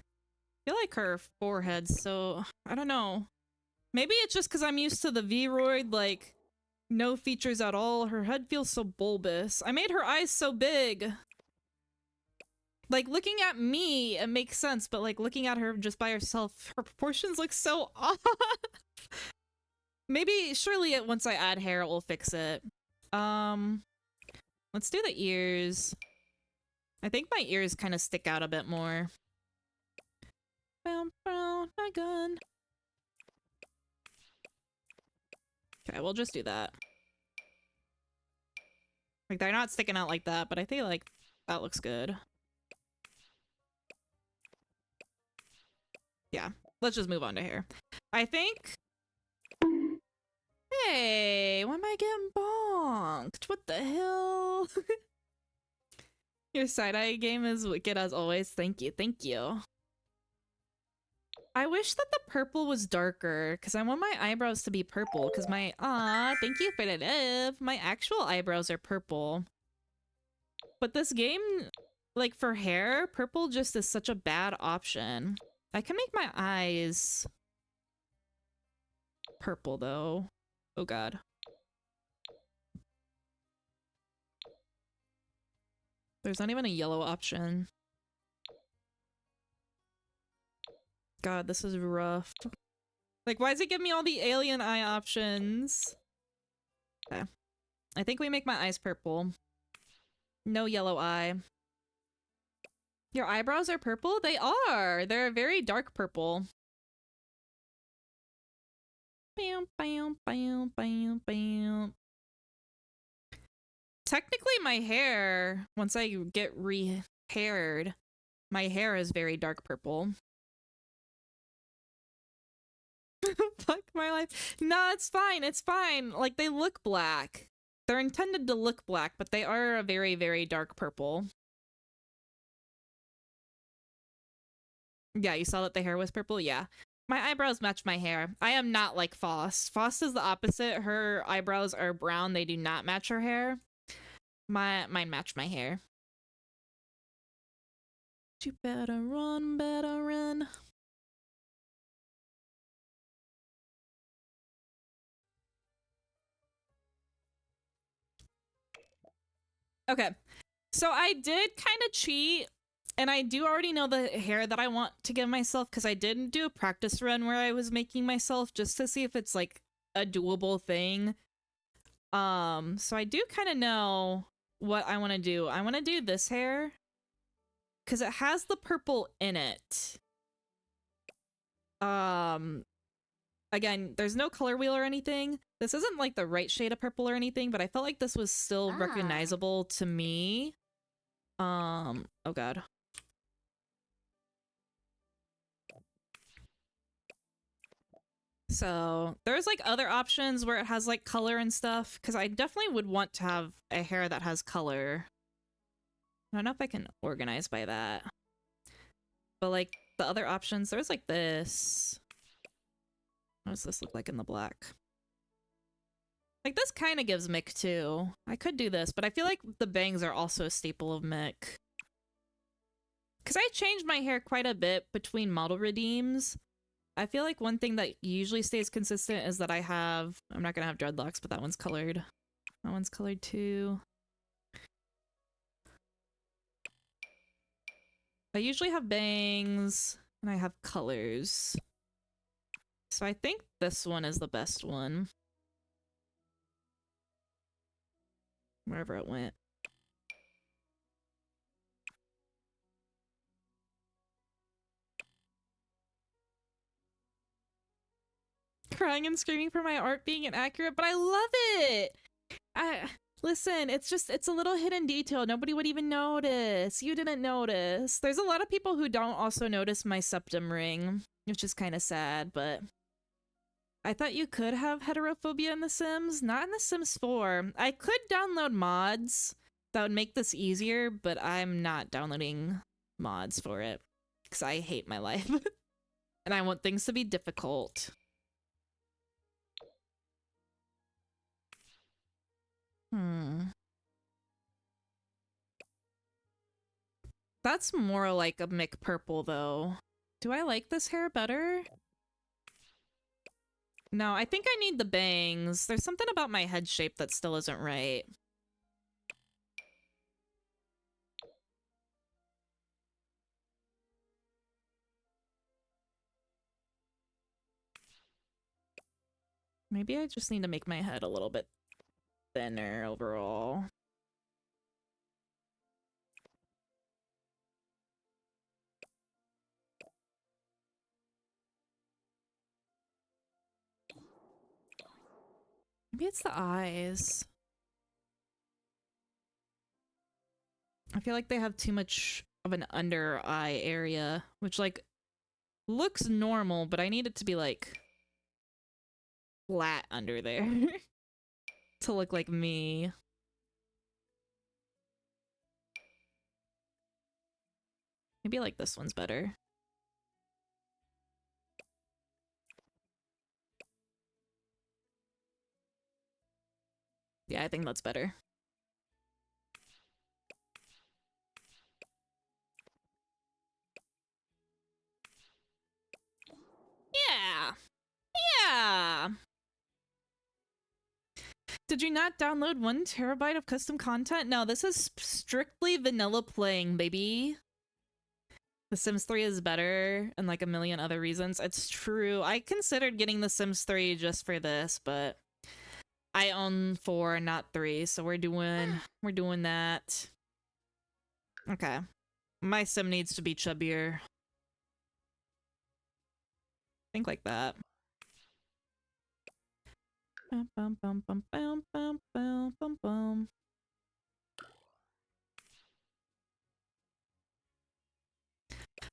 feel like her forehead's so... I don't know. Maybe it's just because I'm used to the V-roid, like, no features at all. Her head feels so bulbous. I made her eyes so big. Like, looking at me, it makes sense, but, like, looking at her just by herself, her proportions look so off. Maybe, surely, once I add hair, it will fix it. Let's do the ears. I think my ears kind of stick out a bit more. My gun. Okay, we'll just do that. Like, they're not sticking out like that, but I think, like, that looks good. Yeah, let's just move on to hair. I think... Hey, why am I getting bonked? What the hell? Your side-eye game is wicked as always. Thank you, thank you. I wish that the purple was darker, because I want my eyebrows to be purple, because my... Aw, thank you for the love. My actual eyebrows are purple. But this game, like, for hair, purple just is such a bad option. I can make my eyes purple, though. Oh, God. There's not even a yellow option. God, this is rough. Like, why does it give me all the alien eye options? Okay. I think we make my eyes purple. No yellow eye. Your eyebrows are purple? They are! They're very dark purple. Bam, bam, bam, bam, bam. Technically, my hair, once I get re-haired, my hair is very dark purple. Fuck my life. No, it's fine. It's fine. Like, they look black. They're intended to look black, but they are a very, very dark purple. Yeah, you saw that the hair was purple? Yeah. My eyebrows match my hair. I am not like Foss. Foss is the opposite. Her eyebrows are brown. They do not match her hair. Mine match my hair. You better run, better run. Okay, so I did kind of cheat, and I do already know the hair that I want to give myself, because I did do a practice run where I was making myself just to see if it's, like, a doable thing. So I do kind of know what I want to do. I want to do this hair, because it has the purple in it. Again, there's no color wheel or anything. This isn't like the right shade of purple or anything, but I felt like this was still recognizable to me. Oh God. So there's like other options where it has like color and stuff, because I definitely would want to have a hair that has color. I don't know if I can organize by that. But like the other options, there's like this. What does this look like in the black? Like, this kind of gives Mick, too. I could do this, but I feel like the bangs are also a staple of Mick. Because I changed my hair quite a bit between model redeems. I feel like one thing that usually stays consistent is that I have... I'm not gonna have dreadlocks, but that one's colored. That one's colored, too. I usually have bangs, and I have colors. So I think this one is the best one. Wherever it went. Crying and screaming for my art being inaccurate, but I love it! Listen, it's a little hidden detail. Nobody would even notice. You didn't notice. There's a lot of people who don't also notice my septum ring, which is kind of sad, but... I thought you could have heterophobia in The Sims. Not in The Sims 4. I could download mods that would make this easier, but I'm not downloading mods for it. Because I hate my life. And I want things to be difficult. That's more like a Mick purple, though. Do I like this hair better? No, I think I need the bangs. There's something about my head shape that still isn't right. Maybe I just need to make my head a little bit thinner overall. Maybe it's the eyes. I feel like they have too much of an under eye area, which like looks normal, but I need it to be like flat under there to look like me. Maybe like this one's better. Yeah, I think that's better. Yeah. Yeah. Did you not download 1 terabyte of custom content? No, this is strictly vanilla playing, baby. The Sims 3 is better and like a million other reasons. It's true. I considered getting The Sims 3 just for this, but I own 4, not 3, so we're doing that. Okay. My sim needs to be chubbier. Think like that. Bum, bum, bum, bum, bum, bum, bum, bum, bum.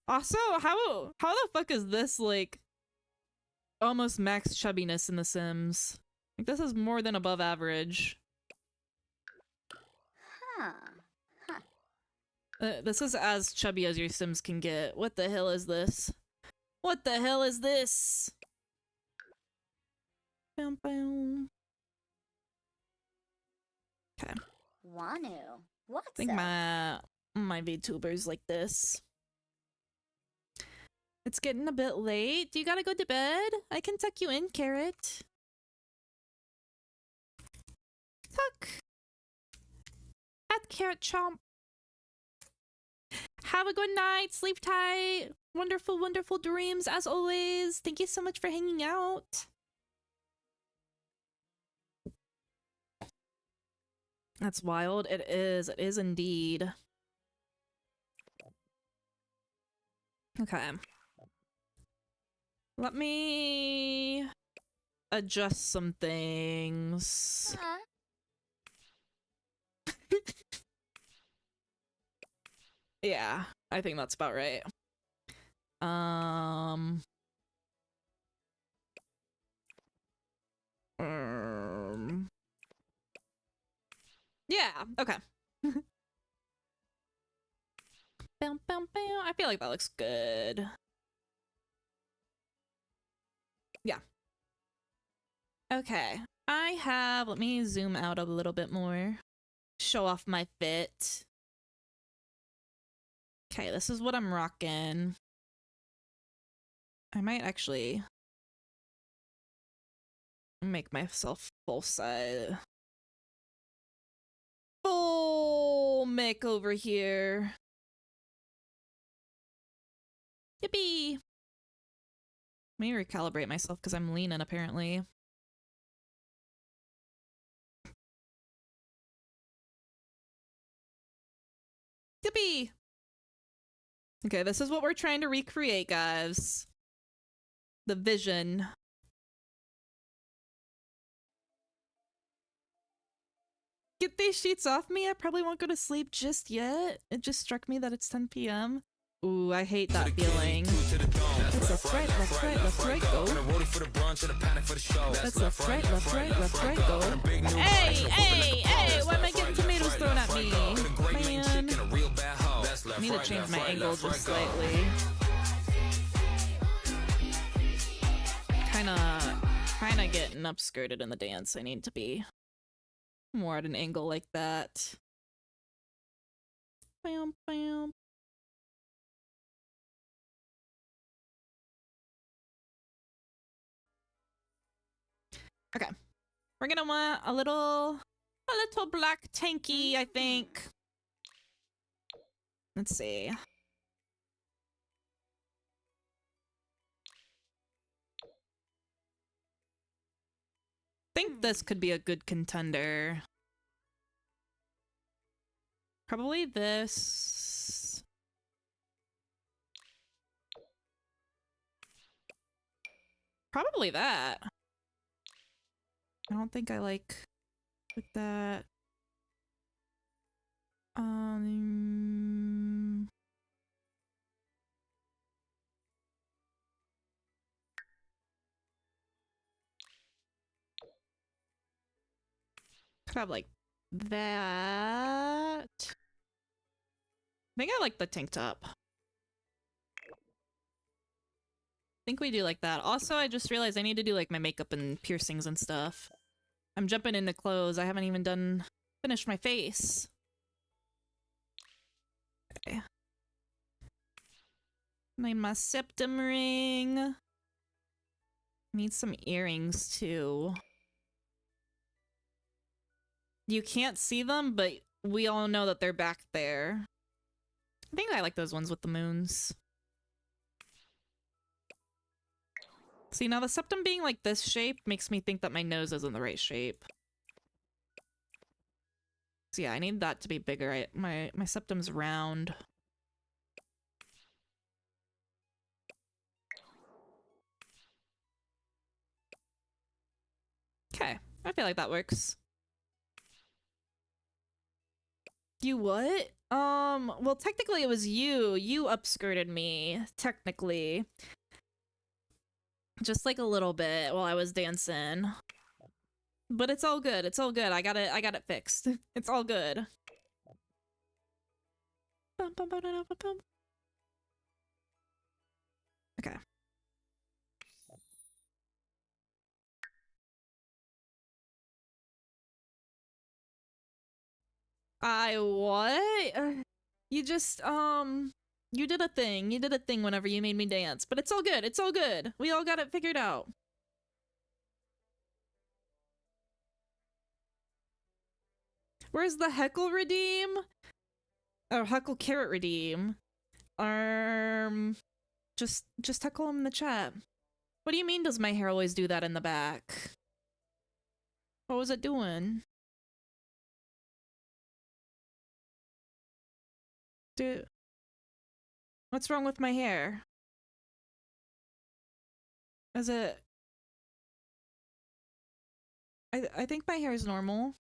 Also, how the fuck is this like almost max chubbiness in The Sims? Like this is more than above average. This is as chubby as your Sims can get. What the hell is this? What the hell is this? Bam, bam. Okay. Wanu, what's I think my VTubers like this. It's getting a bit late. Do you gotta go to bed? I can tuck you in, Carrot. Tuck. At Carrot Chomp. Have a good night. Sleep tight. Wonderful, wonderful dreams as always. Thank you so much for hanging out. That's wild. It is. It is indeed. Okay. Let me adjust some things. Yeah, I think that's about right. Yeah, okay. Bam, bam, bam. I feel like that looks good. Yeah. Okay. Let me zoom out a little bit more. Show off my fit. Okay, this is what I'm rocking. I might actually make myself full size. Full makeover here. Yippee! Let me recalibrate myself because I'm leaning apparently. Yippee! Okay, this is what we're trying to recreate, guys. The vision. Get these sheets off me. I probably won't go to sleep just yet. It just struck me that it's 10 p.m. Ooh, I hate that feeling. That's left, right, left, right, left, right, go. That's left, right, left, right, left, right, go. Hey, hey, hey! Why am I getting tomatoes thrown at me? Man. I need to change my angle just slightly. Kinda getting upskirted in the dance. I need to be more at an angle like that. Bam, bam. Okay. We're gonna want a little black tanky, I think. Let's see. I think this could be a good contender. Probably this. Probably that. I don't think I like with that. Could have like that. I think I like the tank top. I think we do like that. Also, I just realized I need to do like my makeup and piercings and stuff. I'm jumping into clothes. I haven't even finished my face. Okay. Need my septum ring. Need some earrings too. You can't see them, but we all know that they're back there. I think I like those ones with the moons. See, now the septum being like this shape makes me think that my nose isn't the right shape. So yeah, I need that to be bigger. My septum's round. Okay, I feel like that works. You what? Well, technically it was you. You upskirted me, technically. Just like a little bit while I was dancing. But it's all good. It's all good. I got it fixed. It's all good. Okay. What? You just, you did a thing. You did a thing whenever you made me dance. But it's all good. It's all good. We all got it figured out. Where's the heckle redeem? Or heckle carrot redeem? Just heckle him in the chat. What do you mean does my hair always do that in the back? What was it doing? Dude. What's wrong with my hair? Is it... I think my hair is normal.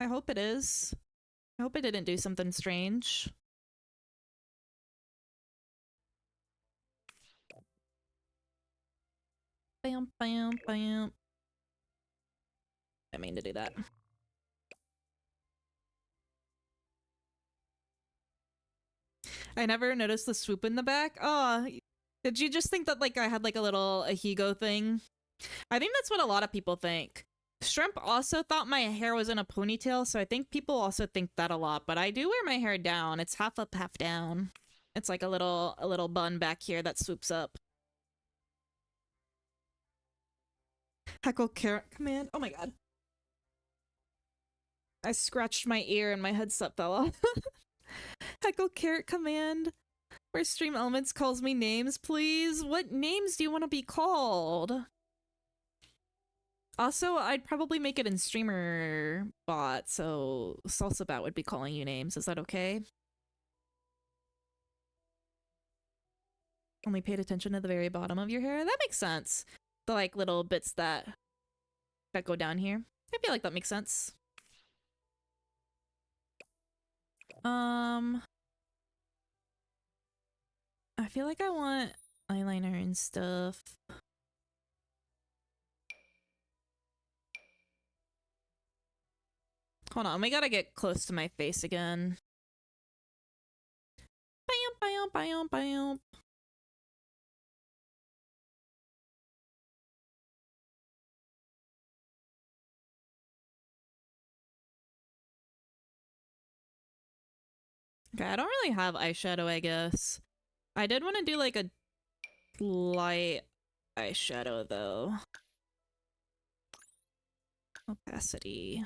I hope it is. I hope I didn't do something strange. Bam, bam, bam. I mean to do that. I never noticed the swoop in the back. Oh, did you just think that like I had like a little Ahigo thing? I think that's what a lot of people think. Shrimp also thought my hair was in a ponytail, so I think people also think that a lot, but I do wear my hair down. It's half up, half down. It's like a little bun back here that swoops up. Heckle carrot command. Oh my god. I scratched my ear and my headset fell off. Heckle carrot command. Where Stream Elements calls me names, please. What names do you want to be called? Also, I'd probably make it in streamer bot, so Salsa Bat would be calling you names. Is that okay? Only paid attention to the very bottom of your hair? That makes sense. The like little bits that go down here. I feel like that makes sense. I feel like I want eyeliner and stuff. Hold on, we gotta get close to my face again. Bam, bam, bam. Okay, I don't really have eyeshadow, I guess. I did want to do like a light eyeshadow though. Opacity.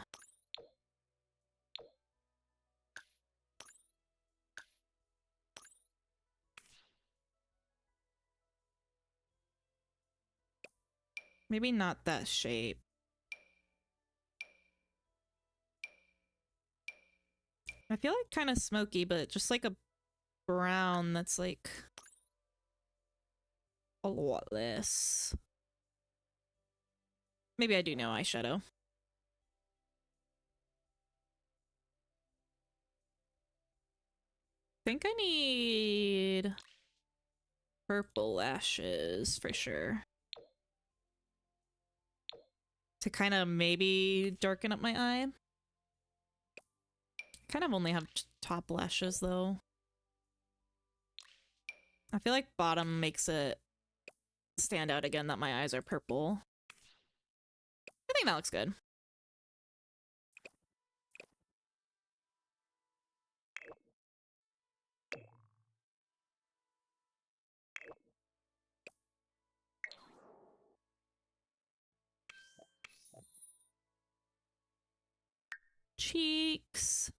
Maybe not that shape. I feel like kind of smoky, but just like a brown that's like a lot less. Maybe I do know eyeshadow. Think I need purple lashes for sure. To kind of maybe darken up my eye. Kind of only have top lashes though. I feel like bottom makes it stand out again that my eyes are purple. I think that looks good. Cheeks.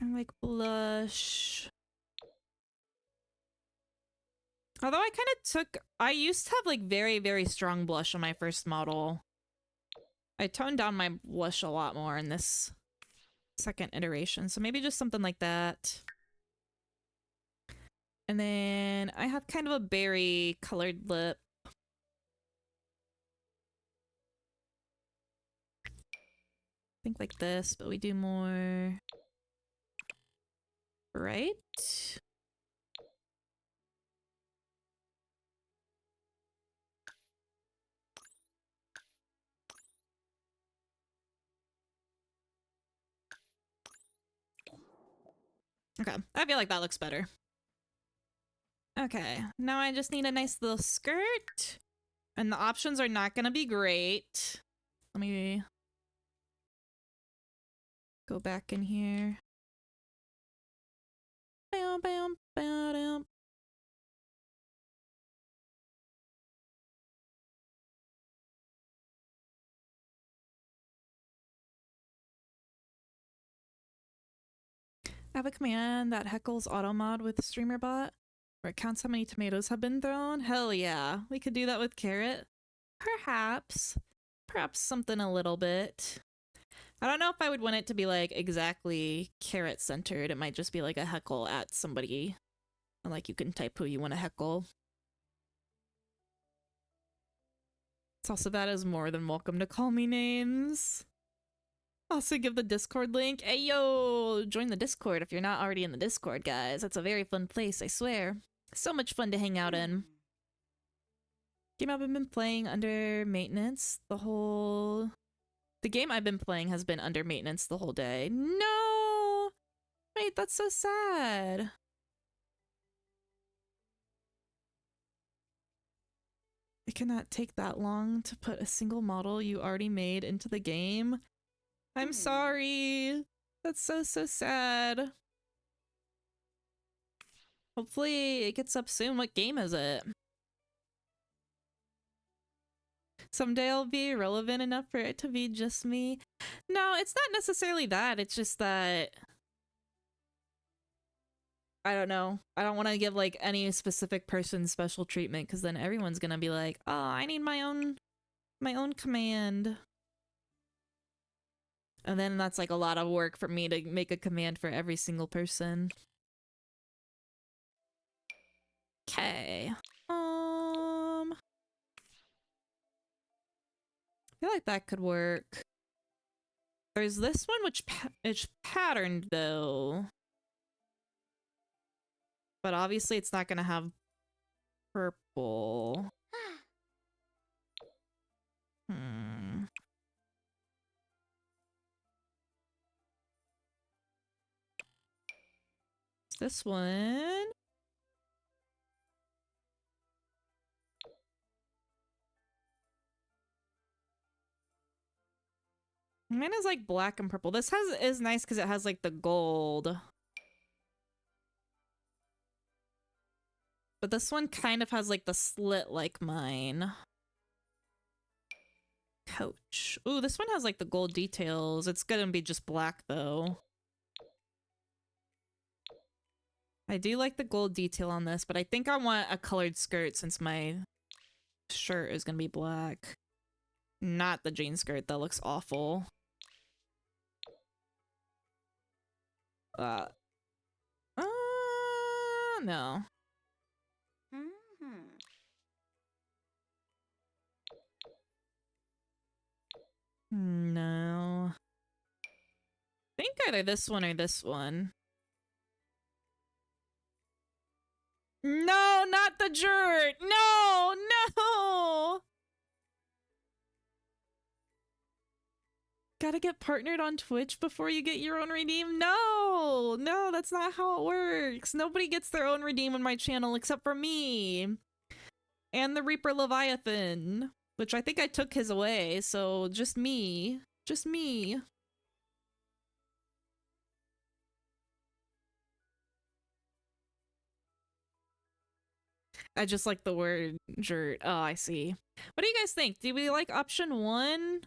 And like blush. Although I kind of I used to have like very, very strong blush on my first model. I toned down my blush a lot more in this second iteration. So maybe just something like that. And then I have kind of a berry colored lip. Think like this, but we do more bright. Okay, I feel like that looks better. Okay, now I just need a nice little skirt. And the options are not gonna be great. Let me go back in here. Bam, bam, bam. I have a command that heckles automod with StreamerBot, where it counts how many tomatoes have been thrown. Hell yeah, we could do that with carrot. Perhaps something a little bit. I don't know if I would want it to be like exactly carrot centered. It might just be like a heckle at somebody. And like you can type who you want to heckle. It's also that is more than welcome to call me names. Also give the Discord link. Hey yo, join the Discord if you're not already in the Discord, guys. That's a very fun place, I swear. So much fun to hang out in. Game I've been playing under maintenance the game I've been playing has been under maintenance the whole day. No! Wait, that's so sad. It cannot take that long to put a single model you already made into the game. I'm sorry. That's so sad. Hopefully it gets up soon. What game is it? Someday I'll be relevant enough for it to be just me. No, it's not necessarily that. It's just that I don't know. I don't want to give like any specific person special treatment because then everyone's gonna be like, "Oh, I need my own command." And then that's like a lot of work for me to make a command for every single person. Okay. I feel like that could work. There's this one which it's patterned though. But obviously it's not gonna have purple. Hmm. This one. Mine is like black and purple. This is nice because it has like the gold. But this one kind of has like the slit like mine. Coach. Ooh, this one has like the gold details. It's gonna be just black though. I do like the gold detail on this, but I think I want a colored skirt since my shirt is gonna be black. Not the jean skirt, that looks awful. No. Hmm. No. I think either this one or this one. No, not the shirt! No! No! Gotta get partnered on Twitch before you get your own redeem? No! No, that's not how it works. Nobody gets their own redeem on my channel except for me. And the Reaper Leviathan. Which I think I took his away, so just me. Just me. I just like the word shirt. Oh, I see. What do you guys think? Do we like option 1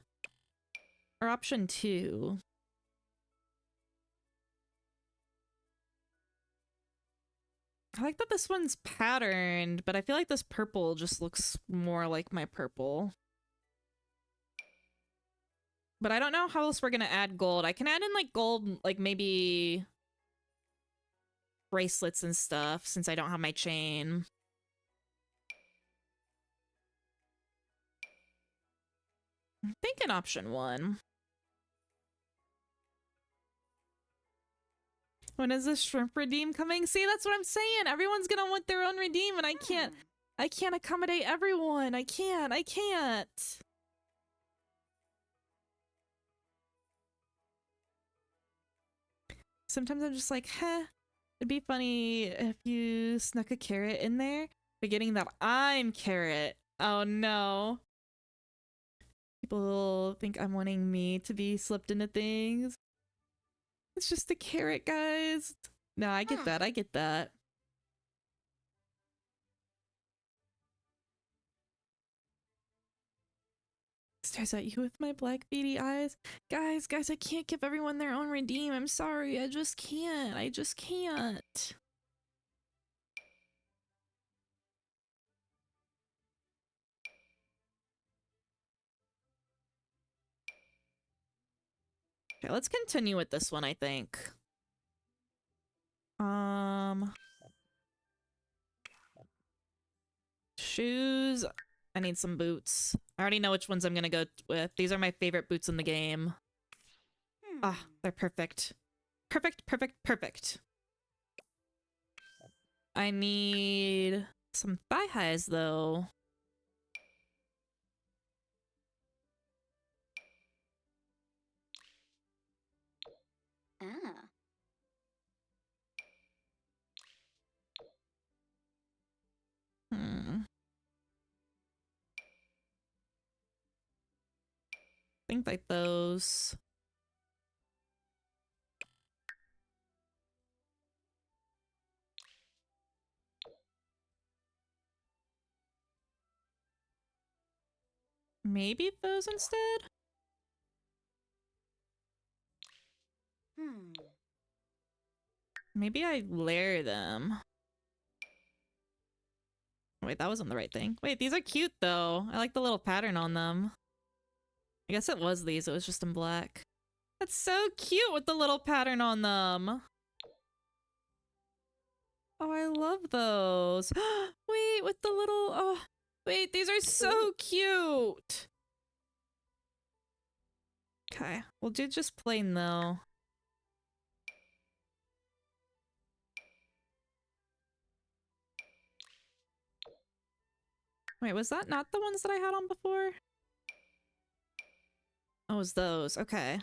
or option 2? I like that this one's patterned, but I feel like this purple just looks more like my purple. But I don't know how else we're gonna add gold. I can add in like gold, like maybe bracelets and stuff since I don't have my chain. I'm thinking option 1. When is the shrimp redeem coming? See, that's what I'm saying. Everyone's gonna want their own redeem and I can't accommodate everyone. I can't. Sometimes I'm just like, it'd be funny if you snuck a carrot in there, forgetting that I'm carrot. Oh no. People think I'm wanting me to be slipped into things. It's just a carrot, guys. No, I get that. I get that. Stares at you with my black beady eyes. Guys, I can't give everyone their own redeem. I'm sorry. I just can't. I just can't. Okay, let's continue with this one, I think. Shoes. I need some boots. I already know which ones I'm gonna go with. These are my favorite boots in the game. Ah, they're perfect. Perfect, perfect, perfect. I need some thigh highs, though. Ah. Think like those. Maybe those instead? Maybe I layer them. Wait, that wasn't the right thing. Wait, these are cute though. I like the little pattern on them. I guess it was these, it was just in black. That's so cute with the little pattern on them. Oh, I love those. Wait, with the little, oh, wait, these are so cute. Okay, we'll do just plain though. Wait, was that not the ones that I had on before? Oh, it was those. Okay.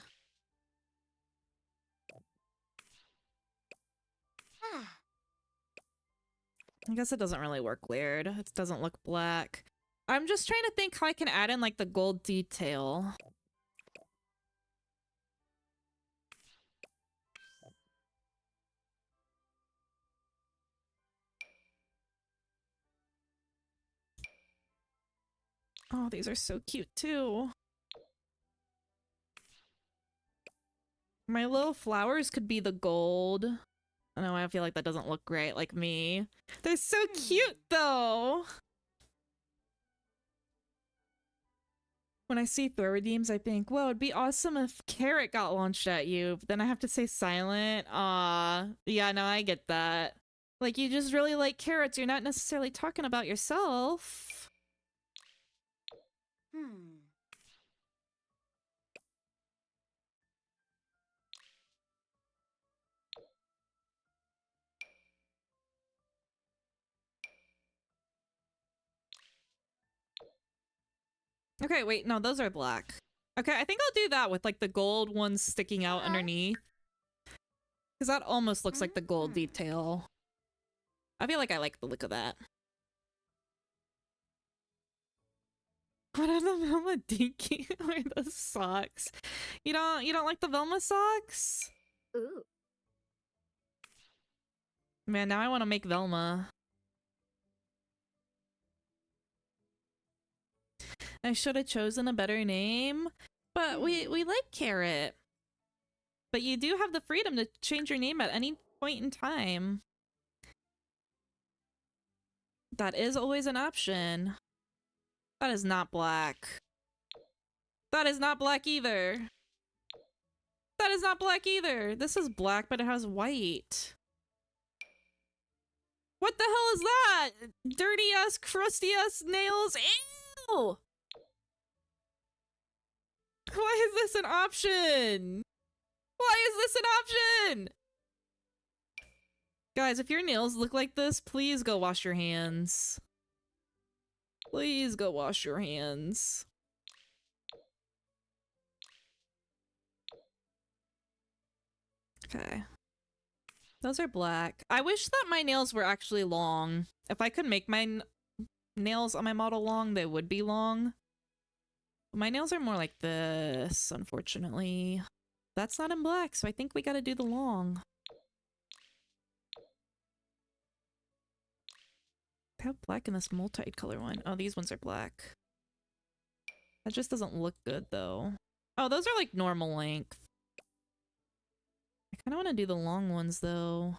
I guess it doesn't really work weird. It doesn't look black. I'm just trying to think how I can add in like the gold detail. Oh, these are so cute too. My little flowers could be the gold. I know, I feel like that doesn't look great like me. They're so cute though. When I see throw redeems, I think, well, it'd be awesome if Carrot got launched at you. But then I have to say silent. Yeah, no, I get that. Like, you just really like carrots. You're not necessarily talking about yourself. Hmm. Okay, wait, no, those are black. Okay, I think I'll do that with like the gold ones sticking out underneath. Because that almost looks like the gold detail. I feel like I like the look of that. What are the Velma dinky or the socks? You don't like the Velma socks? Ooh. Man, now I want to make Velma. I should have chosen a better name, but we like Carrot. But you do have the freedom to change your name at any point in time. That is always an option. That is not black. That is not black either. That is not black either. This is black, but it has white. What the hell is that? Dirty ass, crusty ass nails. Ew! Why is this an option? Why is this an option? Guys, if your nails look like this, please go wash your hands. Please go wash your hands. Okay. Those are black. I wish that my nails were actually long. If I could make my nails on my model long, they would be long. My nails are more like this, unfortunately. That's not in black, so I think we gotta do the long. I have black in this multi-color one. Oh, these ones are black. That just doesn't look good, though. Oh, those are like normal length. I kind of want to do the long ones, though.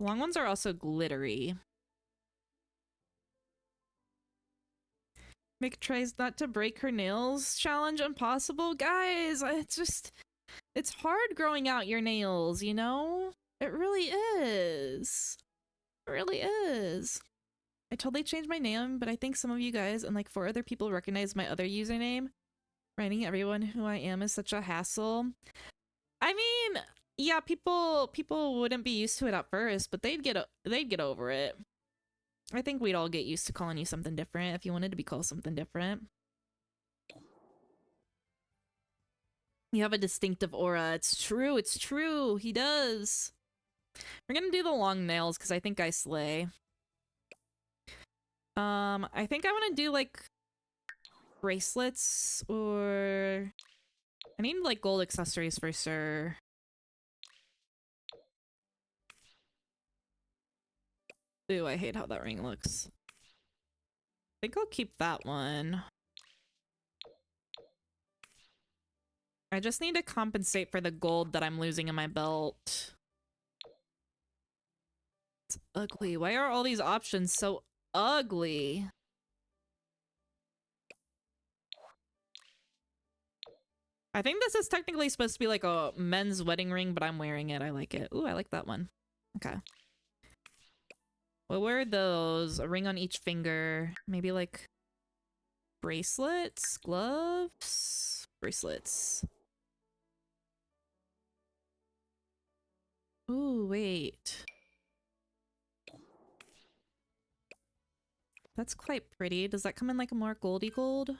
Long ones are also glittery. Mick tries not to break her nails. Challenge impossible. Guys, it's hard growing out your nails, you know? It really is. It really is. I totally changed my name, but I think some of you guys and like 4 other people recognize my other username. Writing everyone who I am is such a hassle. I mean, yeah, people wouldn't be used to it at first, but they'd get over it. I think we'd all get used to calling you something different if you wanted to be called something different. You have a distinctive aura. It's true. He does. We're gonna do the long nails because I think I slay. I think I want to do like bracelets or I need like gold accessories for sure. Ooh, I hate how that ring looks. I think I'll keep that one. I just need to compensate for the gold that I'm losing in my belt. It's ugly. Why are all these options so ugly? I think this is technically supposed to be like a men's wedding ring, but I'm wearing it. I like it. Ooh, I like that one. Okay. We'll wear those. A ring on each finger. Maybe like bracelets, gloves, bracelets. Ooh, wait. That's quite pretty. Does that come in like a more goldy gold?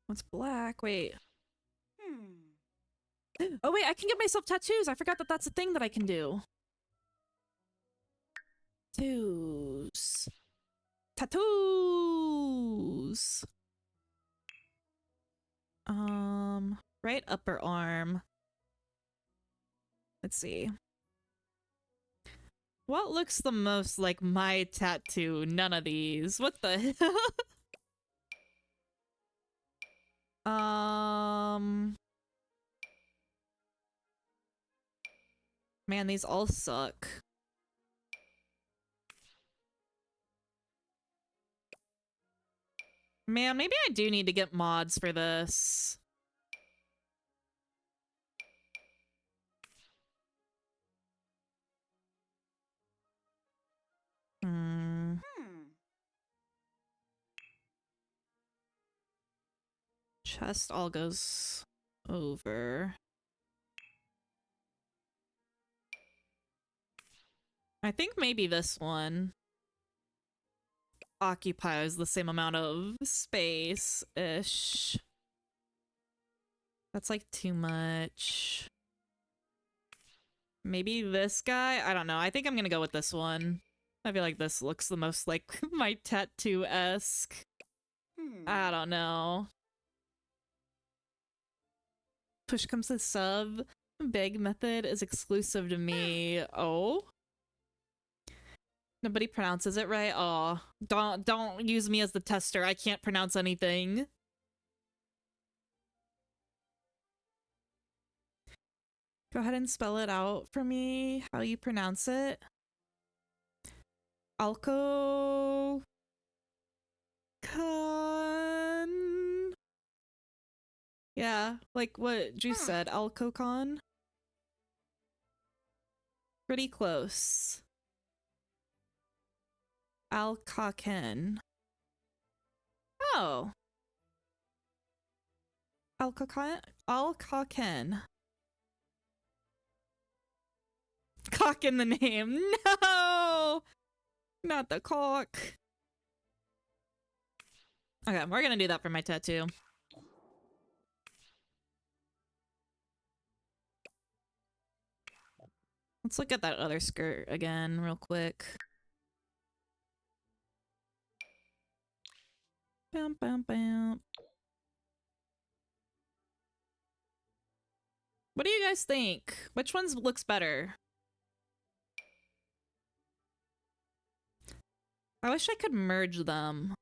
What's What's black? Wait. Hmm. Oh wait, I can get myself tattoos. I forgot that that's a thing that I can do. Tattoos. Tattoos. Right upper arm. Let's see. What looks the most like my tattoo? None of these. What the hell? Man, these all suck. Man, maybe I do need to get mods for this. Hmm. Chest all goes over. I think maybe this one occupies the same amount of space-ish. That's like too much. Maybe this guy? I don't know. I think I'm gonna go with this one. I feel like this looks the most like my tattoo-esque. I don't know. Push comes to sub. Beg method is exclusive to me. Oh? Nobody pronounces it right? Oh. Don't use me as the tester. I can't pronounce anything. Go ahead and spell it out for me, how you pronounce it. Alco... Con... Yeah, like what Juice said, Alcocon. Pretty close. Alcocken. Oh. Alcocken? Alcocken. Cock in the name. No! Not the cock. Okay, we're gonna do that for my tattoo. Let's look at that other skirt again real quick. Bam, bam, bam. What do you guys think? Which ones looks better? I wish I could merge them.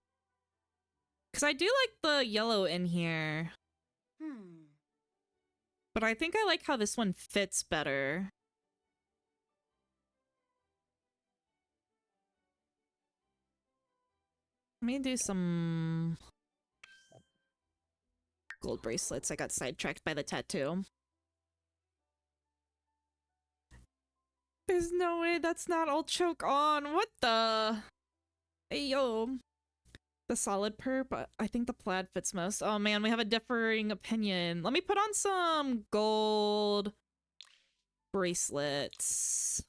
Because I do like the yellow in here. But I think I like how this one fits better. Let me do some gold bracelets. I got sidetracked by the tattoo. There's no way that's not all choke on. What the? Hey, yo. The solid perp, I think the plaid fits most. Oh man, we have a differing opinion. Let me put on some gold bracelets.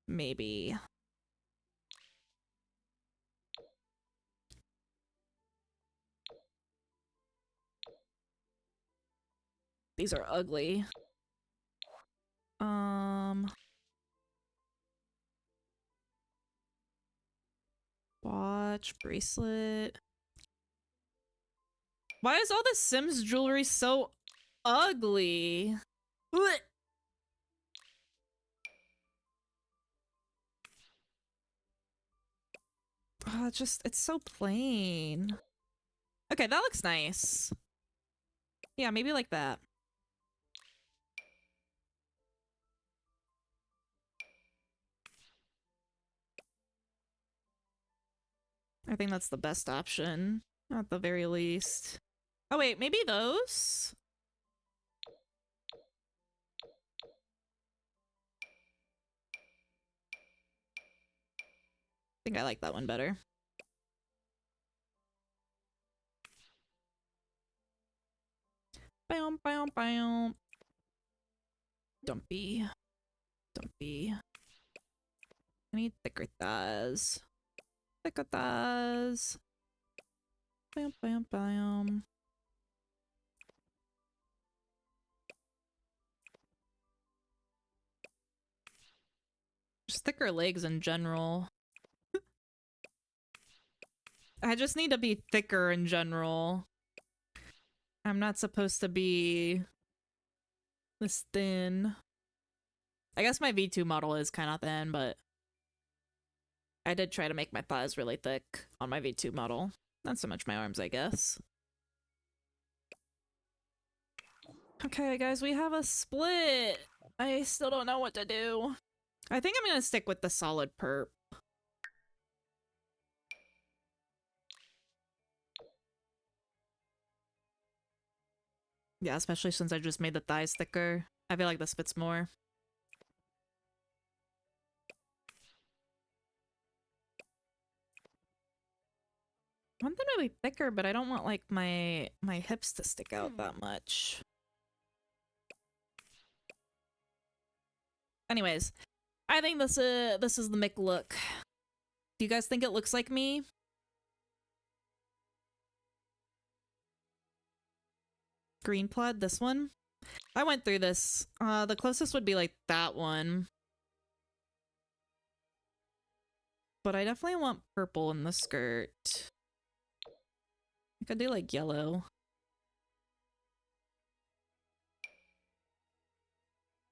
Maybe. These are ugly. Watch, bracelet. Why is all the Sims jewelry so ugly? Blech. Oh, it's so plain. Okay, that looks nice. Yeah, maybe like that. I think that's the best option, at the very least. Oh wait, maybe those? I think I like that one better. Bam, bam, bam. Dumpy. Dumpy. I need thicker thighs. Thicker thighs. bam, bam, bam. Just thicker legs in general. I just need to be thicker in general. I'm not supposed to be this thin. I guess my V2 model is kind of thin, but I did try to make my thighs really thick on my V2 model. Not so much my arms, I guess. Okay, guys, we have a split. I still don't know what to do. I think I'm gonna stick with the solid perp. Yeah, especially since I just made the thighs thicker. I feel like this fits more. I want them to be thicker, but I don't want like my hips to stick out that much. Anyways, I think this is the Mick look. Do you guys think it looks like me? Green plaid, this one? I went through this. The closest would be like that one. But I definitely want purple in the skirt. I could do like yellow.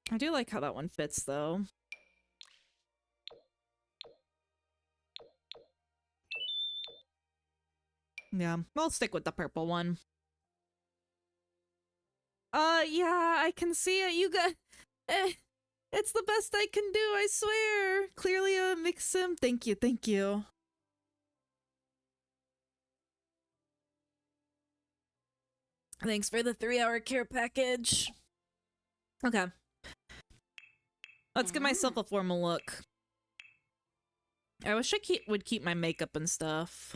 I do like how that one fits though. Yeah, we'll stick with the purple one. Yeah, I can see it. You got... it's the best I can do, I swear. Clearly a mix sim. Thank you, thank you. Thanks for the 3-hour care package. Okay. Let's give myself a formal look. I wish I would keep my makeup and stuff.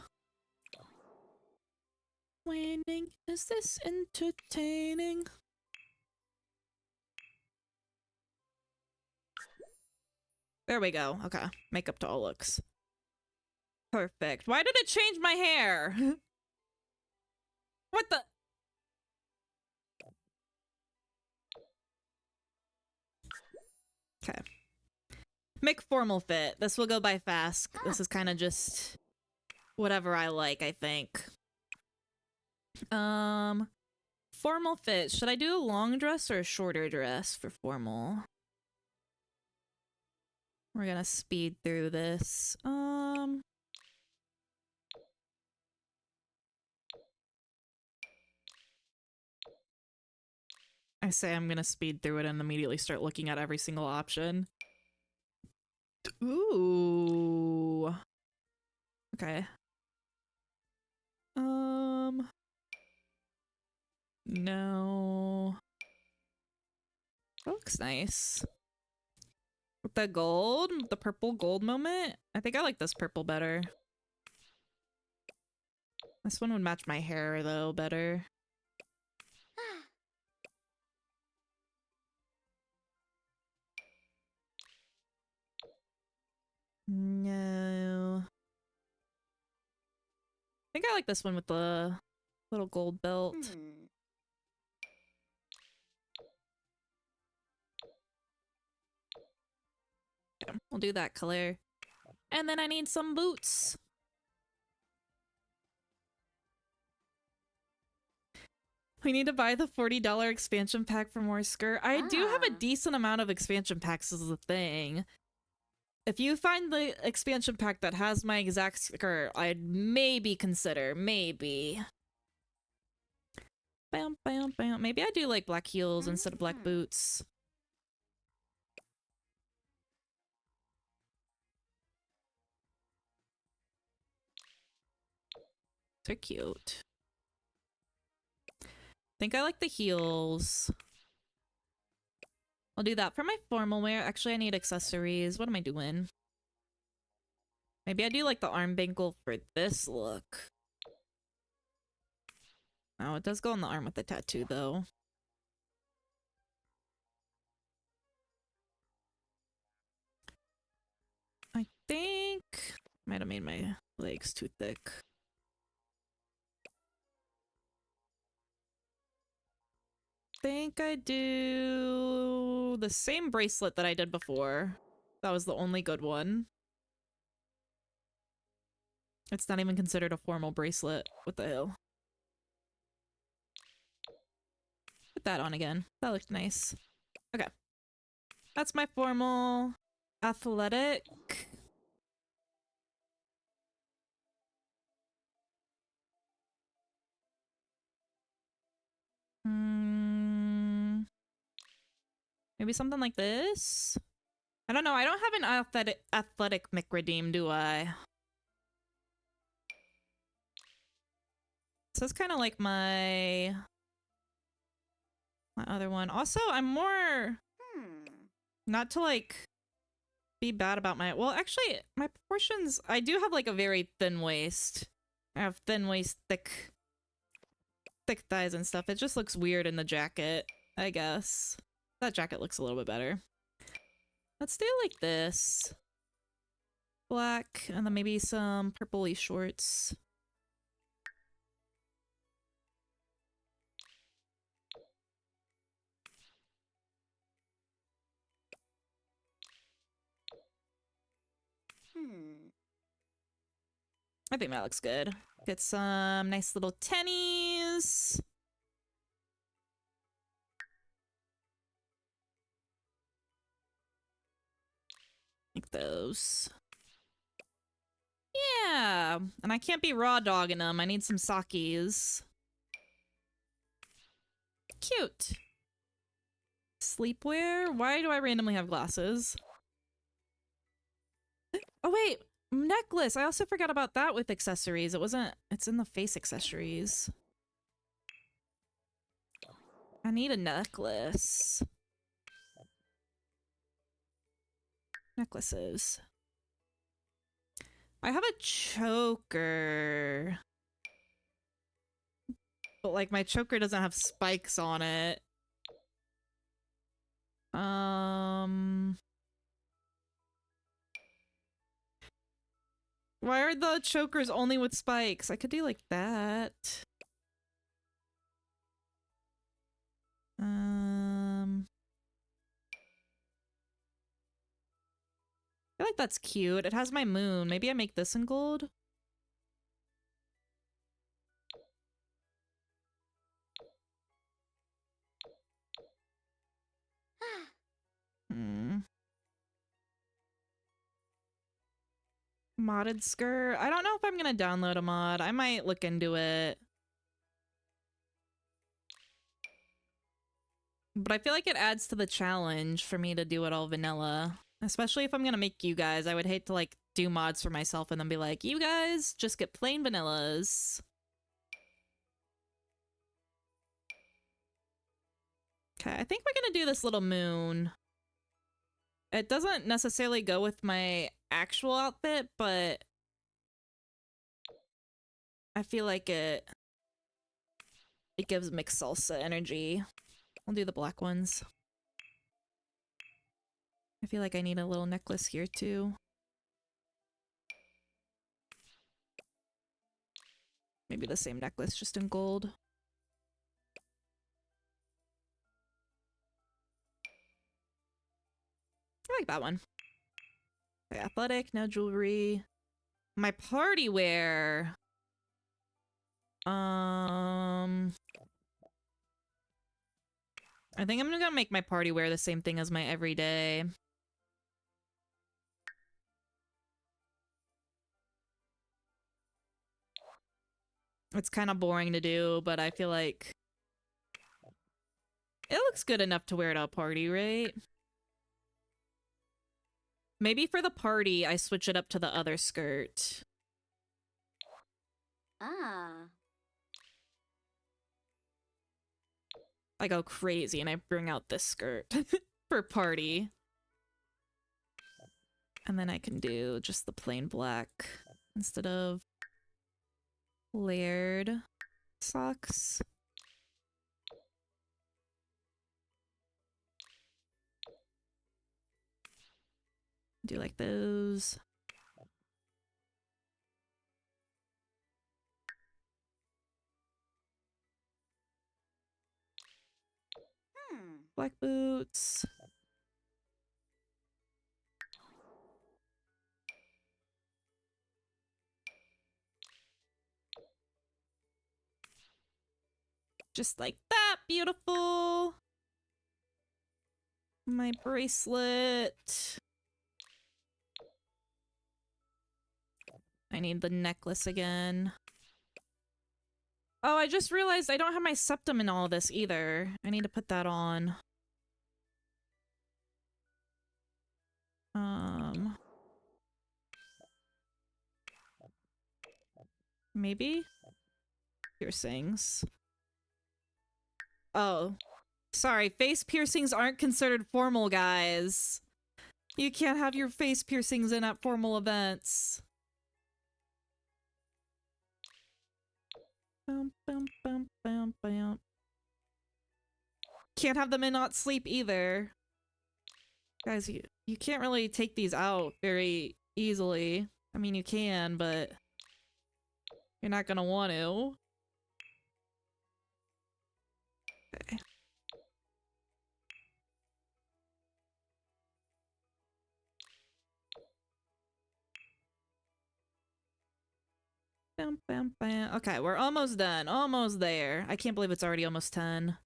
Waning, is this entertaining? There we go. Okay. Makeup to all looks. Perfect. Why did it change my hair? What the? Okay. Make formal fit. This will go by fast. This is kind of just whatever I like, I think. Formal fit. Should I do a long dress or a shorter dress for formal? We're gonna speed through this. I say I'm gonna speed through it and immediately start looking at every single option. Ooh. Okay. No. That looks nice. With the gold, the purple gold moment. I think I like this purple better. This one would match my hair though better. No. I think I like this one with the little gold belt. Yeah, we'll do that color. And then I need some boots. We need to buy the $40 expansion pack for more skirt. I do have a decent amount of expansion packs is the thing. If you find the expansion pack that has my exact skirt, I'd maybe consider. Maybe. Bam, bam, bam. Maybe I do like black heels instead of black boots. They're cute. I think I like the heels. I'll do that for my formal wear. Actually, I need accessories. What am I doing? Maybe I do like the arm bangle for this look. Oh, it does go on the arm with the tattoo, though. I think... might have made my legs too thick. think I do the same bracelet that I did before. That was the only good one. It's not even considered a formal bracelet. What the hell? Put that on again. That looked nice. Okay. That's my formal athletic. Maybe something like this? I don't know. I don't have an athletic Mick redeem, do I? So it's kind of like my other one. Also, I'm more Hmm. not to like be bad about my, well, actually my proportions, I do have like a very thin waist. I have thin waist, thick thighs and stuff. It just looks weird in the jacket, I guess. That jacket looks a little bit better. Let's do like this. Black, and then maybe some purpley shorts. Hmm. I think that looks good. Get some nice little tennies. Like those. Yeah, and I can't be raw dogging them. I need some sakis. Cute. Sleepwear? Why do I randomly have glasses? Oh wait, necklace. I also forgot about that with accessories. It's in the face accessories. I need a necklace. Necklaces. I have a choker. But like my choker doesn't have spikes on it. Why are the chokers only with spikes? I could do like that. I feel like that's cute. It has my moon. Maybe I make this in gold? Hmm. Modded skirt. I don't know if I'm gonna download a mod. I might look into it. But I feel like it adds to the challenge for me to do it all vanilla. Especially if I'm gonna make you guys. I would hate to like do mods for myself and then be like, you guys just get plain vanillas. Okay, I think we're gonna do this little moon. It doesn't necessarily go with my actual outfit, but I feel like it gives mixed salsa energy. I'll do the black ones. I feel like I need a little necklace here too. Maybe the same necklace, just in gold. I like that one. Okay, athletic, no jewelry. My party wear. I think I'm gonna make my party wear the same thing as my everyday. It's kind of boring to do, but I feel like it looks good enough to wear to a party, right? Maybe for the party, I switch it up to the other skirt. Ah. I go crazy and I bring out this skirt for party. And then I can do just the plain black instead of layered socks. Do like those. Black boots. Just like that, beautiful. My bracelet. I need the necklace again. Oh, I just realized I don't have my septum in all of this either. I need to put that on. Maybe? Piercings. Oh. Sorry, face piercings aren't considered formal, guys. You can't have your face piercings in at formal events. Bum, bum, bum, bum, bum. Can't have them in not sleep either. Guys, you can't really take these out very easily. I mean, you can, but you're not gonna want to. Okay. Bam, bam, bam. Okay, we're almost done. Almost there. I can't believe it's already almost 10.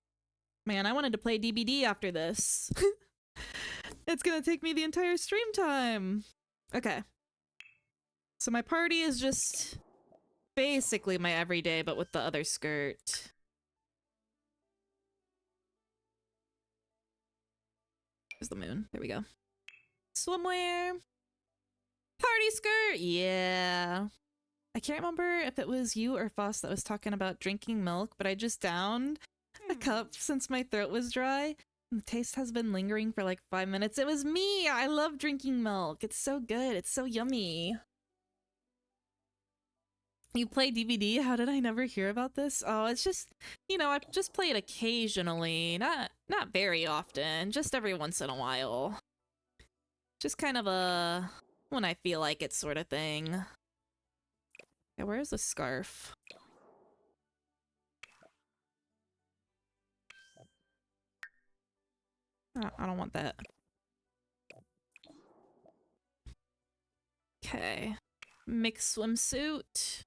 Man, I wanted to play DBD after this. It's gonna take me the entire stream time. Okay. So my party is just basically my everyday, but with the other skirt. There's the moon. There we go. Swimwear. Party skirt! Yeah. I can't remember if it was you or Foss that was talking about drinking milk, but I just downed a cup since my throat was dry. And the taste has been lingering for like 5 minutes. It was me! I love drinking milk. It's so good. It's so yummy. You play DVD? How did I never hear about this? Oh, it's just, you know, I just play it occasionally. Not very often. Just every once in a while. Just kind of a when I feel like it sort of thing. Yeah, where's the scarf? I don't want that. Okay. Mixed swimsuit.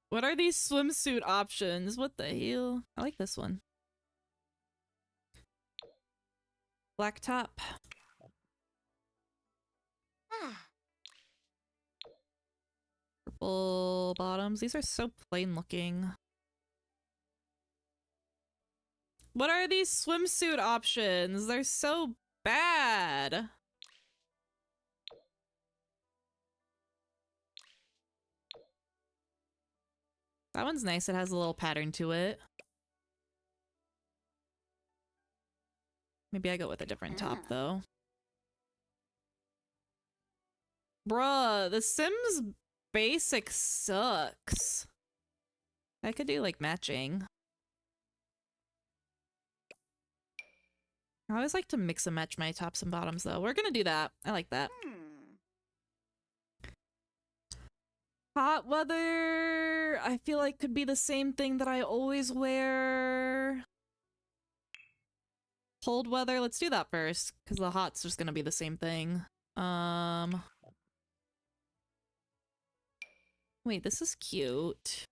What are these swimsuit options? What the hell? I like this one. Black top. Purple bottoms. These are so plain looking. What are these swimsuit options? They're so bad. That one's nice. It has a little pattern to it. Maybe I go with a different top, though. Bruh, The Sims basic sucks. I could do, like, matching. I always like to mix and match my tops and bottoms, though. We're gonna do that. I like that. Hot weather, I feel like could be the same thing that I always wear. Cold weather, let's do that first, because the hot's just gonna be the same thing. Wait, this is cute.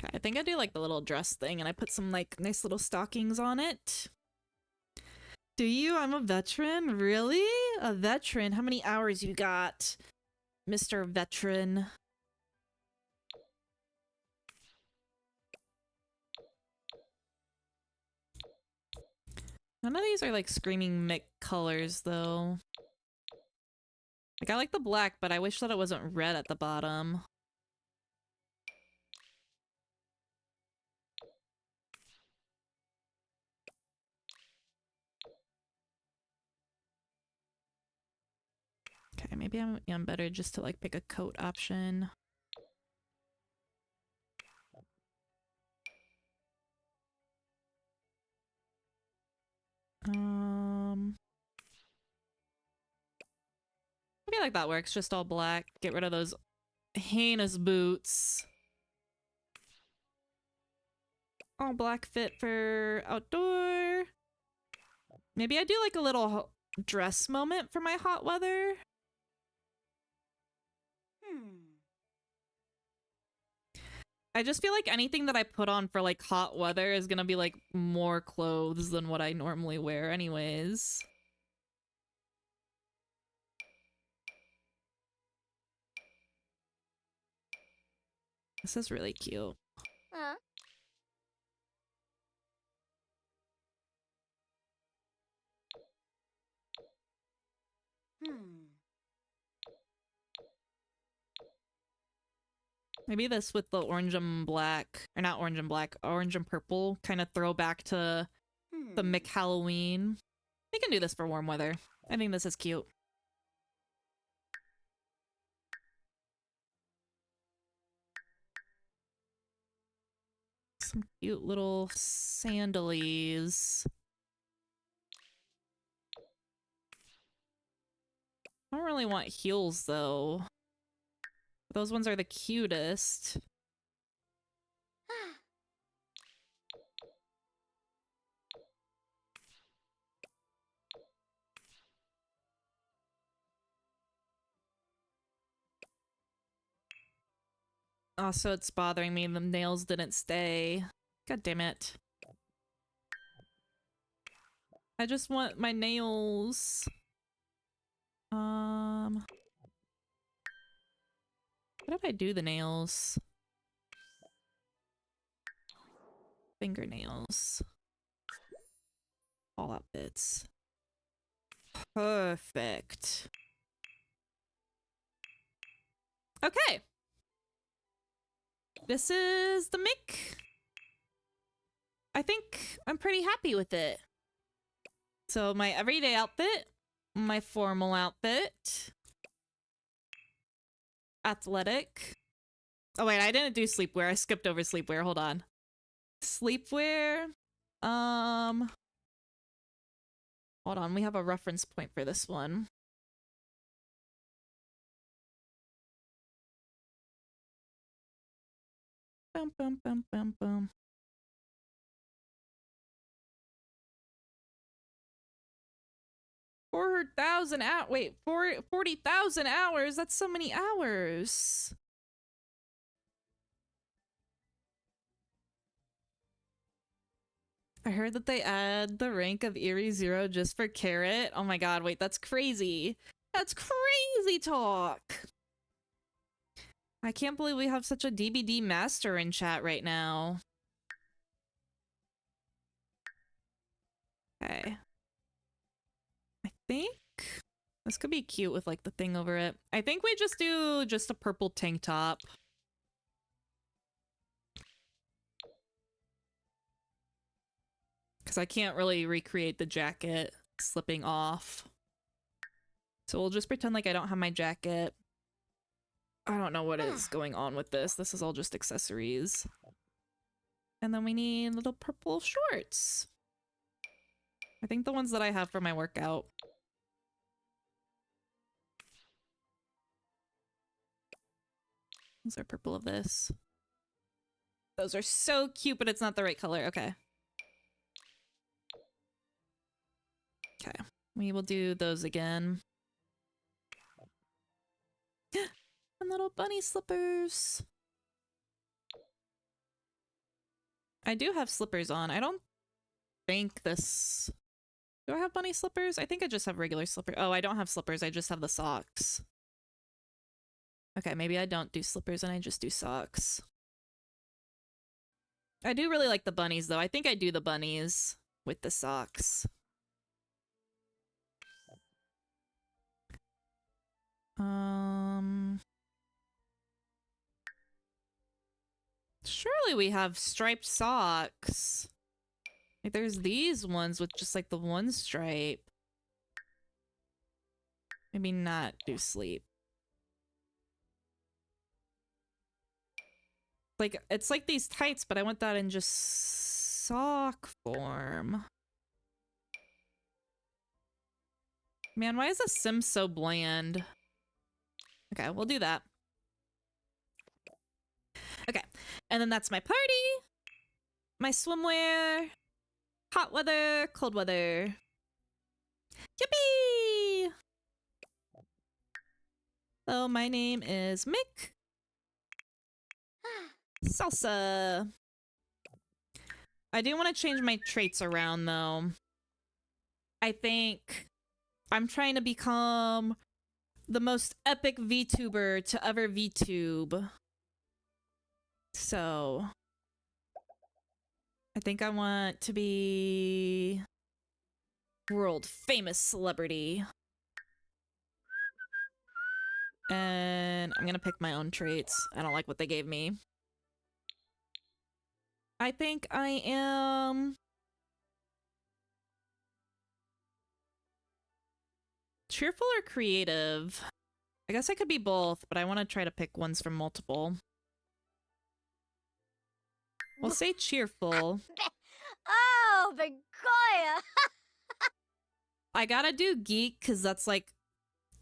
Okay, I think I do like the little dress thing and I put some like nice little stockings on it. Do you? I'm a veteran? Really? A veteran? How many hours you got, Mr. Veteran? None of these are like screaming Mick colors though. Like I like the black, but I wish that it wasn't red at the bottom. Okay, maybe I'm better just to like pick a coat option. I feel like that works, just all black. Get rid of those heinous boots. All black fit for outdoor. Maybe I do like a little dress moment for my hot weather. I just feel like anything that I put on for like hot weather is gonna be like more clothes than what I normally wear anyways. This is really cute. Huh? Maybe this with the orange and black, or not orange and black, orange and purple, kind of throw back to the Mick Halloween. We can do this for warm weather. I think this is cute. Some cute little sandalies. I don't really want heels though. Those ones are the cutest. Also, it's bothering me the nails didn't stay. God damn it. I just want my nails. How did I do the nails? Fingernails. All outfits. Perfect. Okay. This is the Mick. I think I'm pretty happy with it. So my everyday outfit, my formal outfit, athletic. Oh wait, I didn't do sleepwear. I skipped over sleepwear. Hold on. Sleepwear. Hold on. We have a reference point for this one. Bum bum bum bum bum. 4,000 out. Wait, 40,000 hours. That's so many hours. I heard that they add the rank of Eerie Zero just for Carrot. Oh my god, wait, that's crazy. That's crazy talk. I can't believe we have such a DBD master in chat right now. Okay. I think this could be cute with like the thing over it. I think we just do just a purple tank top. Because I can't really recreate the jacket slipping off. So we'll just pretend like I don't have my jacket. I don't know what is going on with this. This is all just accessories. And then we need little purple shorts. I think the ones that I have for my workout. Those are purple of this. Those are so cute, but it's not the right color. Okay. Okay. We will do those again. And little bunny slippers. I do have slippers on. I don't think this... Do I have bunny slippers? I think I just have regular slippers. Oh, I don't have slippers. I just have the socks. Okay, maybe I don't do slippers and I just do socks. I do really like the bunnies, though. I think I do the bunnies with the socks. Surely we have striped socks. Like, there's these ones with just like the one stripe. Maybe not do sleep. Like, it's like these tights, but I want that in just sock form. Man, why is the sim so bland? Okay, we'll do that. Okay, and then that's my party, my swimwear, hot weather, cold weather. Yippee! So my name is Mick. Salsa. I do want to change my traits around, though. I think I'm trying to become the most epic VTuber to ever VTube. So I think I want to be world famous celebrity. And I'm gonna pick my own traits. I don't like what they gave me. I think I am cheerful or creative. I guess I could be both, but I want to try to pick ones from multiple. We'll say cheerful. Oh, Begoya! I gotta do geek because that's like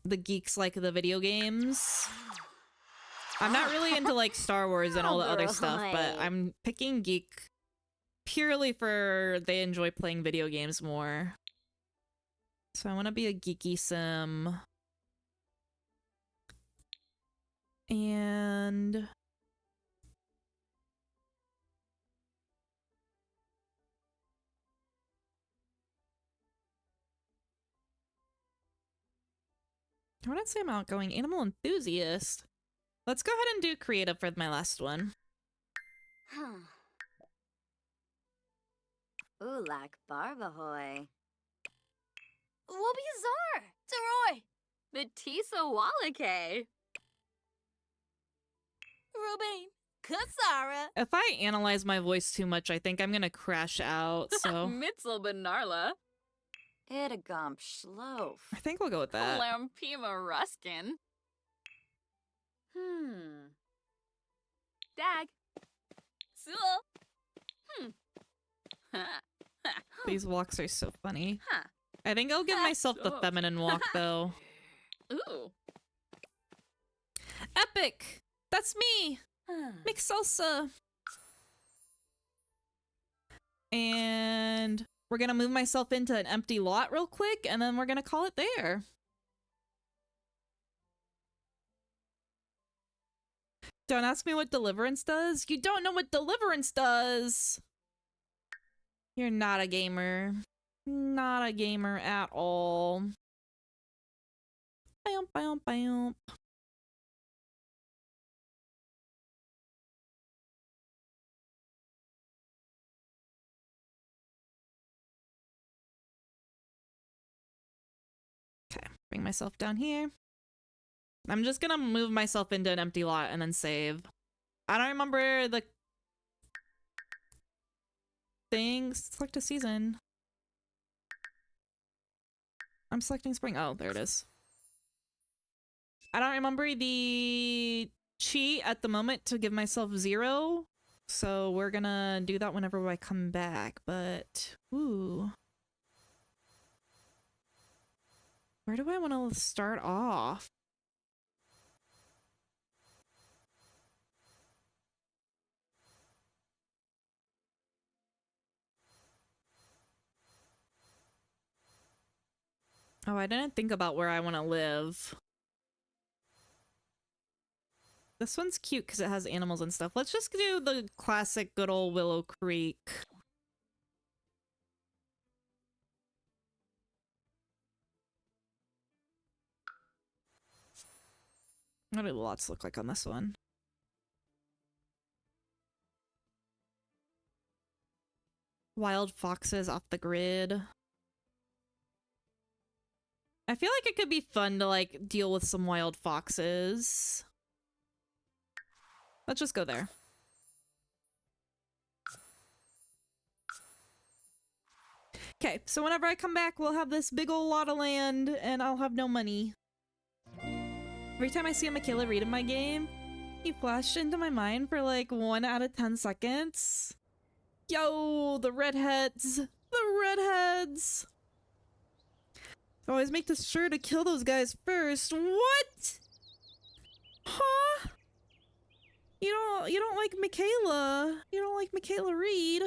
the geeks like the video games. I'm not really into like Star Wars and all the other stuff, but I'm picking geek purely for they enjoy playing video games more. So I want to be a geeky sim. And I want to say I'm outgoing animal enthusiast. Let's go ahead and do creative for my last one. Huh. Ulak Barbahoy. Wobizar! Teroy! Batisa Wallake! Rubain! Kasara! If I analyze my voice too much, I think I'm gonna crash out, so Mitzel Benarla! Edagomp Shlof. I think we'll go with that. Lampima Ruskin. Dag. Sul. These walks are so funny. Huh. I think I'll give myself the Oh. feminine walk, though. Ooh. Epic! That's me! Mix salsa! And we're gonna move myself into an empty lot real quick, and then we're gonna call it there. Don't ask me what Deliverance does. You don't know what Deliverance does! You're not a gamer. Not a gamer at all. Bam, bam, bam. Okay, bring myself down here. I'm just gonna move myself into an empty lot and then save. I don't remember the things. Select a season. I'm selecting spring. Oh, there it is. I don't remember the cheat at the moment to give myself 0. So we're gonna do that whenever I come back, but ooh. Where do I want to start off? Oh, I didn't think about where I want to live. This one's cute because it has animals and stuff. Let's just do the classic good old Willow Creek. What do the lots look like on this one? Wild foxes off the grid. I feel like it could be fun to like deal with some wild foxes. Let's just go there. Okay, so whenever I come back, we'll have this big old lot of land and I'll have no money. Every time I see a Michaela Reed in my game, he flashed into my mind for like 1 out of 10 seconds. Yo, the redheads! The redheads! So always make sure to kill those guys first. What? Huh? You don't like Michaela. You don't like Michaela Reed.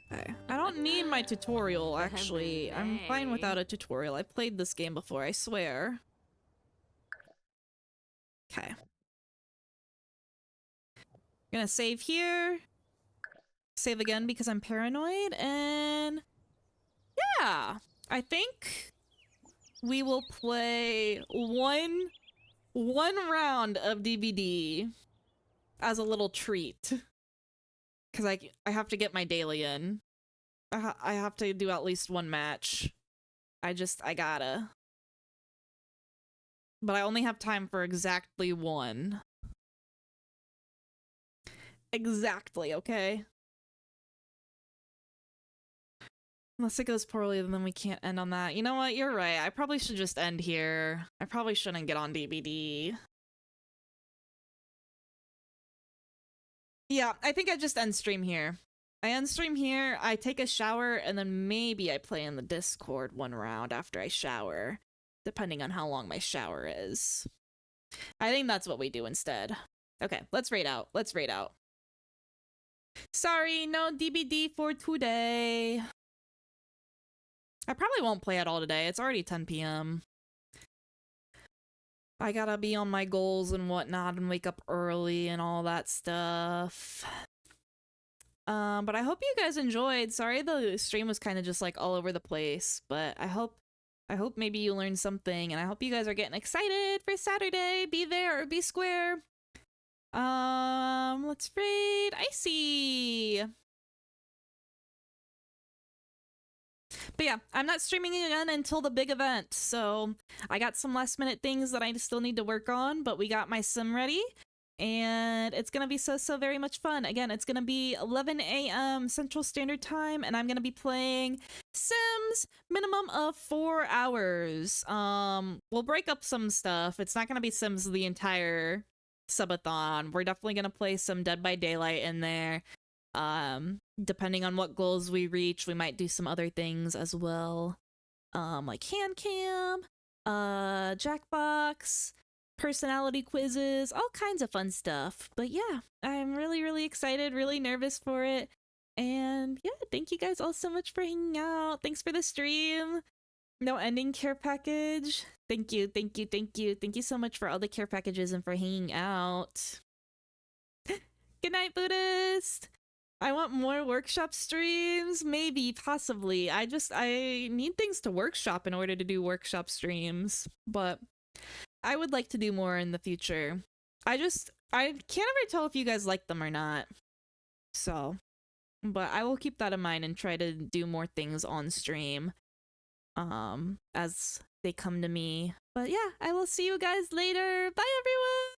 Okay. I don't need my tutorial, actually. I'm fine without a tutorial. I played this game before, I swear. Okay. Gonna save here. Save again because I'm paranoid, and yeah, I think we will play one round of DBD as a little treat. Because I have to get my daily in. I have to do at least one match. I gotta. But I only have time for exactly one. Exactly, okay? Unless it goes poorly, then we can't end on that. You know what? You're right. I probably should just end here. I probably shouldn't get on DBD. Yeah, I think I just end stream here. I end stream here, I take a shower, and then maybe I play in the Discord one round after I shower. Depending on how long my shower is. I think that's what we do instead. Okay, let's raid out. Let's raid out. Sorry, no DBD for today. I probably won't play at all today. It's already 10 p.m. I gotta be on my goals and whatnot and wake up early and all that stuff. But I hope you guys enjoyed. Sorry the stream was kind of just like all over the place, but I hope maybe you learned something, and I hope you guys are getting excited for Saturday. Be there or be square. Let's raid Icy. But yeah, I'm not streaming again until the big event, so I got some last minute things that I still need to work on, but we got my sim ready, and it's gonna be so very much fun. Again, it's gonna be 11 a.m. Central Standard Time, and I'm gonna be playing Sims minimum of 4 hours. We'll break up some stuff. It's not gonna be Sims the entire subathon. We're definitely gonna play some Dead by Daylight in there. Depending on what goals we reach, we might do some other things as well. Like hand cam, Jackbox, personality quizzes, all kinds of fun stuff. But yeah, I'm really excited, really nervous for it. And yeah, thank you guys all so much for hanging out. Thanks for the stream. No ending care package. Thank you so much for all the care packages and for hanging out. Good night, Buddhist. I want more workshop streams, maybe, possibly. I need things to workshop in order to do workshop streams, but I would like to do more in the future. I can't ever tell if you guys like them or not. So, but I will keep that in mind and try to do more things on stream, as they come to me. But yeah, I will see you guys later. Bye, everyone!